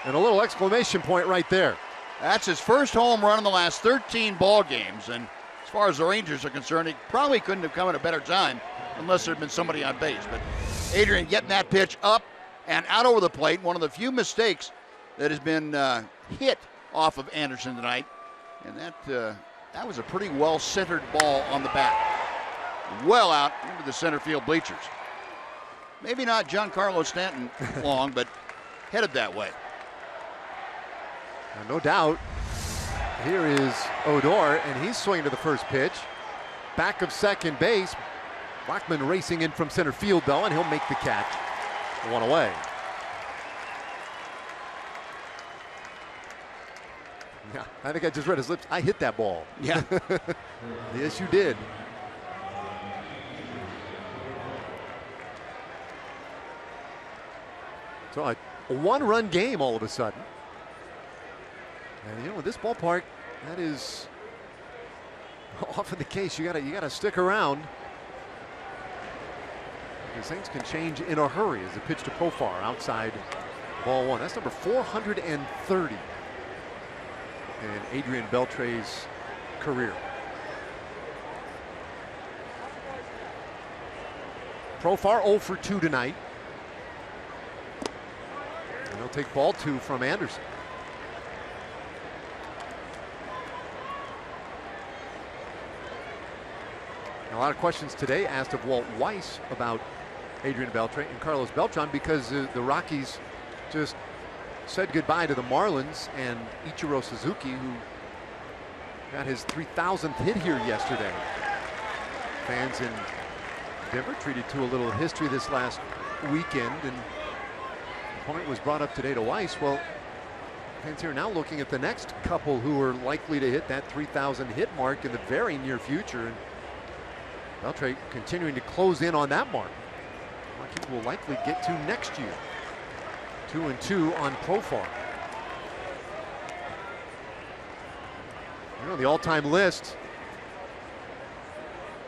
And a little exclamation point right there. That's his first home run in the last 13 ball games. And as far as the Rangers are concerned, he probably couldn't have come at a better time unless there had been somebody on base. But Adrian getting that pitch up and out over the plate. One of the few mistakes that has been hit off of Anderson tonight. And that was a pretty well-centered ball on the bat. Well out into the center field bleachers. Maybe not Giancarlo Stanton long, but headed that way. No doubt. Here is Odor, and he's swinging to the first pitch. Back of second base. Blackman racing in from center field, though, and he'll make the catch. One away. Yeah, I think I just read his lips. I hit that ball. Yeah. Yes, you did. So a one-run game all of a sudden. And you know, in this ballpark, that is often the case. You gotta stick around, because things can change in a hurry. As a pitch to Profar outside ball one. That's number 430 in Adrian Beltre's career. Profar 0 for 2 tonight. And he'll take ball 2 from Anderson. A lot of questions today asked of Walt Weiss about Adrian Beltre and Carlos Beltran, because the Rockies just said goodbye to the Marlins and Ichiro Suzuki, who got his 3,000th hit here yesterday. Fans in Denver treated to a little history this last weekend, and the point was brought up today to Weiss. Well, fans here now looking at the next couple who are likely to hit that 3,000 hit mark in the very near future. And Beltre continuing to close in on that mark. Rockies will likely get to next year. 2-2 on Profar. You know, the all-time list.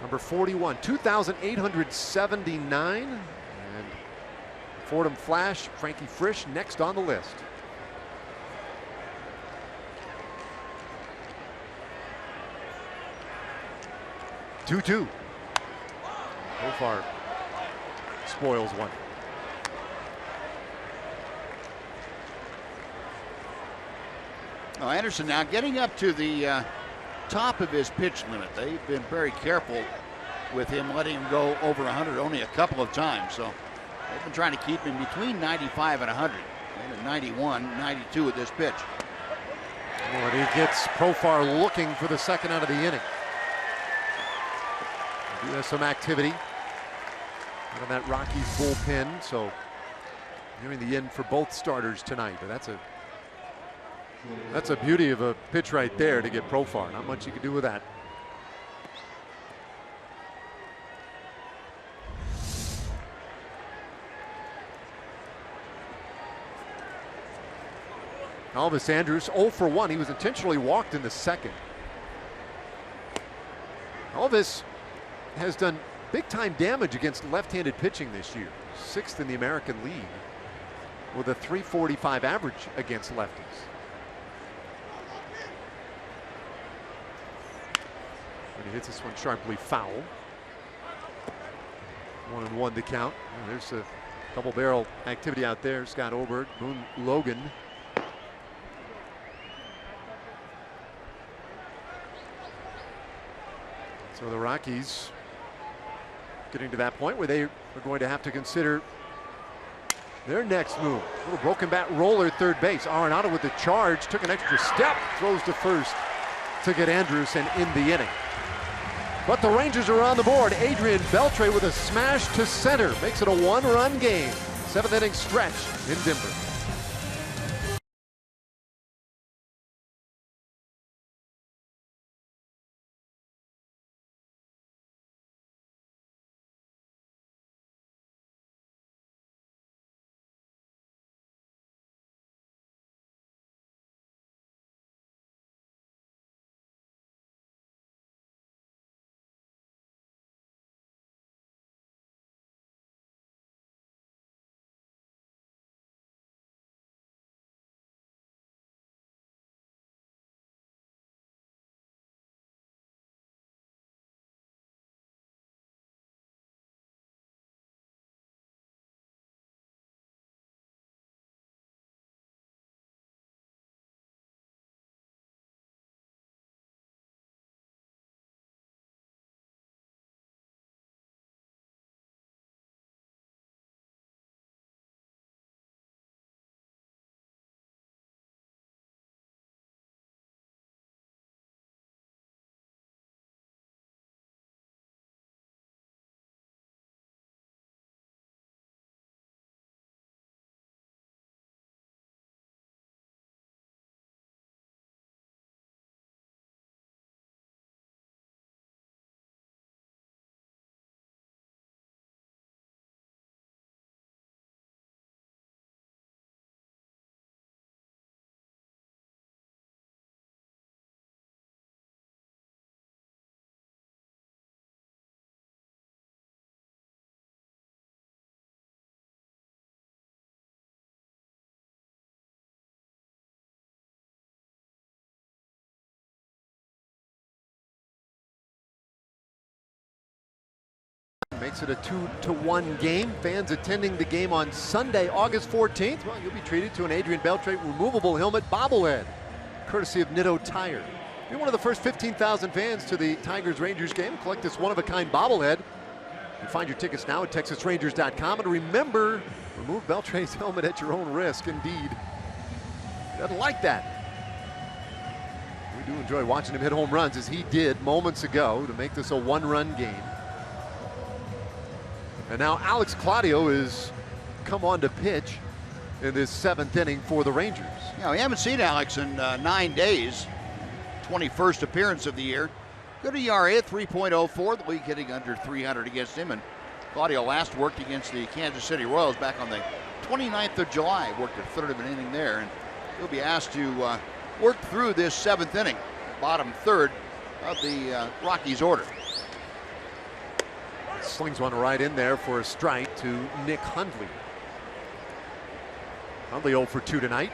Number 41, 2,879. And Fordham Flash, Frankie Frisch next on the list. Two. Profar spoils one. Now Anderson now getting up to the top of his pitch limit. They've been very careful with him, letting him go over 100 only a couple of times. So they've been trying to keep him between 95 and 100. And at 91, 92 at this pitch. Well, and he gets Profar looking for the second out of the inning. Do have some activity out of that Rockies bullpen, so nearing the end for both starters tonight. But that's a beauty of a pitch right there to get Profar. Not much you can do with that. Elvis Andrus 0 for 1. He was intentionally walked in the second. Elvis has done big-time damage against left-handed pitching this year. 6th in the American League with a .345 average against lefties. And he hits this one sharply foul. 1-1 the count. And there's a double barrel activity out there. Scott Oberg, Boone Logan. So the Rockies getting to that point where they are going to have to consider Their next move, a little broken bat roller third base. Arenado with the charge, took an extra step, throws to first to get Andrewson in the inning. But the Rangers are on the board. Adrian Beltre with a smash to center makes it a one-run game. 7th inning stretch in Denver. Makes it a 2-1 game. Fans attending the game on Sunday, August 14th, well, you'll be treated to an Adrian Beltre removable helmet bobblehead, courtesy of Nitto Tire. Be one of the first 15,000 fans to the Tigers-Rangers game. Collect this one-of-a-kind bobblehead. You find your tickets now at TexasRangers.com. And remember, remove Beltre's helmet at your own risk. Indeed, he doesn't like that. We do enjoy watching him hit home runs, as he did moments ago, to make this a one-run game. And now Alex Claudio is come on to pitch in this 7th inning for the Rangers. Yeah, we haven't seen Alex in 9 days. 21st appearance of the year. Good ERA, 3.04. The league hitting under 300 against him. And Claudio last worked against the Kansas City Royals back on the 29th of July. Worked a third of an inning there. And he'll be asked to work through this 7th inning, bottom third of the Rockies order. Slings one right in there for a strike to Nick Hundley. Hundley 0 for 2 tonight.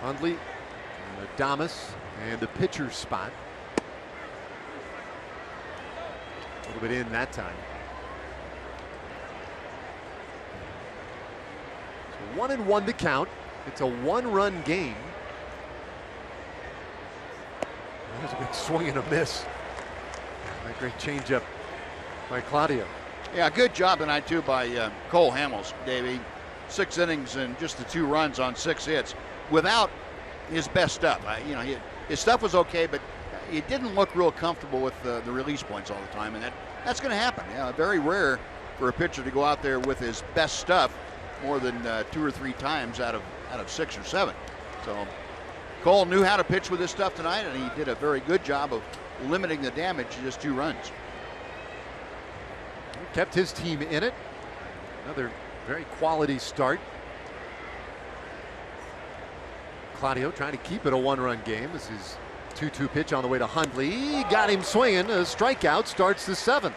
Hundley, Adames, and the pitcher's spot. A little bit in that time. So 1-1 to count. It's a one-run game. There's a big swing and a miss. A great changeup by Claudio. Yeah, good job tonight too by Cole Hamels, Davey. 6 innings and just the 2 runs on 6 hits without his best stuff. His stuff was okay, but it didn't look real comfortable with the release points all the time, and that's going to happen. Yeah, very rare for a pitcher to go out there with his best stuff more than 2 or 3 times out of 6 or 7. So Cole knew how to pitch with this stuff tonight, and he did a very good job of limiting the damage to just 2 runs. He kept his team in it. Another very quality start. Claudio trying to keep it a 1-run game. This is 2-2 pitch on the way to Hundley. Got him swinging. A strikeout starts the 7th.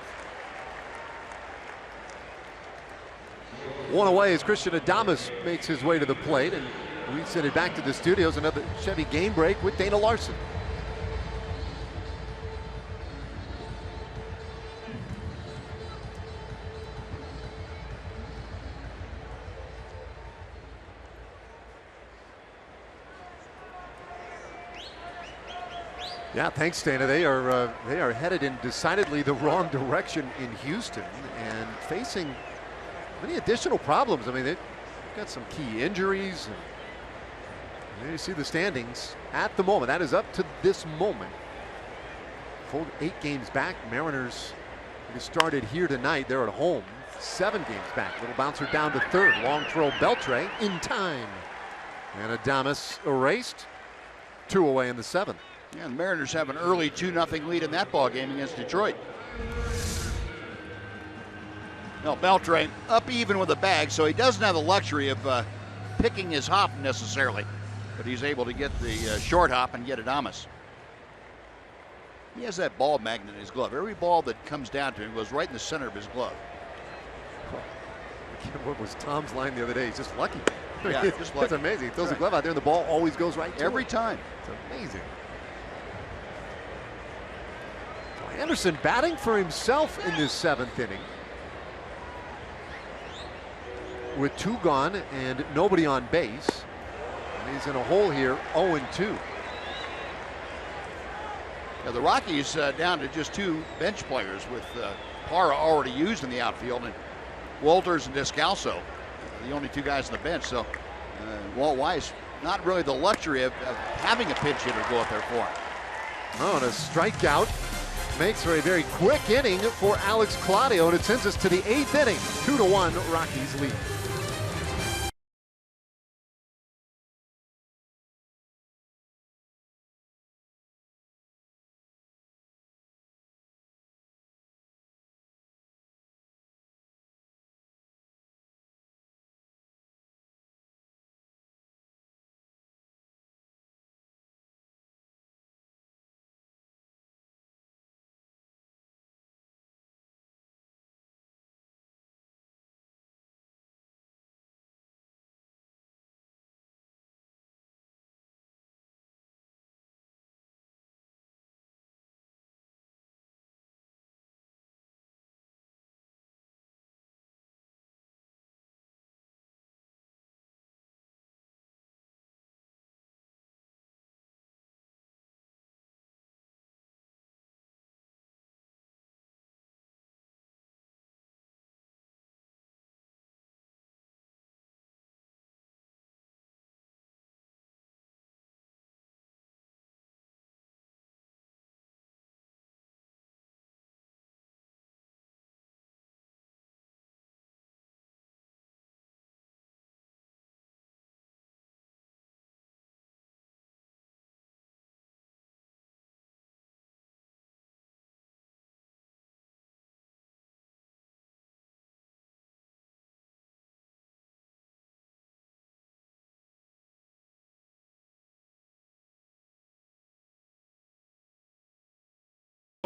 One away as Christian Adames makes his way to the plate, and we send it back to the studios. Another Chevy game break with Dana Larson. Yeah, thanks, Dana. They are headed in decidedly the wrong direction in Houston and facing many additional problems. I mean, they've got some key injuries. And there you see the standings at the moment. That is up to this moment. Full 8 games back. Mariners started here tonight. They're at home. 7 games back. Little bouncer down to third. Long throw, Beltre in time. And Adames erased. 2 away in the 7th. Yeah, the Mariners have an early 2-0 lead in that ball game against Detroit. No, Beltre up even with the bag, so he doesn't have the luxury of picking his hop necessarily, but he's able to get the short hop and get Adames. He has that ball magnet in his glove. Every ball that comes down to him goes right in the center of his glove. What was Tom's line the other day? He's just lucky. Yeah, just lucky. It's amazing. He throws the glove out there and the ball always goes right to every him. time. It's amazing. Anderson batting for himself in this 7th inning. With 2 gone and nobody on base. And he's in a hole here, 0-2. Yeah, the Rockies down to just 2 bench players with Parra already used in the outfield and Walters and Descalso, the only 2 guys on the bench. So Walt Weiss, not really the luxury of having a pinch hitter go up there for him. Oh, and a strikeout makes for a very quick inning for Alex Claudio, and it sends us to the 8th inning. 2-1 Rockies lead.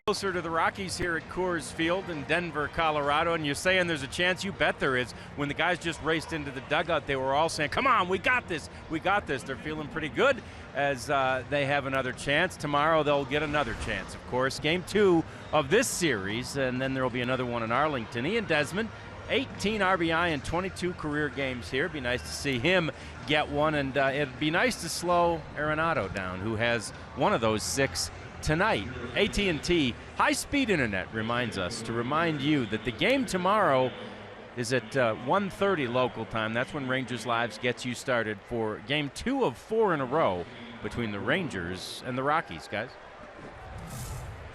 Closer to the Rockies here at Coors Field in Denver, Colorado, and you're saying there's a chance. You bet there is. When the guys just raced into the dugout, they were all saying, come on, we got this, we got this. They're feeling pretty good as they have another chance. Tomorrow they'll get another chance, of course. Game 2 of this series, and then there will be another one in Arlington. Ian Desmond, 18 RBI in 22 career games here. It'd be nice to see him get one, and it'd be nice to slow Arenado down, who has one of those 6 tonight. AT&T high-speed internet reminds us to remind you that the game tomorrow is at 1:30 local time. That's when Rangers Lives gets you started for game 2 of 4 in a row between the Rangers and the Rockies, guys.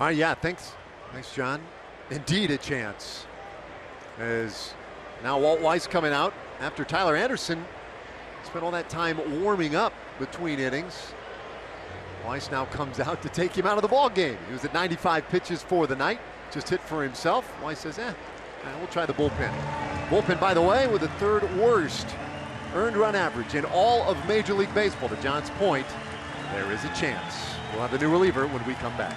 All right, yeah, thanks, John. Indeed a chance. As now Walt Weiss coming out after Tyler Anderson spent all that time warming up between innings. Weiss now comes out to take him out of the ball game. He was at 95 pitches for the night, just hit for himself. Weiss says, we'll try the bullpen. Bullpen, by the way, with the 3rd worst earned run average in all of Major League Baseball. To John's point, there is a chance. We'll have the new reliever when we come back.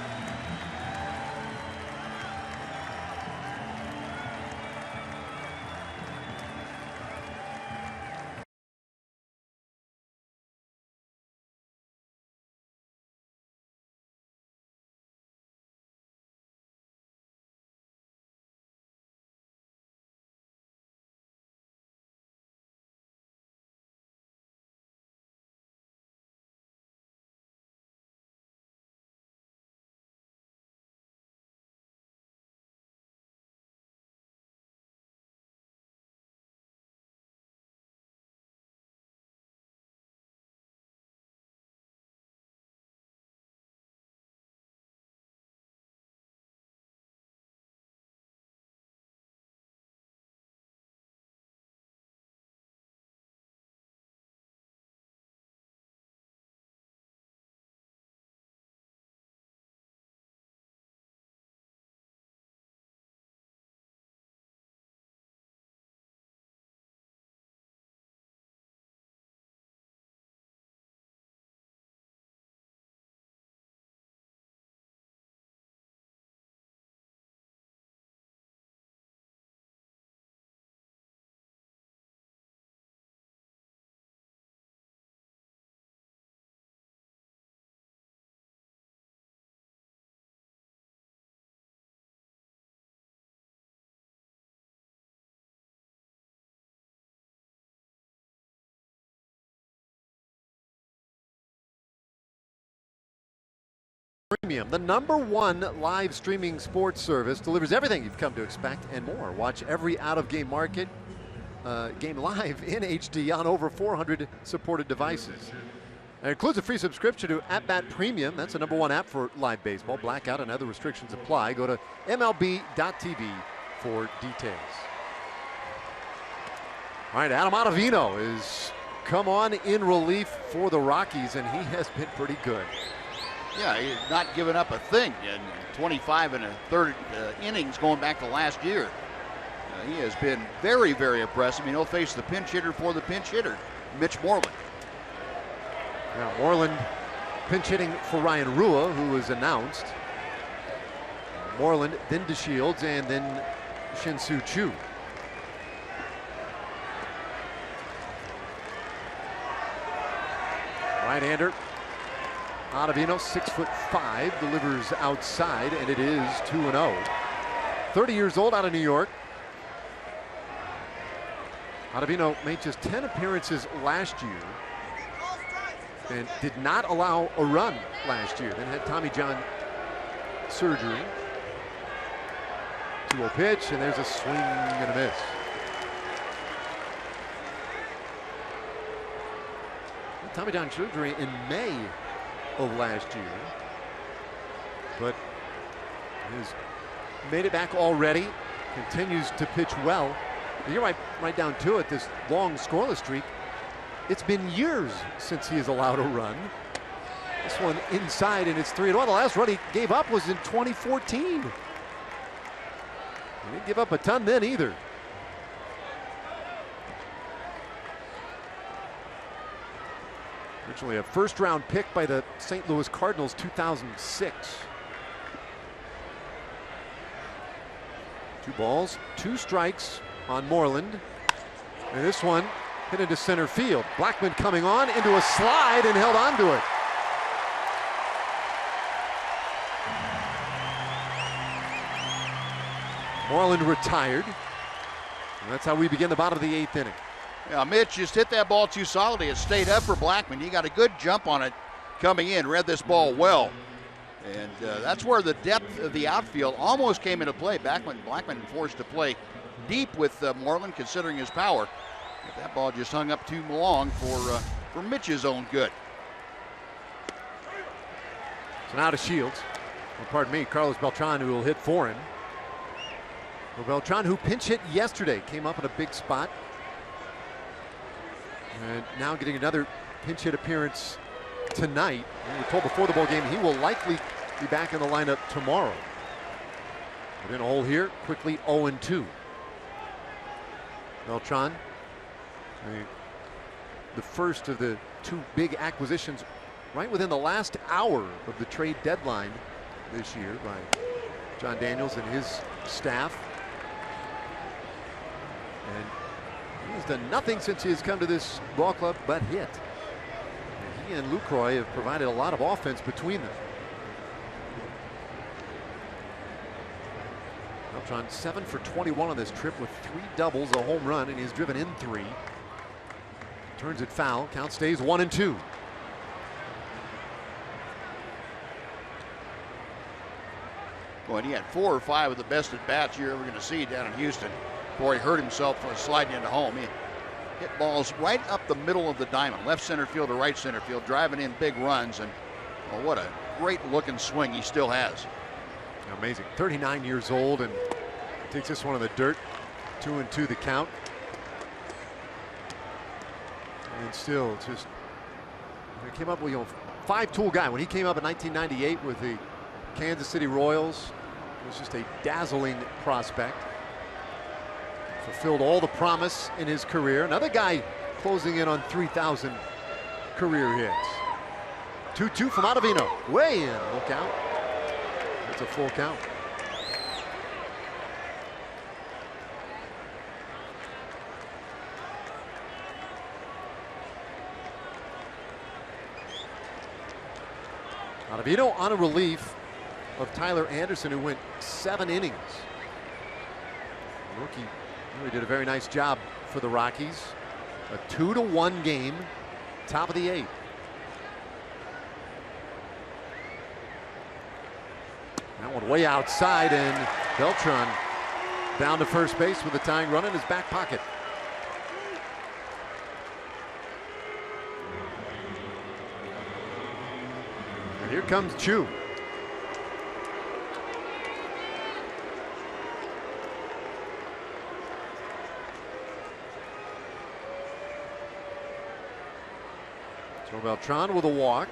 Premium, the #1 live streaming sports service, delivers everything you've come to expect and more. Watch every out-of-game market game live in HD on over 400 supported devices. It includes a free subscription to At-Bat Premium. That's the #1 app for live baseball. Blackout and other restrictions apply. Go to MLB.tv for details. All right, Adam Ottavino is come on in relief for the Rockies, and he has been pretty good. Yeah, he's not giving up a thing in 25 and a third innings going back to last year. He has been very, very impressive. He'll face the pinch hitter for the pinch hitter, Mitch Moreland. Now Moreland pinch hitting for Ryan Rua, who was announced. Moreland, then DeShields, and then Shin-Soo Choo. Right-hander Ottavino, 6'5", delivers outside, and it is 2-0. 30 years old, out of New York. Ottavino made just 10 appearances last year and did not allow a run last year. Then had Tommy John surgery. 2-0 pitch, and there's a swing and a miss. Tommy John surgery in May of last year, but he's made it back already, continues to pitch well. You're right down to it, this long scoreless streak, it's been years since he has allowed a run. This one inside, and it's 3-1. The last run he gave up was in 2014. He didn't give up a ton then either. Originally a first-round pick by the St. Louis Cardinals, 2006. 2 balls, 2 strikes on Moreland. And this one hit into center field. Blackmon coming on into a slide and held on to it. Moreland retired. And that's how we begin the bottom of the 8th inning. Yeah, Mitch just hit that ball too solidly. It stayed up for Blackmon. He got a good jump on it coming in, read this ball well. And that's where the depth of the outfield almost came into play. Blackmon forced to play deep with Moreland, considering his power. But that ball just hung up too long for Mitch's own good. So now to Shields. Well, pardon me, Carlos Beltran, who will hit for him. Well, Beltran, who pinch hit yesterday, came up in a big spot. And now getting another pinch hit appearance tonight. We were told before the ball game he will likely be back in the lineup tomorrow. But in a hole here, quickly 0-2. Beltran, the first of the 2 big acquisitions right within the last hour of the trade deadline this year by John Daniels and his staff. And he has done nothing since he has come to this ball club but hit. And he and Lucroy have provided a lot of offense between them. Beltran 7 for 21 on this trip with 3 doubles, a home run, and he's driven in 3. Turns it foul. Count stays 1-2. Boy, he had 4 or 5 of the best at bats you're ever going to see down in Houston before he hurt himself sliding into home. He hit balls right up the middle of the diamond, left center field to right center field, driving in big runs. And well, what a great looking swing he still has. Amazing. 39 years old and takes this one in the dirt. 2-2 the count. And still just he came up with, 5-tool guy. When he came up in 1998 with the Kansas City Royals, it was just a dazzling prospect. Fulfilled all the promise in his career. Another guy closing in on 3,000 career hits. 2-2 from Ottavino. Way in. Look out. It's a full count. Ottavino on a relief of Tyler Anderson, who went 7 innings. The rookie really did a very nice job for the Rockies. A 2-1 game, top of the 8th. That one way outside, and Beltran down to first base with the tying run in his back pocket. And here comes Chu. So Beltran with a walk.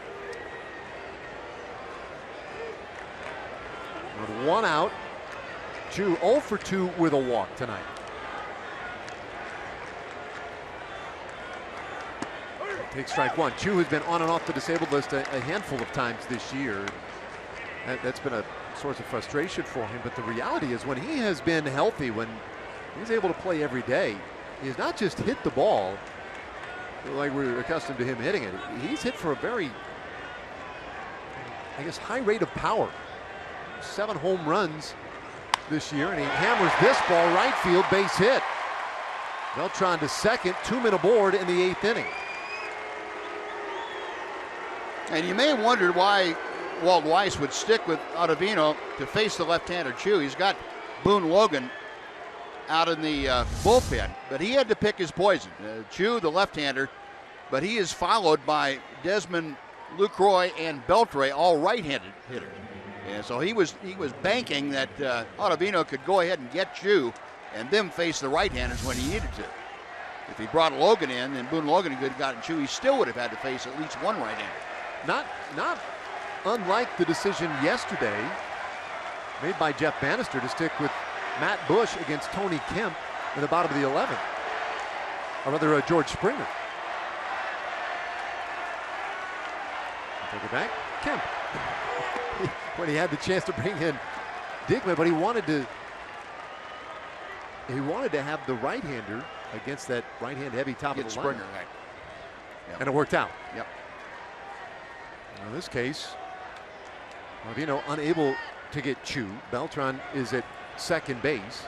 With one out, Chu 0 for 2 with a walk tonight. Take strike one. Chu has been on and off the disabled list a handful of times this year. That's been a source of frustration for him, but the reality is when he has been healthy, when he's able to play every day, he has not just hit the ball like we're accustomed to him hitting it. He's hit for a very, I guess, high rate of power. 7 home runs this year, and he hammers this ball right field, base hit. Beltran to second, 2-men aboard in the 8th inning. And you may have wondered why Walt Weiss would stick with Ottavino to face the left-hander Chu. He's got Boone Logan out in the bullpen, but he had to pick his poison. Chu, the left-hander, but he is followed by Desmond, Lucroy, and Beltre, all right-handed hitters. And so he was banking that Ottavino could go ahead and get Chu and then face the right-handers when he needed to. If he brought Logan in, then Boone Logan could have gotten Chu. He still would have had to face at least one right-hander. Not unlike the decision yesterday made by Jeff Bannister to stick with Matt Bush against Tony Kemp in the bottom of the 11th. Or rather, George Springer. Take it back, Kemp. When he had the chance to bring in Digman, but he wanted to have the right-hander against that right-hand heavy top of the Springer, line. right. Yep. And it worked out. Yep. In this case, Ottavino unable to get Chu. Beltran is at second base.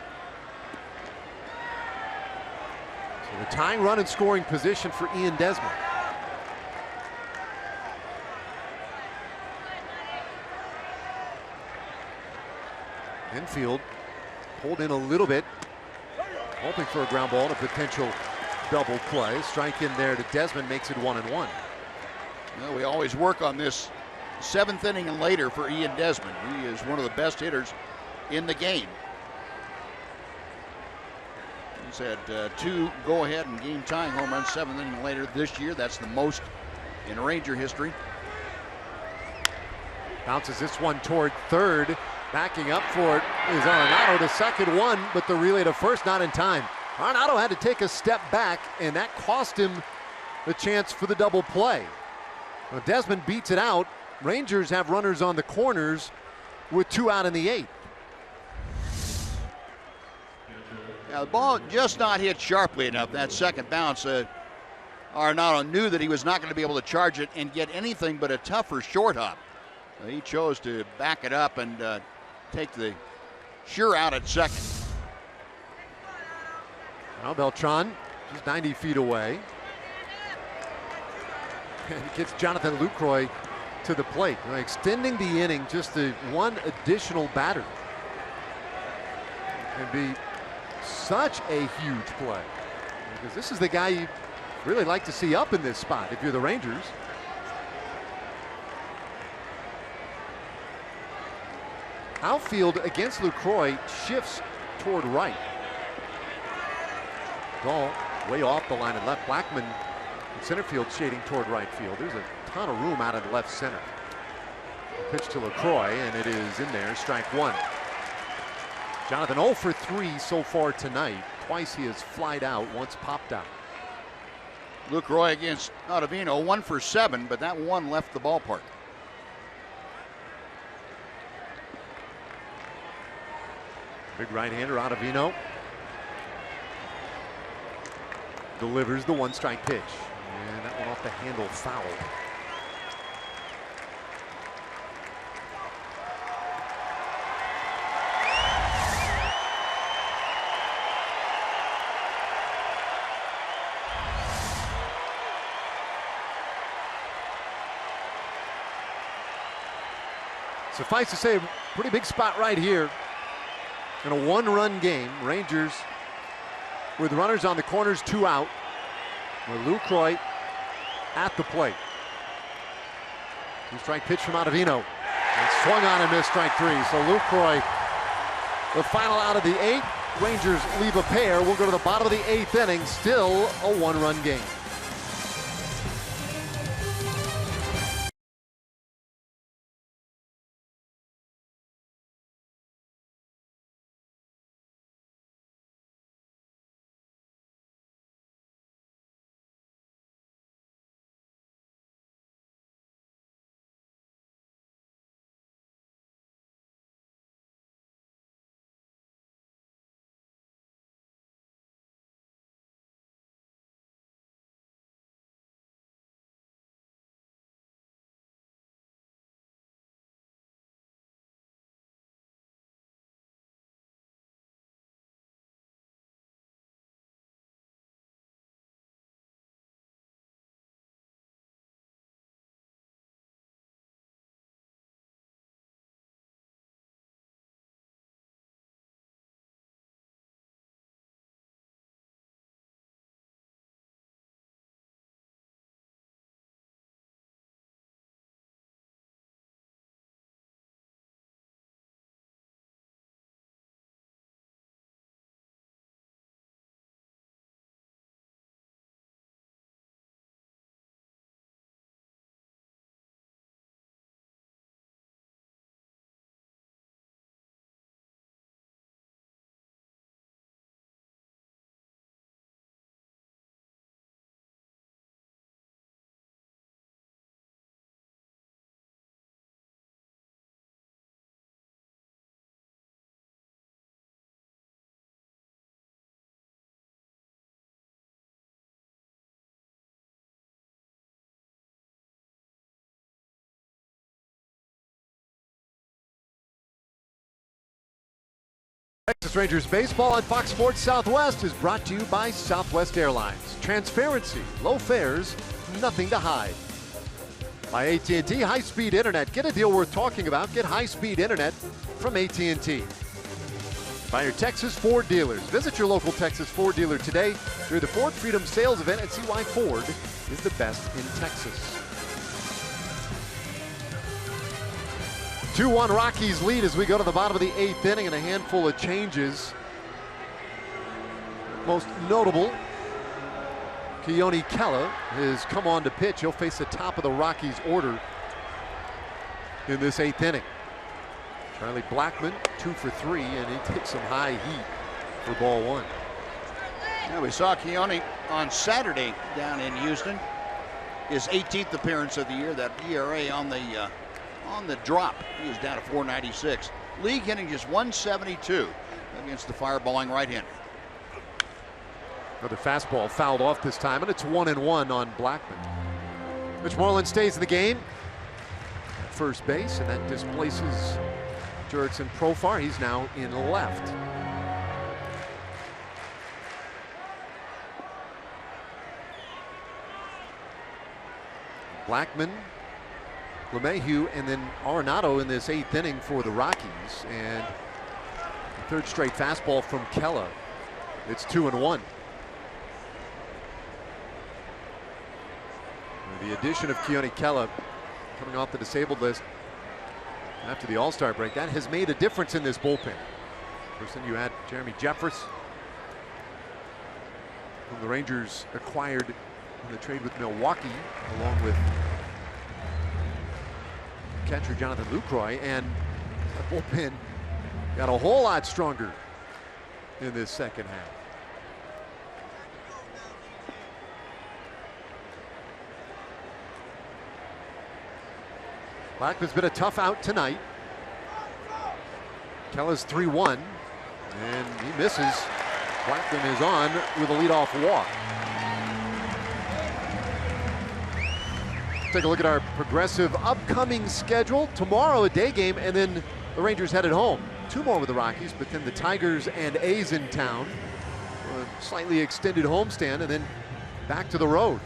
So the tying run in scoring position for Ian Desmond. Infield pulled in a little bit, hoping for a ground ball and a potential double play. Strike in there to Desmond makes it 1-1. Well, we always work on this 7th inning and later for Ian Desmond. He is one of the best hitters in the game. He's had 2 go-ahead and game-tying home runs 7th inning and later this year. That's the most in Ranger history. Bounces this one toward third. Backing up for it is Arenado, the second one, but the relay to first not in time. Arenado had to take a step back, and that cost him the chance for the double play. Well, Desmond beats it out. Rangers have runners on the corners with 2 out in the 8th. Now, the ball just not hit sharply enough, that second bounce. Arenado knew that he was not going to be able to charge it and get anything but a tougher short hop. He chose to back it up and take the sure out at second. Now Beltran, just 90 feet away. And he gets Jonathan Lucroy to the plate, extending the inning just to one additional batter. Can be such a huge play, because this is the guy you really like to see up in this spot if you're the Rangers. Outfield against Lucroy shifts toward right. Ball way off the line and left. Blackman in center field shading toward right field. There's a ton of room out in left center. Pitch to Lucroy, and it is in there. Strike one. Jonathan 0 for 3 so far tonight. Twice he has flied out, once popped out. Lucroy against Ottavino, 1 for 7, but that one left the ballpark. Big right-hander Ottavino delivers the 1-strike pitch, and that one off the handle, foul. Suffice to say, pretty big spot right here in a 1-run game. Rangers with runners on the corners, 2 out, with Lucroy at the plate. 2-strike pitch from Ottavino. And swung on and missed, strike 3. So Lucroy, the final out of the 8th. Rangers leave a pair. We'll go to the bottom of the 8th inning. Still a 1-run game. Texas Rangers baseball on Fox Sports Southwest is brought to you by Southwest Airlines. Transparency, low fares, nothing to hide. By AT&T high-speed internet. Get a deal worth talking about. Get high-speed internet from AT&T. By your Texas Ford dealers. Visit your local Texas Ford dealer today during the Ford Freedom Sales event and see why Ford is the best in Texas. 2-1 Rockies lead as we go to the bottom of the 8th inning, and a handful of changes. Most notable, Keone Kela has come on to pitch. He'll face the top of the Rockies order in this 8th inning. Charlie Blackmon 2 for 3, and he takes some high heat for ball 1. Yeah, we saw Keone on Saturday down in Houston. His 18th appearance of the year. That ERA on the drop. He was down to 4.96. League hitting just 172 against the fireballing right-hander. Another fastball fouled off this time, and it's 1-1 on Blackmon. Mitch Moreland stays in the game at first base, and that displaces Jurickson Profar. He's now in left. Blackmon, LeMahieu, and then Arenado in this 8th inning for the Rockies. And the 3rd straight fastball from Kela. It's 2-1. The addition of Keone Kela coming off the disabled list after the All-Star break, that has made a difference in this bullpen. First then you had Jeremy Jeffress, whom the Rangers acquired in the trade with Milwaukee, along with catcher Jonathan Lucroy, and the bullpen got a whole lot stronger in this second half. Blackman's been a tough out tonight. Kela's 3-1, and he misses. Blackman is on with a leadoff walk. Take a look at our Progressive upcoming schedule. Tomorrow a day game, and then the Rangers headed home. 2 more with the Rockies, but then the Tigers and A's in town. A slightly extended homestand, and then back to the road.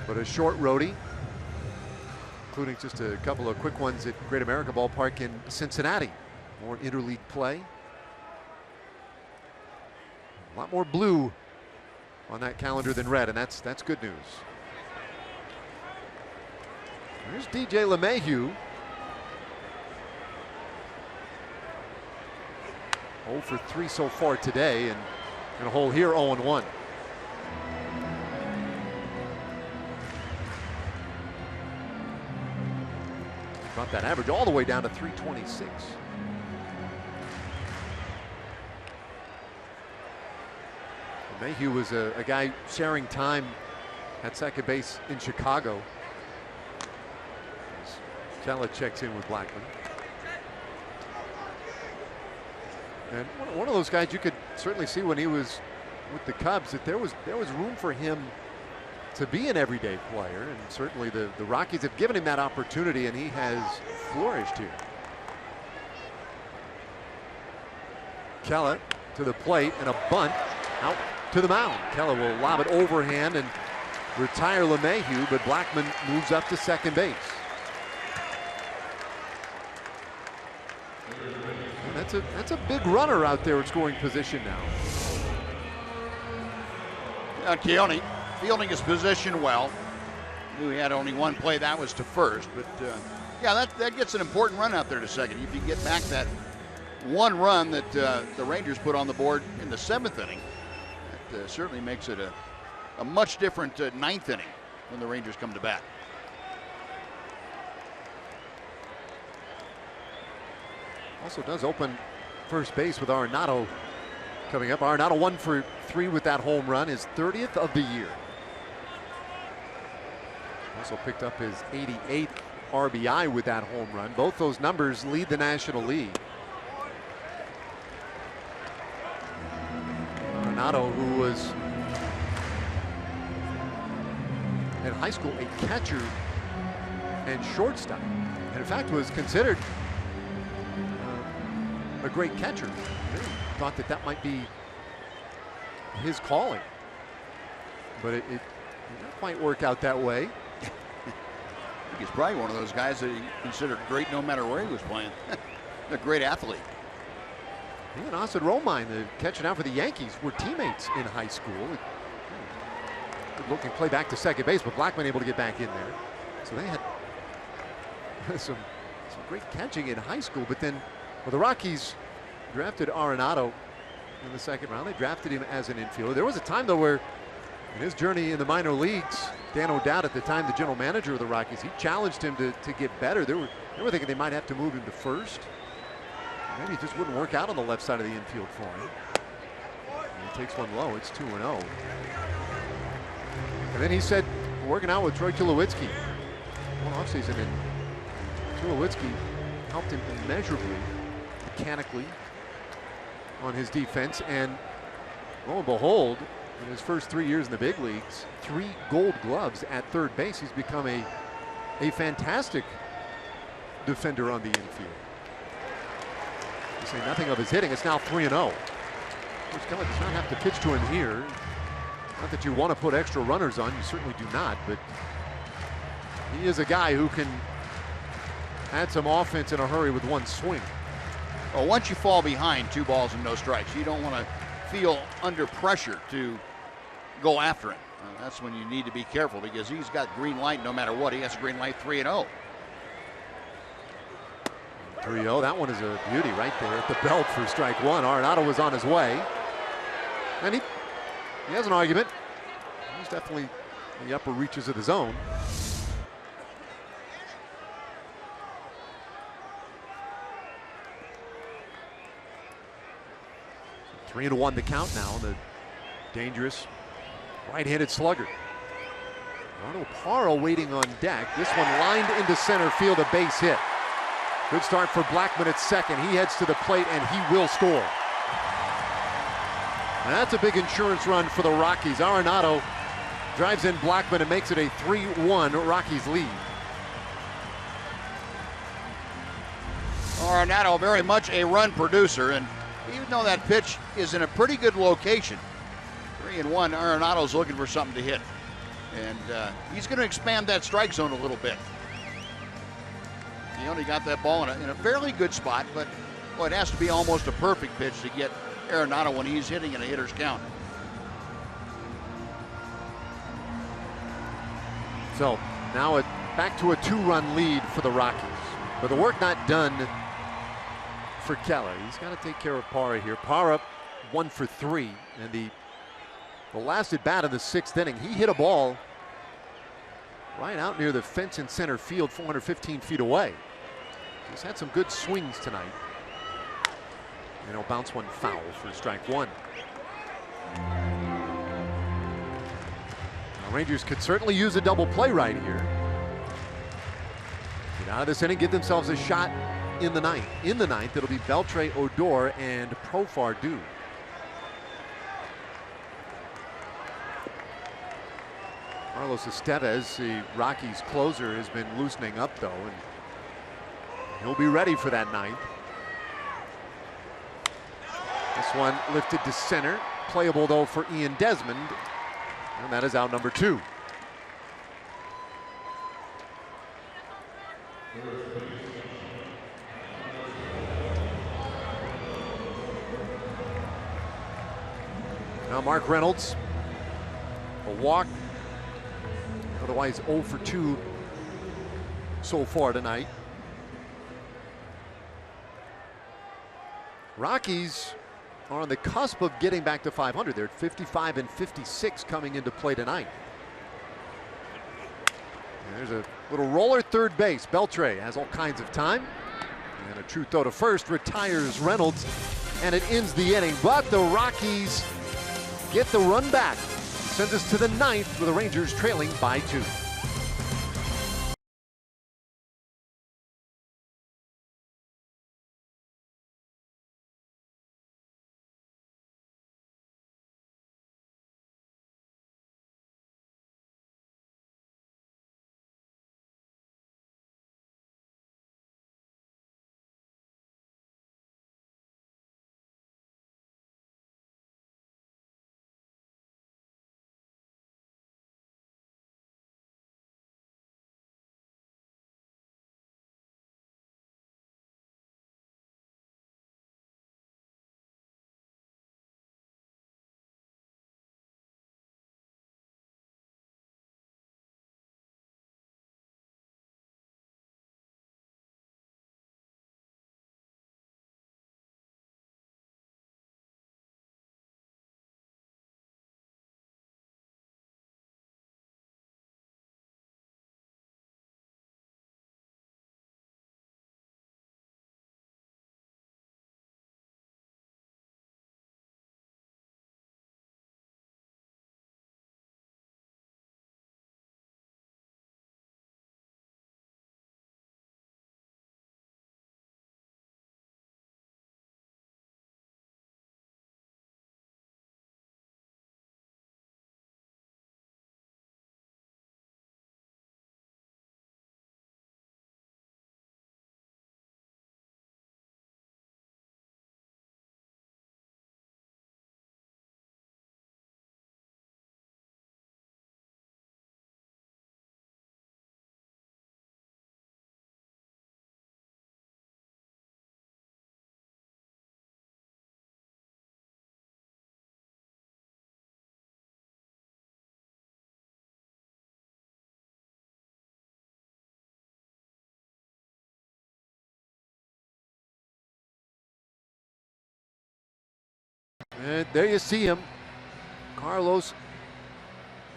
But a short roadie including just a couple of quick ones at Great America Ballpark in Cincinnati. More interleague play. A lot more blue on that calendar than red, and that's good news. There's DJ LeMahieu. 0 for 3 so far today, and in a hole here, 0-1. Brought that average all the way down to 326. Mayhew was a guy sharing time at second base in Chicago. Kella checks in with Blackmon. And one of those guys you could certainly see when he was with the Cubs that there was room for him to be an everyday player, and certainly the Rockies have given him that opportunity, and he has flourished here. Kella to the plate and a bunt out to the mound. Kella will lob it overhand and retire LeMahieu, but Blackmon moves up to second base. And that's a big runner out there at scoring position now. Keone fielding his position well. Knew he had only one play, that was to first, but yeah, that gets an important run out there to second. If you get back that one run that the Rangers put on the board in the 7th inning, that certainly makes it a much different 9th inning when the Rangers come to bat. Also does open first base with Arenado coming up. Arenado 1 for 3 with that home run, his 30th of the year. Also picked up his 88th RBI with that home run. Both those numbers lead the National League. Arenado, who was in high school a catcher and shortstop, and in fact was considered a great catcher. Thought that might be his calling, but it didn't quite work out that way. He's probably one of those guys that he considered great no matter where he was playing. A great athlete. He and Austin Romine, the catcher now for the Yankees, were teammates in high school. Good looking play back to second base, but Blackmon able to get back in there. So they had some great catching in high school, but then, well, the Rockies drafted Arenado in the 2nd round. They drafted him as an infielder. There was a time, though, where in his journey in the minor leagues, Dan O'Dowd, at the time the general manager of the Rockies, he challenged him to get better. They were thinking they might have to move him to first. Maybe it just wouldn't work out on the left side of the infield for him. And he takes one low. It's 2-0. And then he said, working out with Troy Tulowitzki one offseason, and Tulowitzki helped him immeasurably, mechanically, on his defense. And lo and behold, in his first 3 years in the big leagues, 3 Gold Gloves at third base. He's become a fantastic defender on the infield. To say nothing of his hitting, it's now 3-0. Which Kella does not have to pitch to him here. Not that you want to put extra runners on, you certainly do not, but he is a guy who can add some offense in a hurry with one swing. Well, once you fall behind 2 balls and no strikes, you don't want to feel under pressure to go after him. That's when you need to be careful, because he's got green light no matter what. He has a green light 3-0. 3-0, that one is a beauty right there at the belt for strike one. Arenado was on his way, and he has an argument. He's definitely in the upper reaches of the zone. So 3-1 the count now. The dangerous right-handed slugger. Ronald Parra waiting on deck. This one lined into center field, a base hit. Good start for Blackmon at second. He heads to the plate and he will score. And that's a big insurance run for the Rockies. Arenado drives in Blackmon and makes it a 3-1 Rockies lead. Arenado very much a run producer, and even though that pitch is in a pretty good location, 3-1, Arenado's looking for something to hit. And he's going to expand that strike zone a little bit. He only got that ball in a fairly good spot, but well, it has to be almost a perfect pitch to get Arenado when he's hitting in a hitter's count. So now back to a 2-run lead for the Rockies. But the work not done for Keller. He's got to take care of Parra here. Parra 1 for 3. And the last at bat in the 6th inning, he hit a ball right out near the fence in center field, 415 feet away. He's had some good swings tonight. And he'll bounce one foul for strike 1. Now, Rangers could certainly use a double play right here. Get out of this inning, get themselves a shot in the ninth. In the ninth, it'll be Beltre, Odor, and Profar due. Carlos Estevez, the Rockies closer, has been loosening up though, and he'll be ready for that ninth. This one lifted to center, playable though for Ian Desmond, and that is out number 2. Now Mark Reynolds, a walk, otherwise 0 for 2 so far tonight. Rockies are on the cusp of getting back to 500. They're at 55 and 56 coming into play tonight. And there's a little roller third base. Beltre has all kinds of time. And a true throw to first retires Reynolds, and it ends the inning. But the Rockies get the run back. Sends us to the ninth with the Rangers trailing by 2. And there you see him, Carlos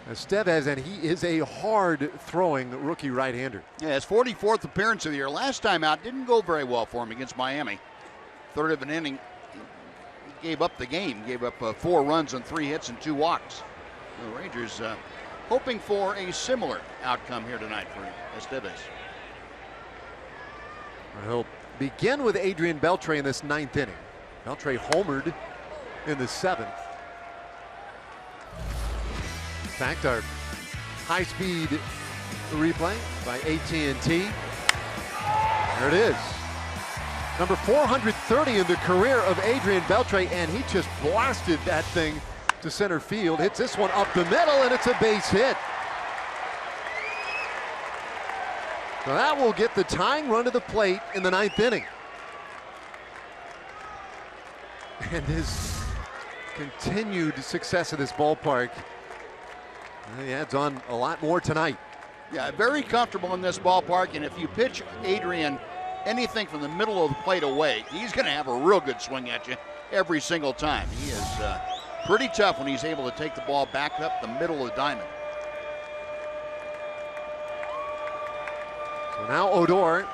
Estevez, and he is a hard-throwing rookie right-hander. Yeah, his 44th appearance of the year. Last time out didn't go very well for him against Miami. Third of an inning, he gave up the game. Gave up 4 runs on 3 hits and 2 walks. The Rangers hoping for a similar outcome here tonight for Estevez. He'll begin with Adrian Beltre in this 9th inning. Beltre homered in the 7th. In fact, our high-speed replay by AT&T. There it is. Number 430 in the career of Adrian Beltre, and he just blasted that thing to center field. Hits this one up the middle, and it's a base hit. So that will get the tying run to the plate in the 9th inning. And his continued success at this ballpark, he adds on a lot more tonight. Yeah, very comfortable in this ballpark, and if you pitch Adrian anything from the middle of the plate away, he's going to have a real good swing at you every single time. He is pretty tough when he's able to take the ball back up the middle of the diamond. So now Odor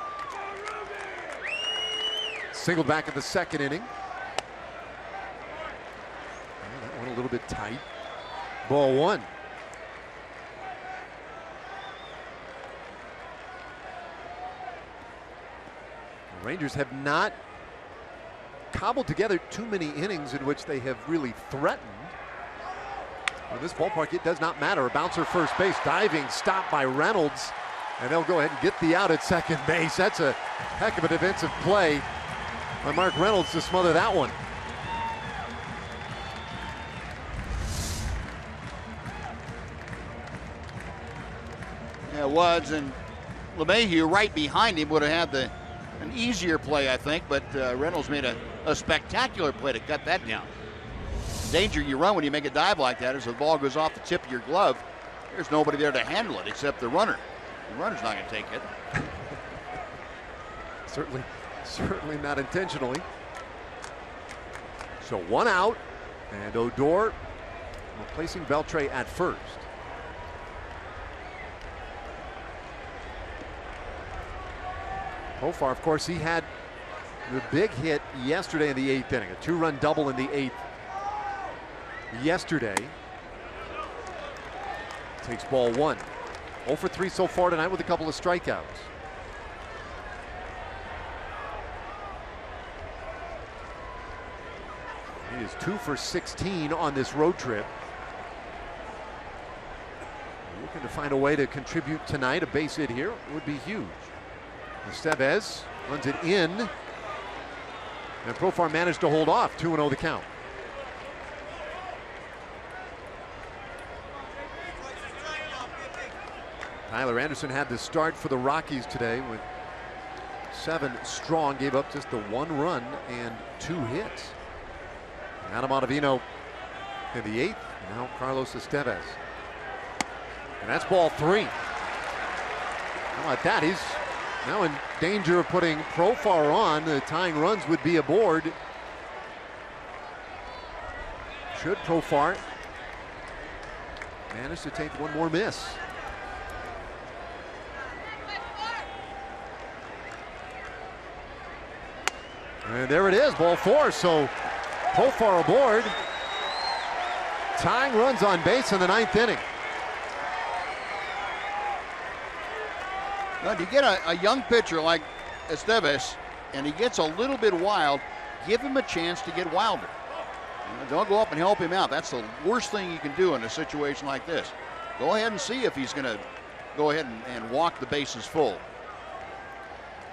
singled back in the 2nd inning. That one a little bit tight. Ball 1. The Rangers have not cobbled together too many innings in which they have really threatened. In this ballpark, it does not matter. A bouncer first base, diving, stopped by Reynolds, and they'll go ahead and get the out at second base. That's a heck of a defensive play by Mark Reynolds to smother that one. Yeah, it was, and LeMahieu right behind him would have had an easier play, I think, but Reynolds made a spectacular play to cut that down. Danger you run when you make a dive like that is the ball goes off the tip of your glove. There's nobody there to handle it except the runner. The runner's not going to take it. Certainly not intentionally. So 1 out, and Odor replacing Beltre at first. Profar, of course, he had the big hit yesterday in the 8th inning, a 2-run double in the 8th yesterday. Takes ball 1. 0 for 3 so far tonight with a couple of strikeouts. He is 2 for 16 on this road trip. Looking to find a way to contribute tonight. A base hit here would be huge. Estevez runs it in, and Profar managed to hold off. 2-0 the count. Tyler Anderson had the start for the Rockies today with 7 strong, gave up just the 1 run and 2 hits. Adam Ottavino in the 8th, now Carlos Estevez. And that's ball 3. How about that? He's now in danger of putting Profar on. The tying runs would be aboard. Should Profar manage to take one more miss. And there it is, ball 4. So Profar aboard. Tying runs on base in the 9th inning. Well, if you get a young pitcher like Estevez and he gets a little bit wild, give him a chance to get wilder. Don't go up and help him out. That's the worst thing you can do in a situation like this. Go ahead and see if he's going to go ahead and walk the bases full.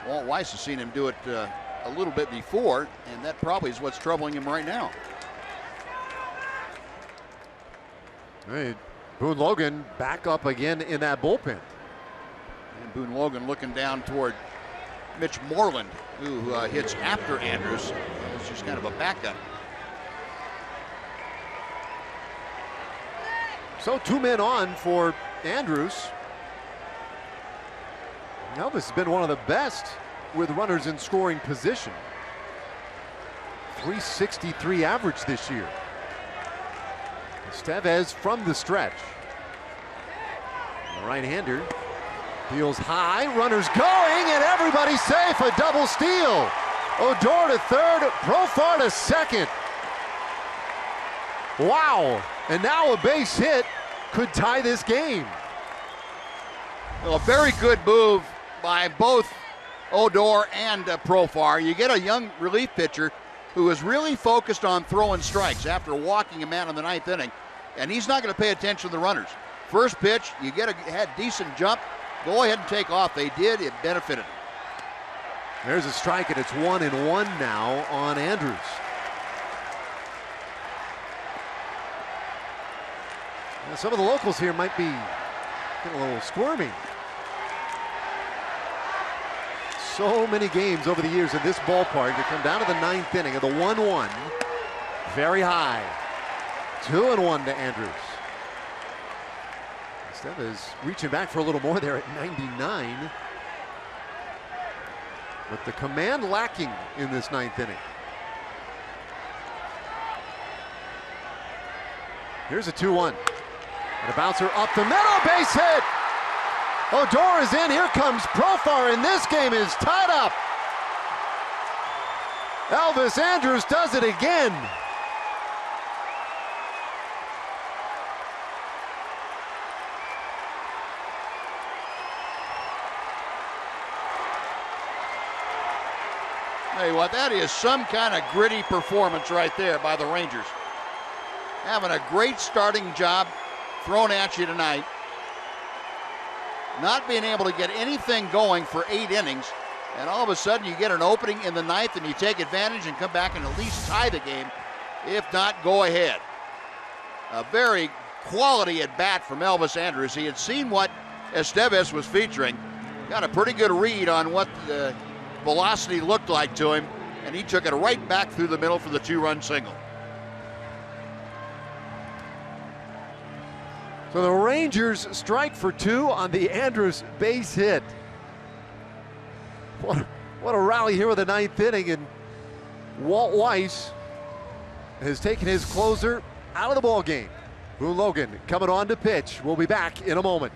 Walt Weiss has seen him do it a little bit before, and that probably is what's troubling him right now. Hey, Boone Logan back up again in that bullpen. And Boone Logan looking down toward Mitch Moreland, who hits after Andrus. It's just kind of a backup. So 2 men on for Andrus. Elvis has been one of the best with runners in scoring position. .363 average this year. Estevez from the stretch. The right-hander deals high, runners going, and everybody's safe. A double steal. Odor to third, Profar to second. Wow, and now a base hit could tie this game. Well, a very good move by both Odor and Profar. You get a young relief pitcher who is really focused on throwing strikes after walking a man in the 9th inning, and he's not going to pay attention to the runners. First pitch, you had decent jump, go ahead and take off. They did, it benefited. There's a strike, and it's 1-1 now on Andrus. Now, some of the locals here might be getting a little squirmy. so many games over the years in this ballpark. You come down to the 9th inning of the 1-1. Very high. 2-1 to Andrews. Estevez reaching back for a little more there at 99. But the command lacking in this 9th inning. Here's a 2-1. And a bouncer up the middle, base hit. Odor is in, here comes Profar, and this game is tied up. Elvis Andrus does it again. Tell you what, that is some kind of gritty performance right there by the Rangers. Having a great starting job thrown at you tonight. Not being able to get anything going for 8 innings, and all of a sudden you get an opening in the 9th and you take advantage and come back and at least tie the game, if not go ahead. A very quality at bat from Elvis Andrus. He had seen what Estevez was featuring, got a pretty good read on what the velocity looked like to him, and he took it right back through the middle for the 2-run single. So the Rangers strike for 2 on the Andrus base hit. What a rally here with the 9th inning, and Walt Weiss has taken his closer out of the ball game. Boone Logan coming on to pitch. We'll be back in a moment.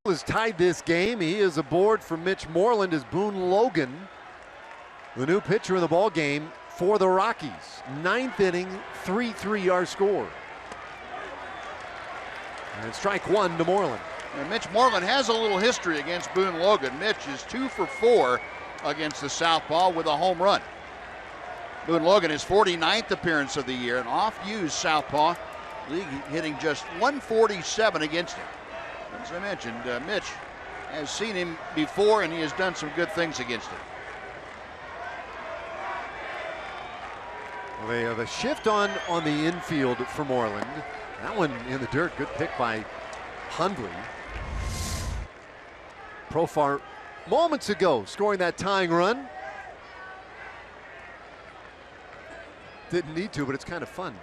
Has tied this game. He is aboard for Mitch Moreland as Boone Logan, the new pitcher in the ball game for the Rockies. 9th inning, 3-3 our score. And strike 1 to Moreland. And Mitch Moreland has a little history against Boone Logan. Mitch is 2 for 4 against the southpaw with a home run. Boone Logan, his 49th appearance of the year, an off-used southpaw, league hitting just 147 against him. As I mentioned, Mitch has seen him before, and he has done some good things against him. Well, they have a shift on the infield for Moreland. That one in the dirt. Good pick by Hundley. Profar moments ago scoring that tying run. Didn't need to, but it's kind of fun.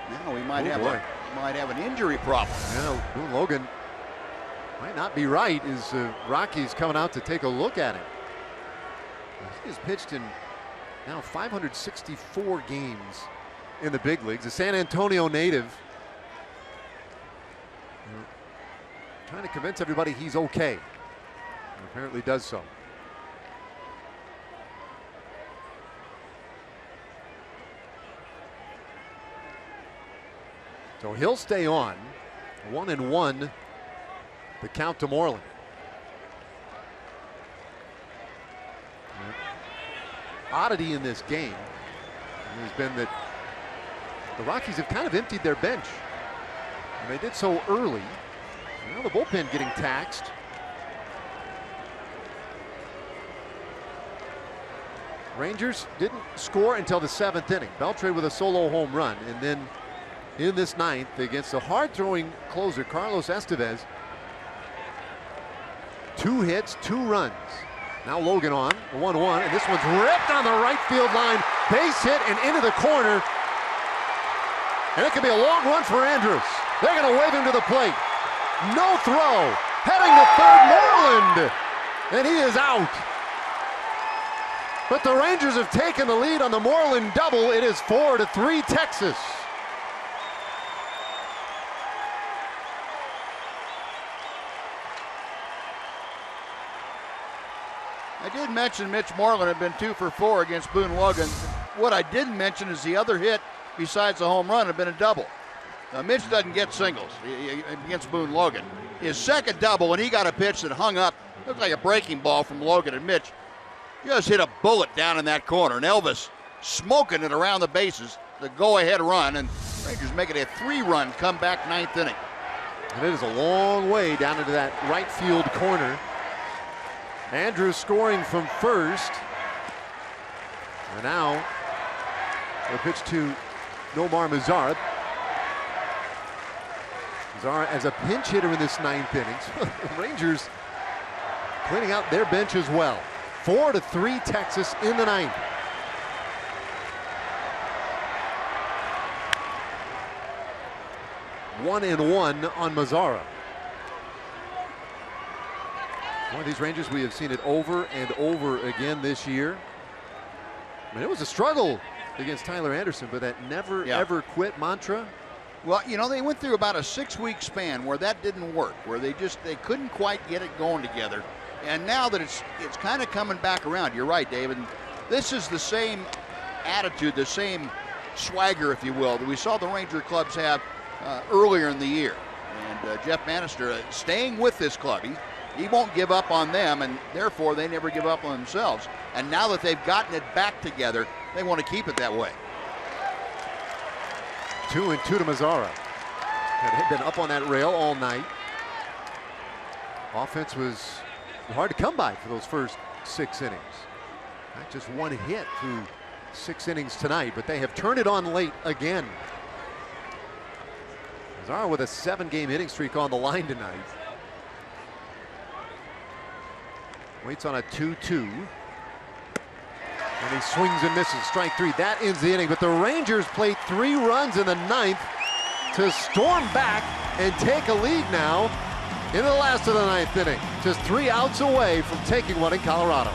Now we might have an injury problem. Yeah, Boone Logan might not be right as Rockies coming out to take a look at him. He has pitched in now 564 games in the big leagues. A San Antonio native. Trying to convince everybody he's okay. And apparently does so. So he'll stay on. 1-1, the count to Moreland. Oddity in this game has been that the Rockies have kind of emptied their bench. And they did so early. Now the bullpen getting taxed. Rangers didn't score until the 7th inning. Beltre with a solo home run, and then in this 9th against the hard-throwing closer Carlos Estevez, 2 hits, 2 runs. Now Logan on the 1-1, and this one's ripped on the right field line, base hit and into the corner, and it could be a long run for Andrus. They're going to wave him to the plate. No throw, heading to third, Moreland, and he is out. But the Rangers have taken the lead on the Moreland double. It is 4-3 Texas. I did mention Mitch Moreland had been 2 for 4 against Boone Logan. What I didn't mention is the other hit besides the home run had been a double. Now, Mitch doesn't get singles against Boone Logan. His second double, and he got a pitch that hung up, looked like a breaking ball from Logan, and Mitch just hit a bullet down in that corner. And Elvis smoking it around the bases, the go-ahead run, and Rangers making a 3-run comeback 9th inning. And it is a long way down into that right field corner. Andrus scoring from first. And now the pitch to Nomar Mazara. Mazara as a pinch hitter in this 9th inning. The Rangers cleaning out their bench as well. 4-3 Texas in the 9th. One and one on Mazara. One of these Rangers, we have seen it over and over again this year. I mean, it was a struggle against Tyler Anderson, but that never ever quit mantra. Well, you know, they went through about a 6-week span where that didn't work, where they couldn't quite get it going together. And now that it's kind of coming back around, you're right, David. This is the same attitude, the same swagger, if you will, that we saw the Ranger clubs have earlier in the year. And Jeff Bannister staying with this club. He won't give up on them, and therefore they never give up on themselves. And now that they've gotten it back together, they want to keep it that way. 2-2 to Mazara. Had been up on that rail all night. Offense was hard to come by for those first 6 innings. Not just one hit through 6 innings tonight, but they have turned it on late again. Mazara with a 7-game hitting streak on the line tonight. Waits on a 2-2. And he swings and misses. Strike 3. That ends the inning. But the Rangers played 3 runs in the 9th to storm back and take a lead now in the last of the 9th inning. Just 3 outs away from taking one in Colorado.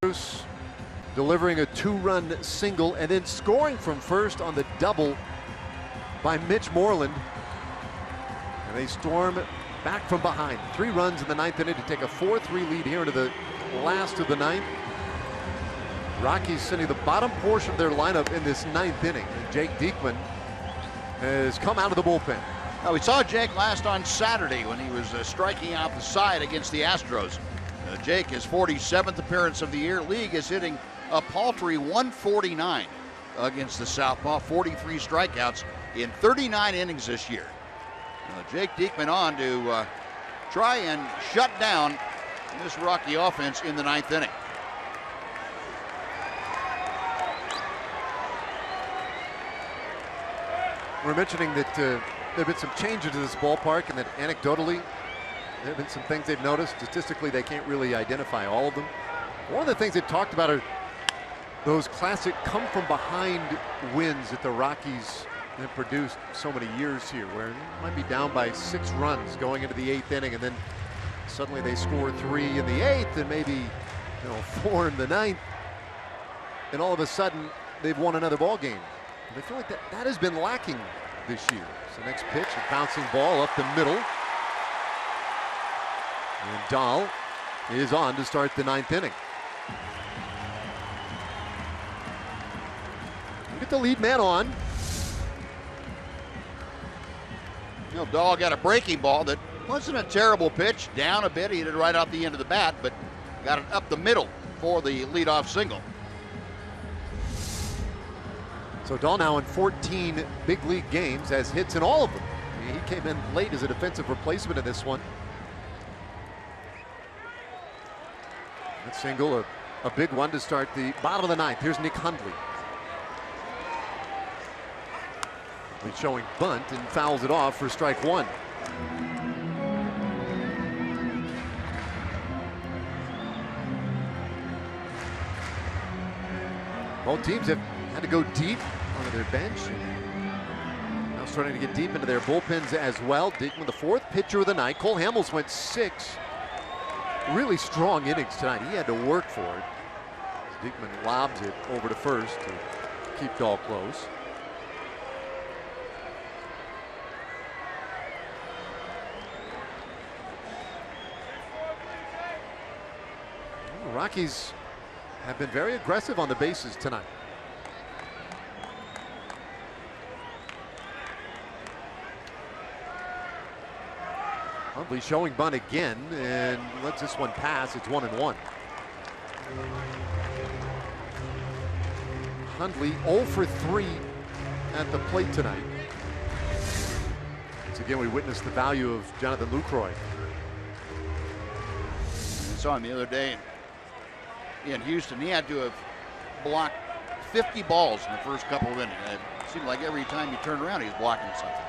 Bruce delivering a 2-run single and then scoring from first on the double by Mitch Moreland. And they storm back from behind. 3 runs in the 9th inning to take a 4-3 lead here into the last of the 9th. Rockies sending the bottom portion of their lineup in this 9th inning. And Jake Diekman has come out of the bullpen. Now, we saw Jake last on Saturday when he was striking out the side against the Astros. Jake, his 47th appearance of the year. League is hitting a paltry 149 against the Southpaw. 43 strikeouts in 39 innings this year. Jake Diekman on to try and shut down this Rocky offense in the 9th inning. We're mentioning that there have been some changes to this ballpark, and that anecdotally there have been some things they've noticed. Statistically, they can't really identify all of them. One of the things they've talked about are those classic come-from-behind wins that the Rockies have produced so many years here, where they might be down by 6 runs going into the 8th inning, and then suddenly they score 3 in the 8th and maybe 4 in the 9th, and all of a sudden they've won another ball game. And I feel like that has been lacking this year. So next pitch, a bouncing ball up the middle. And Dahl is on to start the 9th inning. Get the lead man on. Dahl got a breaking ball that wasn't a terrible pitch. Down a bit, he hit it right off the end of the bat, but got it up the middle for the leadoff single. So Dahl now in 14 big league games, has hits in all of them. He came in late as a defensive replacement in this one. That single, a big one to start the bottom of the 9th. Here's Nick Hundley. He's showing bunt and fouls it off for strike 1. Both teams have had to go deep onto their bench. Now starting to get deep into their bullpens as well. Diekman, the 4th pitcher of the night. Cole Hamels went 6 really strong innings tonight. He had to work for it. Diekman lobs it over to first to keep Dahl close. The Rockies have been very aggressive on the bases tonight. Hundley showing bunt again and lets this one pass. It's 1-1. Hundley 0 for 3 at the plate tonight. Once again, we witnessed the value of Jonathan Lucroy. I saw him the other day in Houston. He had to have blocked 50 balls in the first couple of innings. It seemed like every time you turned around, he was blocking something.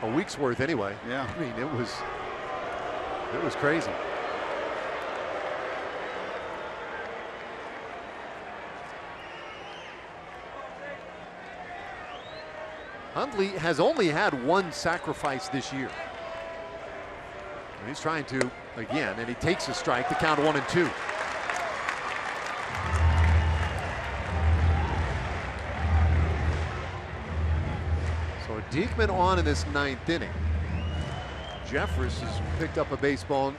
A week's worth anyway. Yeah. I mean, it was crazy. Hundley has only had 1 sacrifice this year. And he's trying to again, and he takes a strike. The count 1-2. So Diekman on in this 9th inning. Jeffress has picked up a baseball and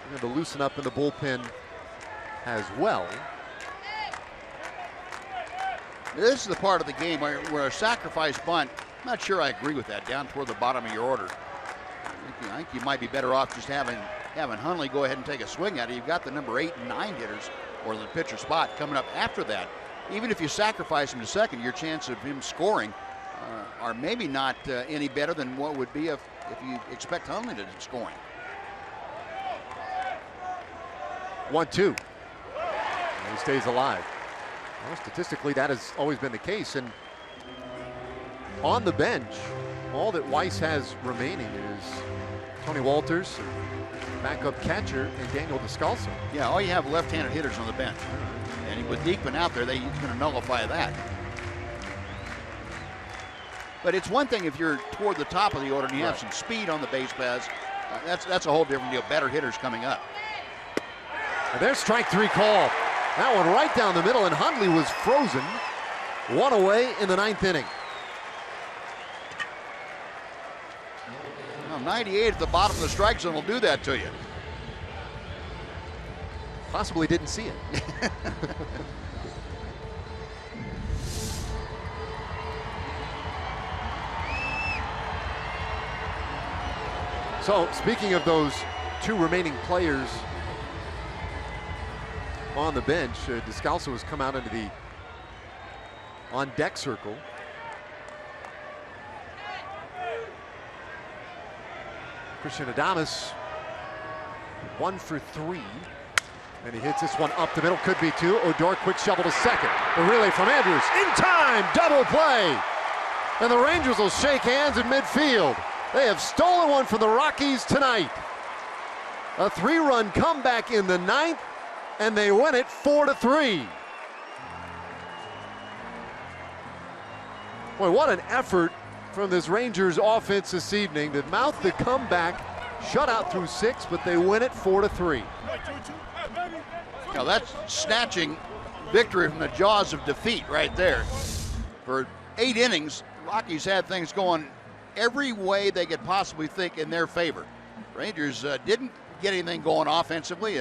going to loosen up in the bullpen as well. This is the part of the game where a sacrifice bunt, I'm not sure I agree with that, down toward the bottom of your order. I think you might be better off just having Hundley go ahead and take a swing at it. You've got the number 8 and 9 hitters, or the pitcher spot, coming up after that. Even if you sacrifice him to second, your chance of him scoring are maybe not any better than what would be if you expect Hundley to be scoring. 1-2. And he stays alive. Well, statistically, that has always been the case. And on the bench, all that Weiss has remaining is Tony Walters, backup catcher, and Daniel Descalso. Yeah, all you have left-handed hitters on the bench. And with Diekman out there, he's going to nullify that. But it's one thing if you're toward the top of the order and you have some speed on the base paths. That's a whole different deal. Better hitters coming up. And there's strike 3 call. That one right down the middle, and Hundley was frozen. One away in the 9th inning. Well, 98 at the bottom of the strike zone will do that to you. Possibly didn't see it. So, speaking of those two remaining players on the bench, Descalso has come out into the on-deck circle. Christian Adames, 1 for 3. And he hits this one up the middle, could be 2. Odor, quick shovel to second. The relay from Andrews, in time, double play. And the Rangers will shake hands in midfield. They have stolen one from the Rockies tonight. A 3-run comeback in the 9th, and they win it 4-3. Boy, what an effort from this Rangers offense this evening to mount the comeback, shutout through 6, but they win it 4-3. Now that's snatching victory from the jaws of defeat right there. For 8 innings, the Rockies had things going every way they could possibly think in their favor. Rangers didn't get anything going offensively.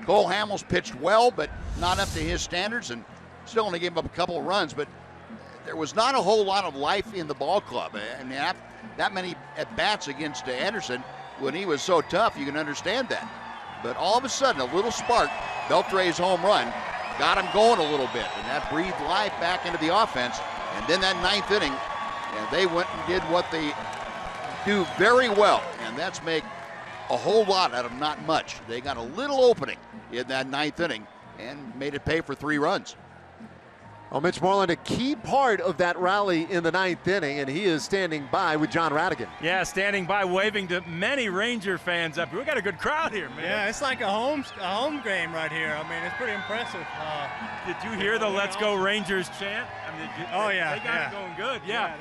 Cole Hamels pitched well, but not up to his standards, and still only gave up a couple of runs. But there was not a whole lot of life in the ball club. And that many at-bats against Anderson, when he was so tough, you can understand that. But all of a sudden, a little spark, Beltre's home run, got him going a little bit, and that breathed life back into the offense. And then that 9th inning, and they went and did what they do very well, and that's make a whole lot out of not much. They got a little opening in that 9th inning and made it pay for 3 runs. Well, Mitch Moreland, a key part of that rally in the 9th inning, and he is standing by with John Radigan. Yeah, standing by, waving to many Ranger fans up here. We got a good crowd here, man. Yeah, it's like a home game right here. I mean, it's pretty impressive. Did you hear the "Let's Go Rangers" chant? I mean, Oh yeah, they got it going good. Yeah,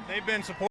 they've been supporting.